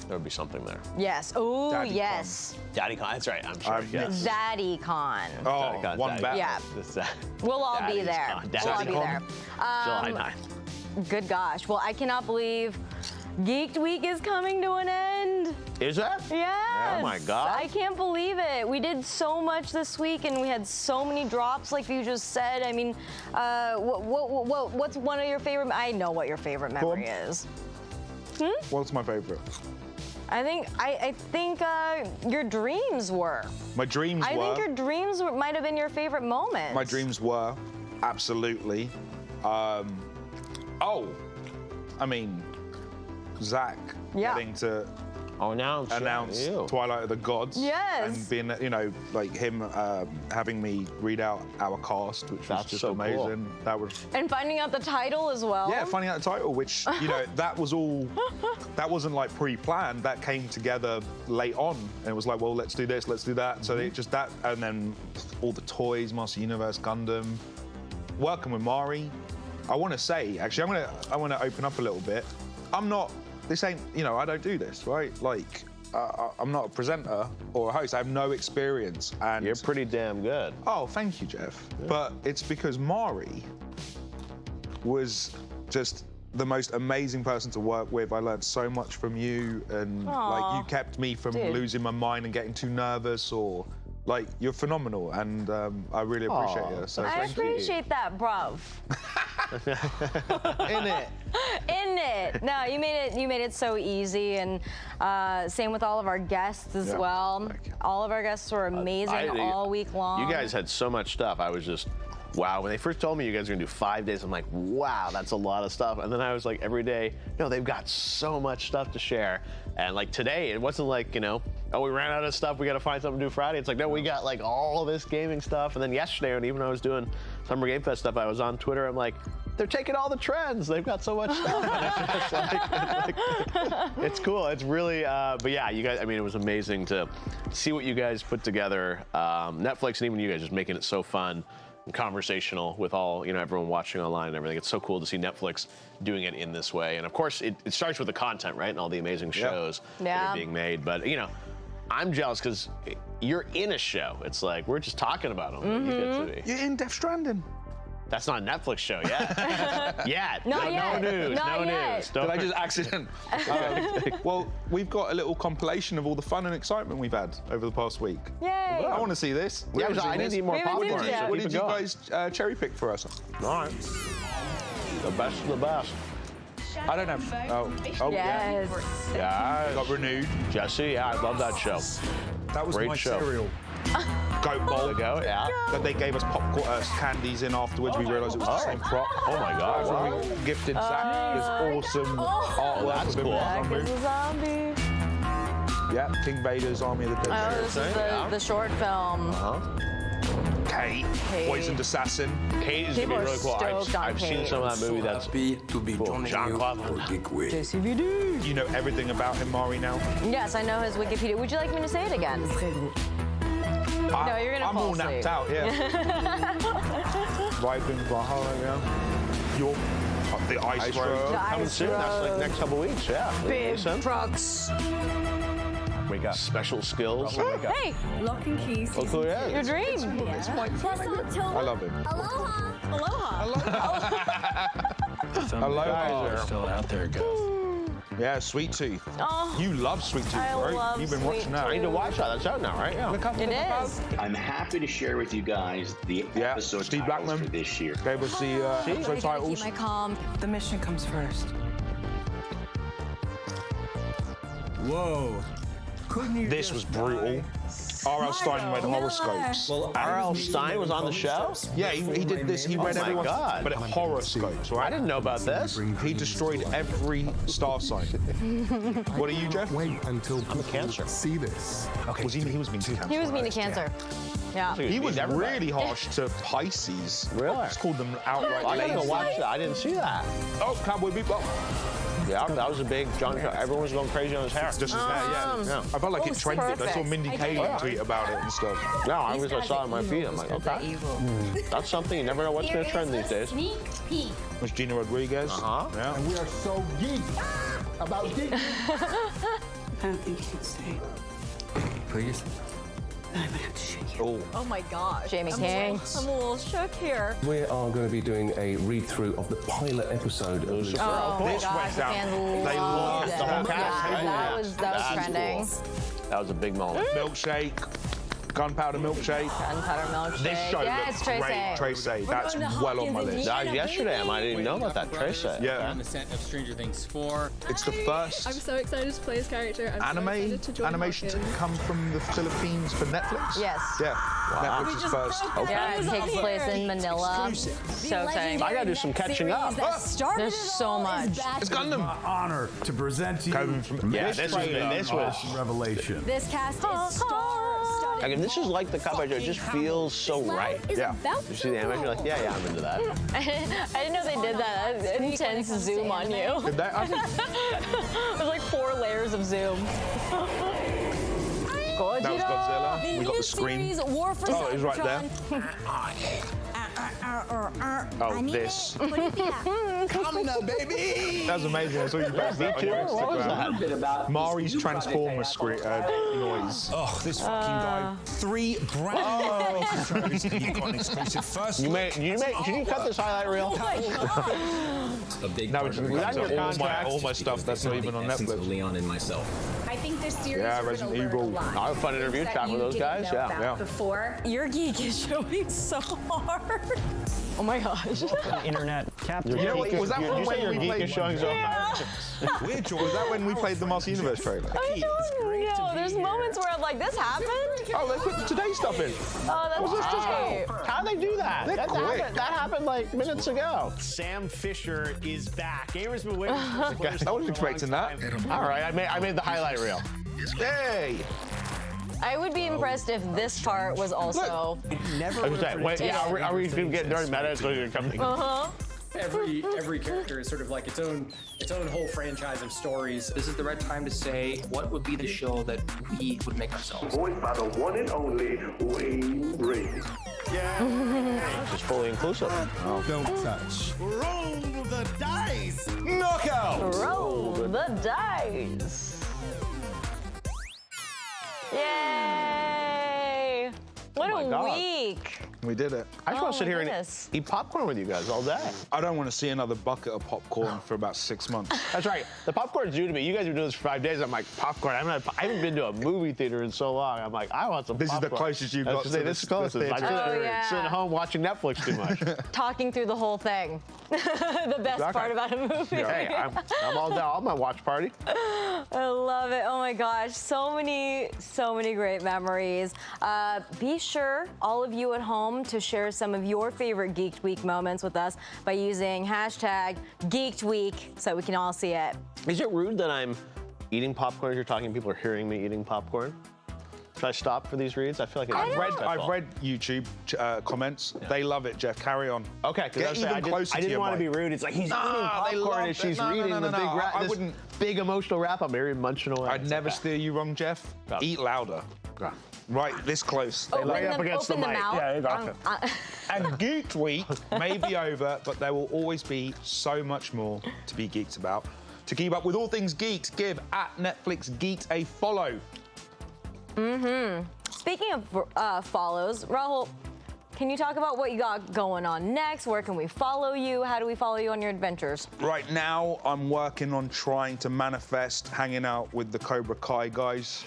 there would be something there. Yes. Oh, yes. DaddyCon. That's right. I'm sure. Yes. DaddyCon. Oh, one battle. Yeah. We'll all be there. We'll all be there. July 9th. Good gosh. Well, I cannot believe Geeked Week is coming to an end. Is that? Yes. Oh my God. I can't believe it. We did so much this week, and we had so many drops, like you just said. I mean, what's one of your favorite? I know what your favorite memory is. What's my favorite? I think your dreams were. My dreams were. I think your dreams might have been your favorite moment. My dreams were, absolutely. Zach getting to announce Twilight of the Gods. Yes. And being, like him having me read out our cast, which was just so amazing. Cool. That was. And finding out the title as well. Yeah, finding out the title, which, that was all, that wasn't like pre-planned. That came together late on. And it was like, well, let's do this, let's do that. So it just that, and then all the toys, Master Universe, Gundam. Working with Mari. I want to say, actually, I want to open up a little bit. This ain't, I don't do this, right? Like, I'm not a presenter or a host. I have no experience. And you're pretty damn good. Oh, thank you, Jeff. Yeah. But it's because Mari was just the most amazing person to work with. I learned so much from you, and like you kept me from losing my mind and getting too nervous, or like you're phenomenal, and I really appreciate you. So I appreciate that, bruv. In it. No, you made it so easy, and same with all of our guests as well. All of our guests were amazing all week long. You guys had so much stuff. I was just, wow. When they first told me you guys were gonna do 5 days, I'm like, wow, that's a lot of stuff. And then I was like, every day, they've got so much stuff to share. And like today, it wasn't like, oh, we ran out of stuff, we gotta find something to do Friday. It's like, no, we got like all this gaming stuff. And then yesterday, and even when I was doing Summer Game Fest stuff, I was on Twitter, I'm like, they're taking all the trends. They've got so much stuff. And it's cool. It's really, but yeah, you guys, it was amazing to see what you guys put together. Netflix and even you guys just making it so fun and conversational with all, everyone watching online and everything. It's so cool to see Netflix doing it in this way. And of course, it starts with the content, right? And all the amazing shows that are being made. But, I'm jealous because you're in a show. It's like we're just talking about them. You get to be. You're in Death Stranding. That's not a Netflix show yet. Yet. Not yet. No news. Not no yet. news. Did I just accident? Well, we've got a little compilation of all the fun and excitement we've had over the past week. Yay! I want to see this. Yeah, I need to eat more popcorn. What did you guys cherry pick for us? All right. The best of the best. I don't have. Oh, Yes. Yeah. Got renewed. Jesse, yeah, I love that show. That was Great my show. cereal. Goat bowl. There you go, yeah. That they gave us popcorn candies in afterwards. We realised it was the same prop. Oh my God. So we gifted Zach this awesome artwork. That's of him cool. as a Zach zombie. is a zombie. Yeah, King Vader's Army of the Dead. Oh, this is the short film. Kate, Poisoned Assassin. Kate is going to be really cool. I've seen some of that movie. That's happy to be cool. John Claude. JCVD. You know everything about him, Mari, now? Yes, I know his Wikipedia. Would you like me to say it again? No, you're gonna I'm fall all asleep. napped out, yeah. Viping, Valhalla, yeah. Your the Ice Road. Coming soon. That's like next couple weeks, yeah. Big trucks. Wake up. Special skills. Hey, Lock and key. Look who it is. your dream. I love him. Aloha. Aloha. Still out there, guys. Yeah, Sweet Tooth. Oh, You love Sweet Tooth, I right? love You've been Sweet watching that. I need to watch that. That's out now, right? Yeah. it is. I'm happy to share with you guys the episode Steve titles Blackman for this year. gave us the episode I gotta titles. keep my calm. The mission comes first. Whoa. This was brutal. R.L. Stein read horoscopes. R.L. Stein was on the show? Yeah, he did this. He read my everyone's, God. but horoscopes, right? I didn't know about this. He destroyed every star sign. What are you, Jeff? Wait until I'm a Cancer. see this. Okay, he was mean to Cancer. He was mean to Cancer. Yeah. He was everybody. really harsh to Pisces. Really? Just called them outright I gotta go lazy. watch that. I didn't see that. Oh, Cowboy Bebop. Yeah, that was a big John. Everyone was going crazy on his hair. Just his hair, yeah. I felt like it trended. I saw perfect. Mindy Kaling tweet about it and stuff. No, I saw it on my feed. I'm like, okay. That's something. You never know what's going to trend these days. Sneak peek. Was Gina Rodriguez? Yeah. And we are so geeked about geek. I don't think you can stay. Please. Then I would have to shoot you. Oh my gosh. Jamie King. I'm a little shook here. We are going to be doing a read-through of the pilot episode of the Oh my This gosh, went the down. fans They loved loved it. the whole cast, Yeah, right? that was That's trending. cool. That was a big moment. Milkshake. Gunpowder Milkshake. Gunpowder milkshake. This show yes, looks Tracy. great. Tracy, that's well on my list. That was yesterday. I didn't even know about that. Trace it. Yeah. On the set of Stranger Things 4. It's the first I'm so excited to play his character. I'm so excited to join animation to Hawkins. come from the Philippines for Netflix. Yes. Yeah. Netflix is first. Yeah, it takes place in Manila. So exciting. I gotta do some catching up. There's so much. It's Gundam. My honor to present to you Yeah, this was. revelation. This cast is star-studded. I mean, this is like the Cuphead. It just feels so right. Yeah. You see the animation, you're like, yeah, I'm into that. I didn't know they did that. That intense zoom on you. Did that? There's like 4 layers of zoom. That was Godzilla. We got the scream. War for Oh, it was right there. Oh, this. Come now, baby. That was amazing. I saw you post that on your Instagram. Mari's Transformer noise. Oh, this fucking guy. 3 brand new episodes. You've got an exclusive first. Did you cut this highlight reel? A big Now part it's of Was that your contract? all my stuff that's not even on essence of Netflix. Leon and myself. I think this series Yeah, you're Resident gonna learn Evil. a lot. I have a fun interview That chat with you those didn't guys. know Yeah. about Before. Your geek is showing so hard. Oh my gosh. Internet capture. You know what, was that You from say your when we geek played? is showing so hard. Was that when we played the Master Universe trailer? I don't know. There's moments where I'm like, this happened? Oh, they put today's stuff in. Oh, that's great. How'd they do that? They're quick. That happened like minutes ago. Sam Fisher is back. Gamers been waiting for Guess I wasn't expecting that. All right, I made the highlight reel. Hey! I would be impressed if this part was also. Never. Wait, yeah, are we going to get very meta? So you're coming. Every character is sort of like its own whole franchise of stories. This is the right time to say what would be the show that we would make ourselves. Voiced by the one and only Wayne Brady. Just fully inclusive. Don't touch. Roll the dice. Knockout. Roll the dice. Yay! Yay! What my a God. week. We did it. I just want to sit here goodness. and eat popcorn with you guys all day. I don't want to see another bucket of popcorn for about 6 months. That's right. The popcorn's due to me. You guys have been doing this for 5 days. I'm like, popcorn. I haven't been to a movie theater in so long. I'm like, I want some popcorn. This is the closest you've got to this is closest. I'm sitting at home watching Netflix too much. Talking through the whole thing. The best part about a movie. Hey, I'm all down. I'm my watch party. I love it. Oh my gosh, so many great memories. Be sure, all of you at home, to share some of your favorite Geeked Week moments with us by using hashtag Geeked Week so we can all see it. Is it rude that I'm eating popcorn as you're talking? People are hearing me eating popcorn. Should I stop for these reads? I feel like I've read YouTube comments. Yeah. They love it, Jeff. Carry on. Okay, because I didn't want to be rude. It's like he's eating popcorn and she's reading the big emotional wrap up. Mary munching away. I'd never steer you wrong, Jeff. Eat louder. Right, this close. Right up against the mic. Yeah, you got it. And Geeked Week may be over, but there will always be so much more to be geeked about. To keep up with all things geeked, give @Netflix Geeked a follow. Speaking of follows, Rahul, can you talk about what you got going on next? Where can we follow you? How do we follow you on your adventures? Right now, I'm working on trying to manifest hanging out with the Cobra Kai guys.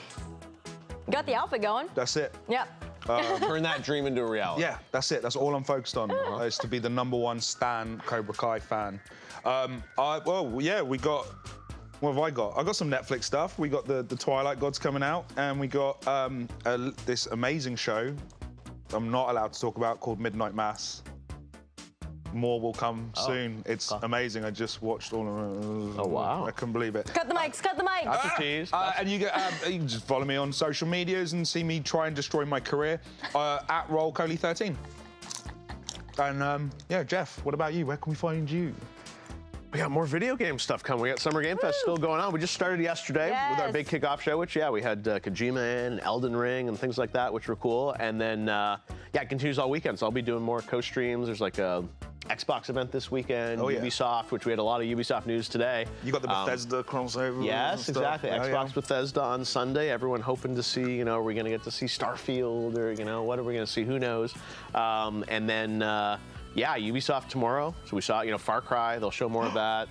You got the outfit going. That's it. Yep. Turn that dream into a reality. Yeah, that's it. That's all I'm focused on, is to be the #1 stan Cobra Kai fan. We got... What have I got? I got some Netflix stuff. We got the Twilight Gods coming out, and we got this amazing show I'm not allowed to talk about called Midnight Mass. More will come soon. It's amazing. I just watched all of it. Oh, wow. I couldn't believe it. Cut the mics, cut the mics. That's a tease. And you can just follow me on social medias and see me try and destroy my career at RollColey13. And yeah, Jeff, what about you? Where can we find you? We got more video game stuff coming. We got Summer Game Fest still going on. We just started yesterday with our big kickoff show, which, we had Kojima and Elden Ring and things like that, which were cool. And then, it continues all weekend. So I'll be doing more co-streams. There's like a Xbox event this weekend, Ubisoft, which we had a lot of Ubisoft news today. You got the Bethesda crossover. Yes, exactly. Xbox Bethesda on Sunday. Everyone hoping to see, are we going to get to see Starfield or, what are we going to see? Who knows? And then... Ubisoft tomorrow. So we saw, Far Cry. They'll show more of that.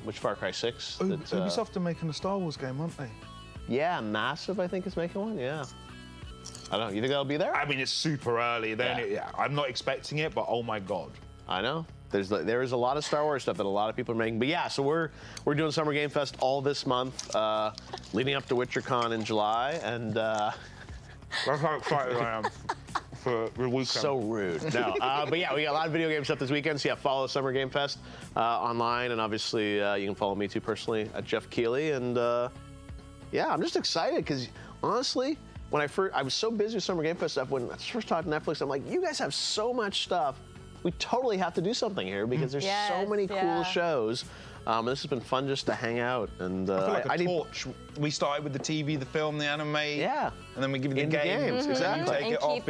Which Far Cry 6? Ubisoft are making a Star Wars game, aren't they? Yeah, Massive, I think, is making one. Yeah. I don't know. You think that'll be there? I mean, it's super early. I'm not expecting it, but oh my god. I know. There is a lot of Star Wars stuff that a lot of people are making. But yeah, so we're doing Summer Game Fest all this month, leading up to WitcherCon in July, and that's how excited I am. For the weekend. So rude. No, but yeah, we got a lot of video game stuff this weekend. So yeah, follow Summer Game Fest online, and obviously you can follow me too personally at Jeff Keighley. And I'm just excited because honestly, when I was so busy with Summer Game Fest stuff. When I first talked to Netflix, I'm like, you guys have so much stuff. We totally have to do something here because there's so many cool shows. This has been fun just to hang out. And I feel like a torch. We started with the TV, the film, the anime. Yeah. And then we give you the games. Exactly. You take it off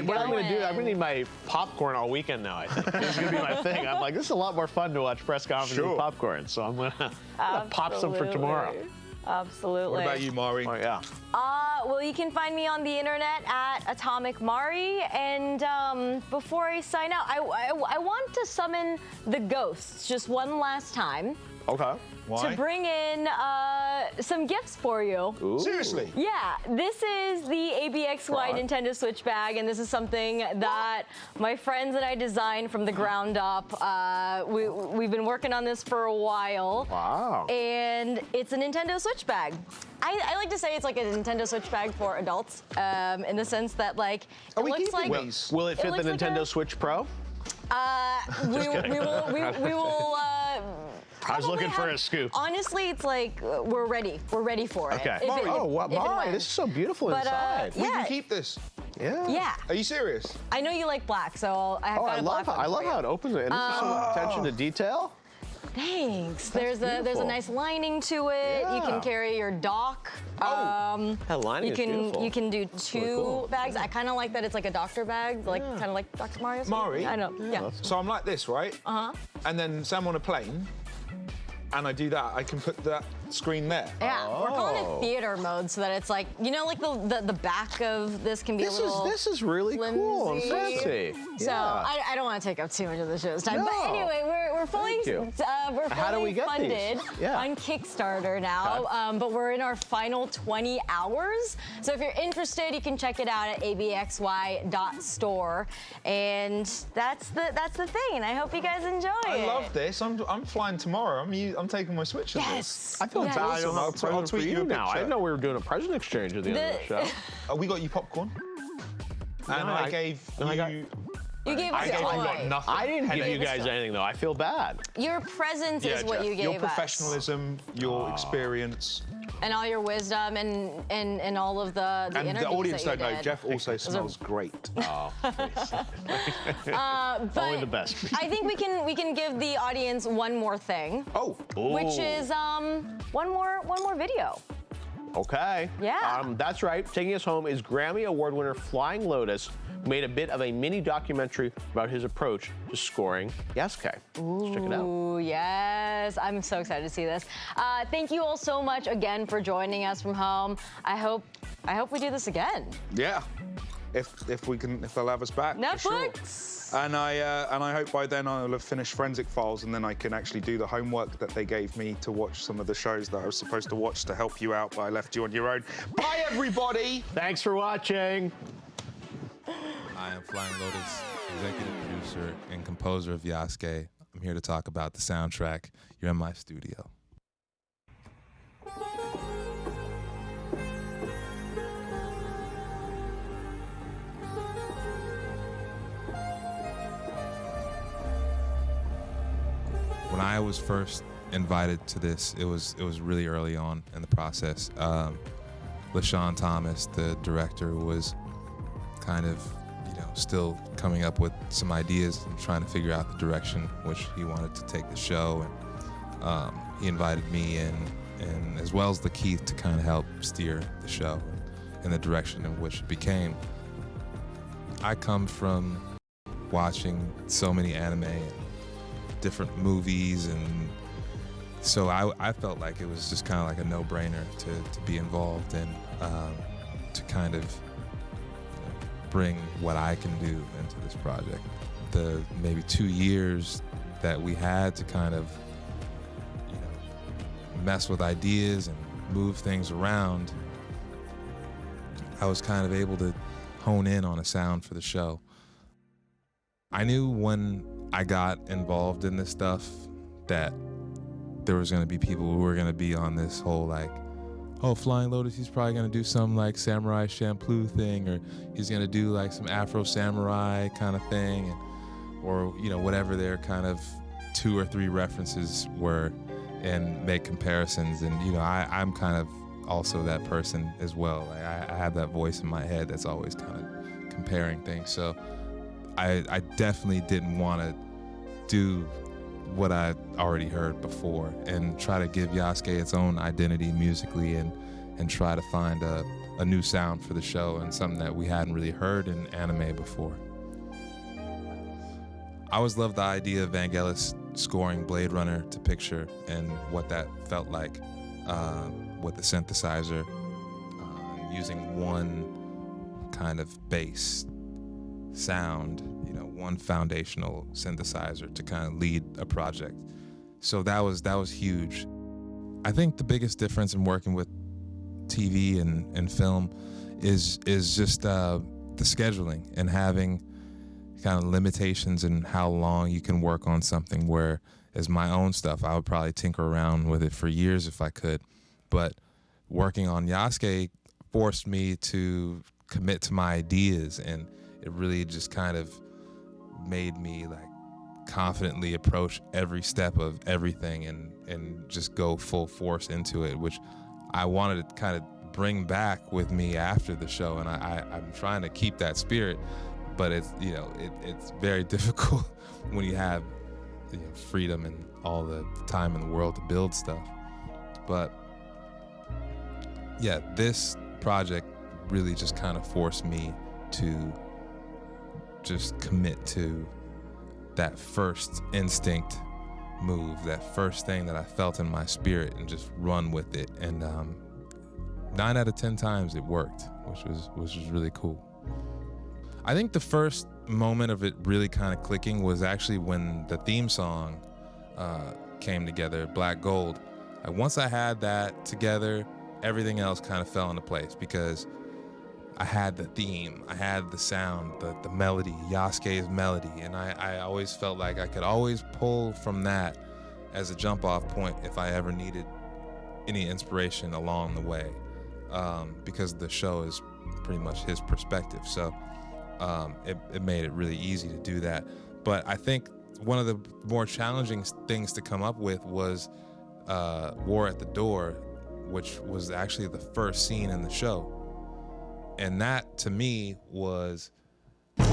what I'm going to do, I'm going to need my popcorn all weekend now, I think. This is going to be my thing. I'm like, this is a lot more fun to watch press conferences with popcorn. So I'm going to pop some for tomorrow. Absolutely. What about you, Mari? Oh, yeah. Well, you can find me on the internet at Atomic Mari. And before I sign out, I want to summon the ghosts just one last time. Okay. Why? To bring in some gifts for you. Ooh. Seriously? Yeah, this is the ABXY Nintendo Switch bag, and this is something that my friends and I designed from the ground up. We've been working on this for a while. Wow. And it's a Nintendo Switch bag. I like to say it's like a Nintendo Switch bag for adults, in the sense that it looks like... Will it fit the Nintendo Switch Pro? We will I was looking for a scoop. Honestly, it's like we're ready. We're ready for it. Okay. Mari, this is so beautiful inside. We can keep this. Yeah. Yeah. Are you serious? I know you like black, so I have got a black one. I love how it opens it. And this is so much attention to detail. Thanks. There's a nice lining to it. Yeah. You can carry your dock. That lining is beautiful. You can do two bags. I kind of like that it's like a doctor bag, kind of like Dr. Mario. Mari? I know. Yeah. So I'm like this, right? Uh-huh. And then say I'm on a plane. and I do that, I can put that screen there. Yeah, we're calling it theater mode so that it's like, you know, like the back of this can be a little This is really cool and fancy. So Yeah. I don't want to take up too much of the show's time. No. But anyway, we're fully How do we get funded these? Yeah. on Kickstarter now, but we're in our final 20 hours. So if you're interested, you can check it out at abxy.store. And that's the thing. And I hope you guys enjoy it. I love this. I'm flying tomorrow. I'm taking my Switch. Yes. I feel bad. I don't have a present I'll tweet for you a now. I picture. didn't know we were doing a present exchange at the end of the show. We got you popcorn. And No, I gave you... You gave us a toy. nothing. I didn't give you guys anything, though. I feel bad. Your presence is what Jeff, you gave your us. professionalism, your experience. And all your wisdom and all of the And interviews the audience that you don't know, did. Jeff also smells great. Oh, But only the best. I think we can give the audience one more thing. Oh. Which is one more video. Okay. Yeah. That's right. Taking us home is Grammy Award winner Flying Lotus, who made a bit of a mini documentary about his approach to scoring Yasuke. Let's check it out. Ooh, yes. I'm so excited to see this. Thank you all so much again for joining us from home. I hope we do this again. Yeah. If they'll have us back. for sure. Netflix. And I hope by then I'll have finished Forensic Files, and then I can actually do the homework that they gave me to watch some of the shows that I was supposed to watch to help you out, but I left you on your own. Bye, everybody. Thanks for watching. I am Flying Lotus, executive producer and composer of Yasuke. I'm here to talk about the soundtrack. You're in my studio. When I was first invited to this, it was really early on in the process. LaShawn Thomas, the director, was kind of, still coming up with some ideas and trying to figure out the direction which he wanted to take the show. And he invited me in, and as well as Keith, to kind of help steer the show in the direction in which it became. I come from watching so many anime and different movies, and so I felt like it was just kind of like a no-brainer to be involved and to kind of bring what I can do into this project. The maybe 2 years that we had to kind of mess with ideas and move things around, I was kind of able to hone in on a sound for the show. I knew when I got involved in this stuff that there was going to be people who were going to be on this whole oh, Flying Lotus, he's probably going to do some Samurai Champloo thing, or he's going to do some Afro Samurai kind of thing, or whatever their kind of 2 or 3 references were, and make comparisons. And I'm kind of also that person as well. I have that voice in my head that's always kind of comparing things. So I definitely didn't want to do what I already heard before and try to give Yasuke its own identity musically and try to find a new sound for the show and something that we hadn't really heard in anime before. I always loved the idea of Vangelis scoring Blade Runner to picture and what that felt like with the synthesizer, using one kind of bass sound, one foundational synthesizer to kind of lead a project. So that was huge. I think the biggest difference in working with TV and film is just the scheduling and having kind of limitations in how long you can work on something, where as my own stuff, I would probably tinker around with it for years if I could. But working on Yasuke forced me to commit to my ideas, and it really just kind of made me confidently approach every step of everything and just go full force into it, which I wanted to kind of bring back with me after the show. And I'm trying to keep that spirit, but it's very difficult when you have freedom and all the time in the world to build stuff. But yeah, this project really just kind of forced me to just commit to that first instinct move, that first thing that I felt in my spirit, and just run with it. And 9 out of 10 times it worked, which was really cool. I think the first moment of it really kind of clicking was actually when the theme song came together, Black Gold. Once I had that together, everything else kind of fell into place, because I had the theme, I had the sound, the melody, Yasuke's melody, and I always felt like I could always pull from that as a jump-off point if I ever needed any inspiration along the way, because the show is pretty much his perspective. So it made it really easy to do that. But I think one of the more challenging things to come up with was War at the Door, which was actually the first scene in the show. And that, to me, was... I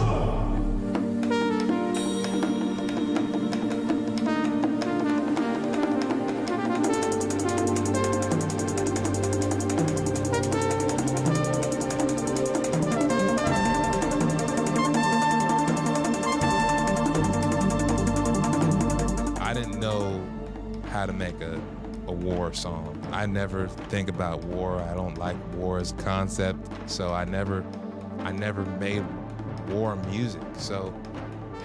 didn't know how to make a war song. I never think about war. I don't like war as a concept, so I never made war music. So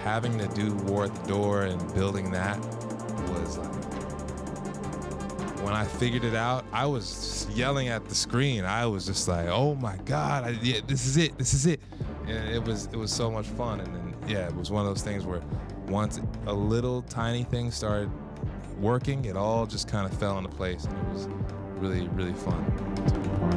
having to do War at the Door and building that was when I figured it out, I was yelling at the screen. I was just like, oh my God, this is it. And it was so much fun. And then, yeah, it was one of those things where once a little tiny thing started working, it all just kind of fell into place, and it was really, really fun to be part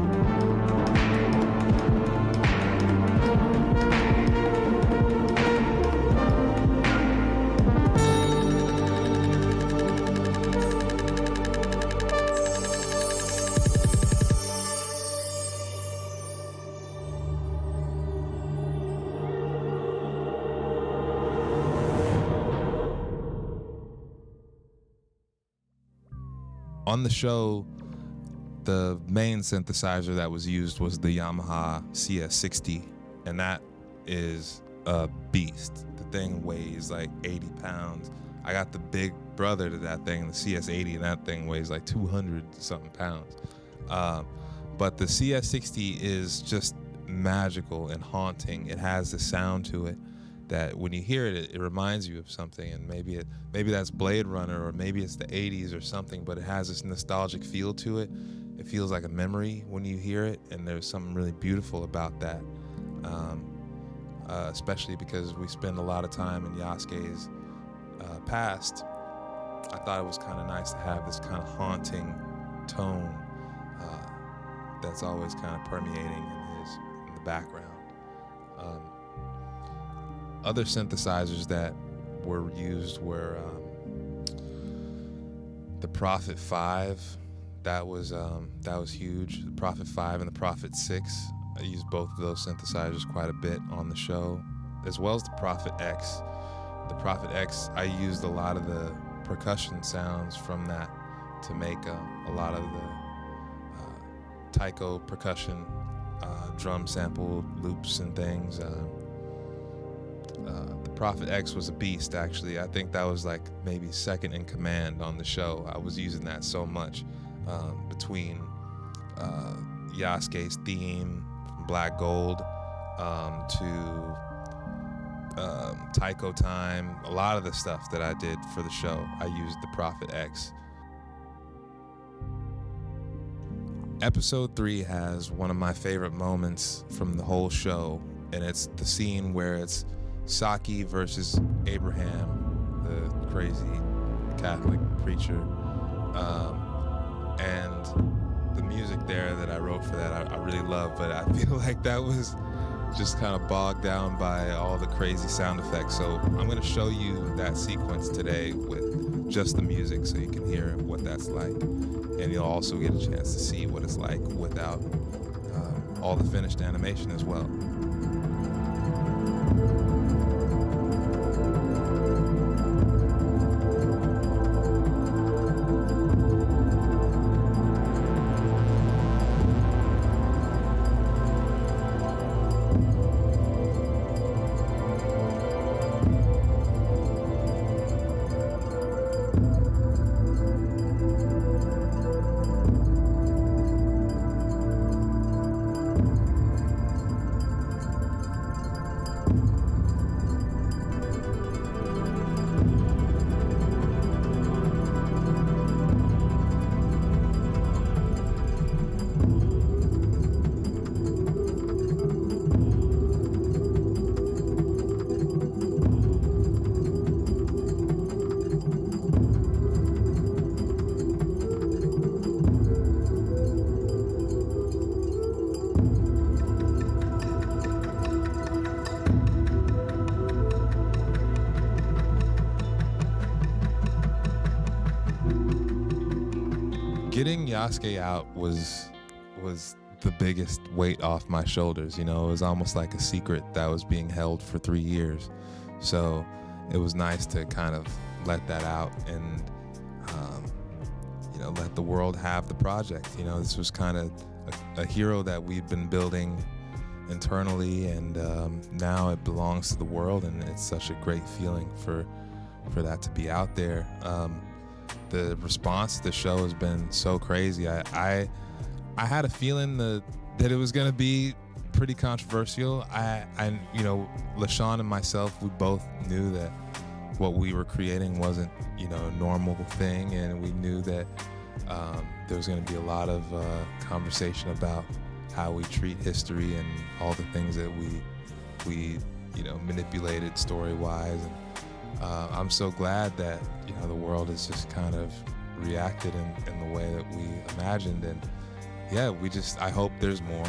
On the show, the main synthesizer that was used was the Yamaha CS60, and that is a beast. The thing weighs like 80 pounds. I got the big brother to that thing, the CS80, and that thing weighs like 200-something pounds. But the CS60 is just magical and haunting. It has the sound to it that when you hear it, it reminds you of something, and maybe that's Blade Runner, or maybe it's the 80s or something, but it has this nostalgic feel to it. It feels like a memory when you hear it, and there's something really beautiful about that, especially because we spend a lot of time in Yasuke's past. I thought it was kind of nice to have this kind of haunting tone that's always kind of permeating in the background. Other synthesizers that were used were the Prophet 5. That was huge. The Prophet 5 and the Prophet 6. I used both of those synthesizers quite a bit on the show, as well as the Prophet X. The Prophet X, I used a lot of the percussion sounds from that to make a lot of the taiko percussion, drum sample loops and things. The Prophet X was a beast, actually. I think that was like maybe second in command on the show. I was using that so much between Yasuke's theme from Black Gold to Taiko Time. A lot of the stuff that I did for the show, I used the Prophet X. Episode 3 has one of my favorite moments from the whole show, and it's the scene where it's Saki versus Abraham, the crazy Catholic preacher. And the music there that I wrote for that, I really love, but I feel like that was just kind of bogged down by all the crazy sound effects. So I'm going to show you that sequence today with just the music so you can hear what that's like. And you'll also get a chance to see what it's like without all the finished animation as well. Getting Yasuke out was the biggest weight off my shoulders. You know, it was almost like a secret that was being held for 3 years. So it was nice to kind of let that out and, you know, let the world have the project. You know, this was kind of a hero that we've been building internally, and now it belongs to the world, and it's such a great feeling for that to be out there. The response to the show has been so crazy. I had a feeling that it was going to be pretty controversial. You know, LaShawn and myself, we both knew that what we were creating wasn't, you know, a normal thing, and we knew that there was going to be a lot of conversation about how we treat history and all the things that we you know, manipulated story-wise. And I'm so glad that, you know, the world has just kind of reacted in the way that we imagined. And yeah, I hope there's more.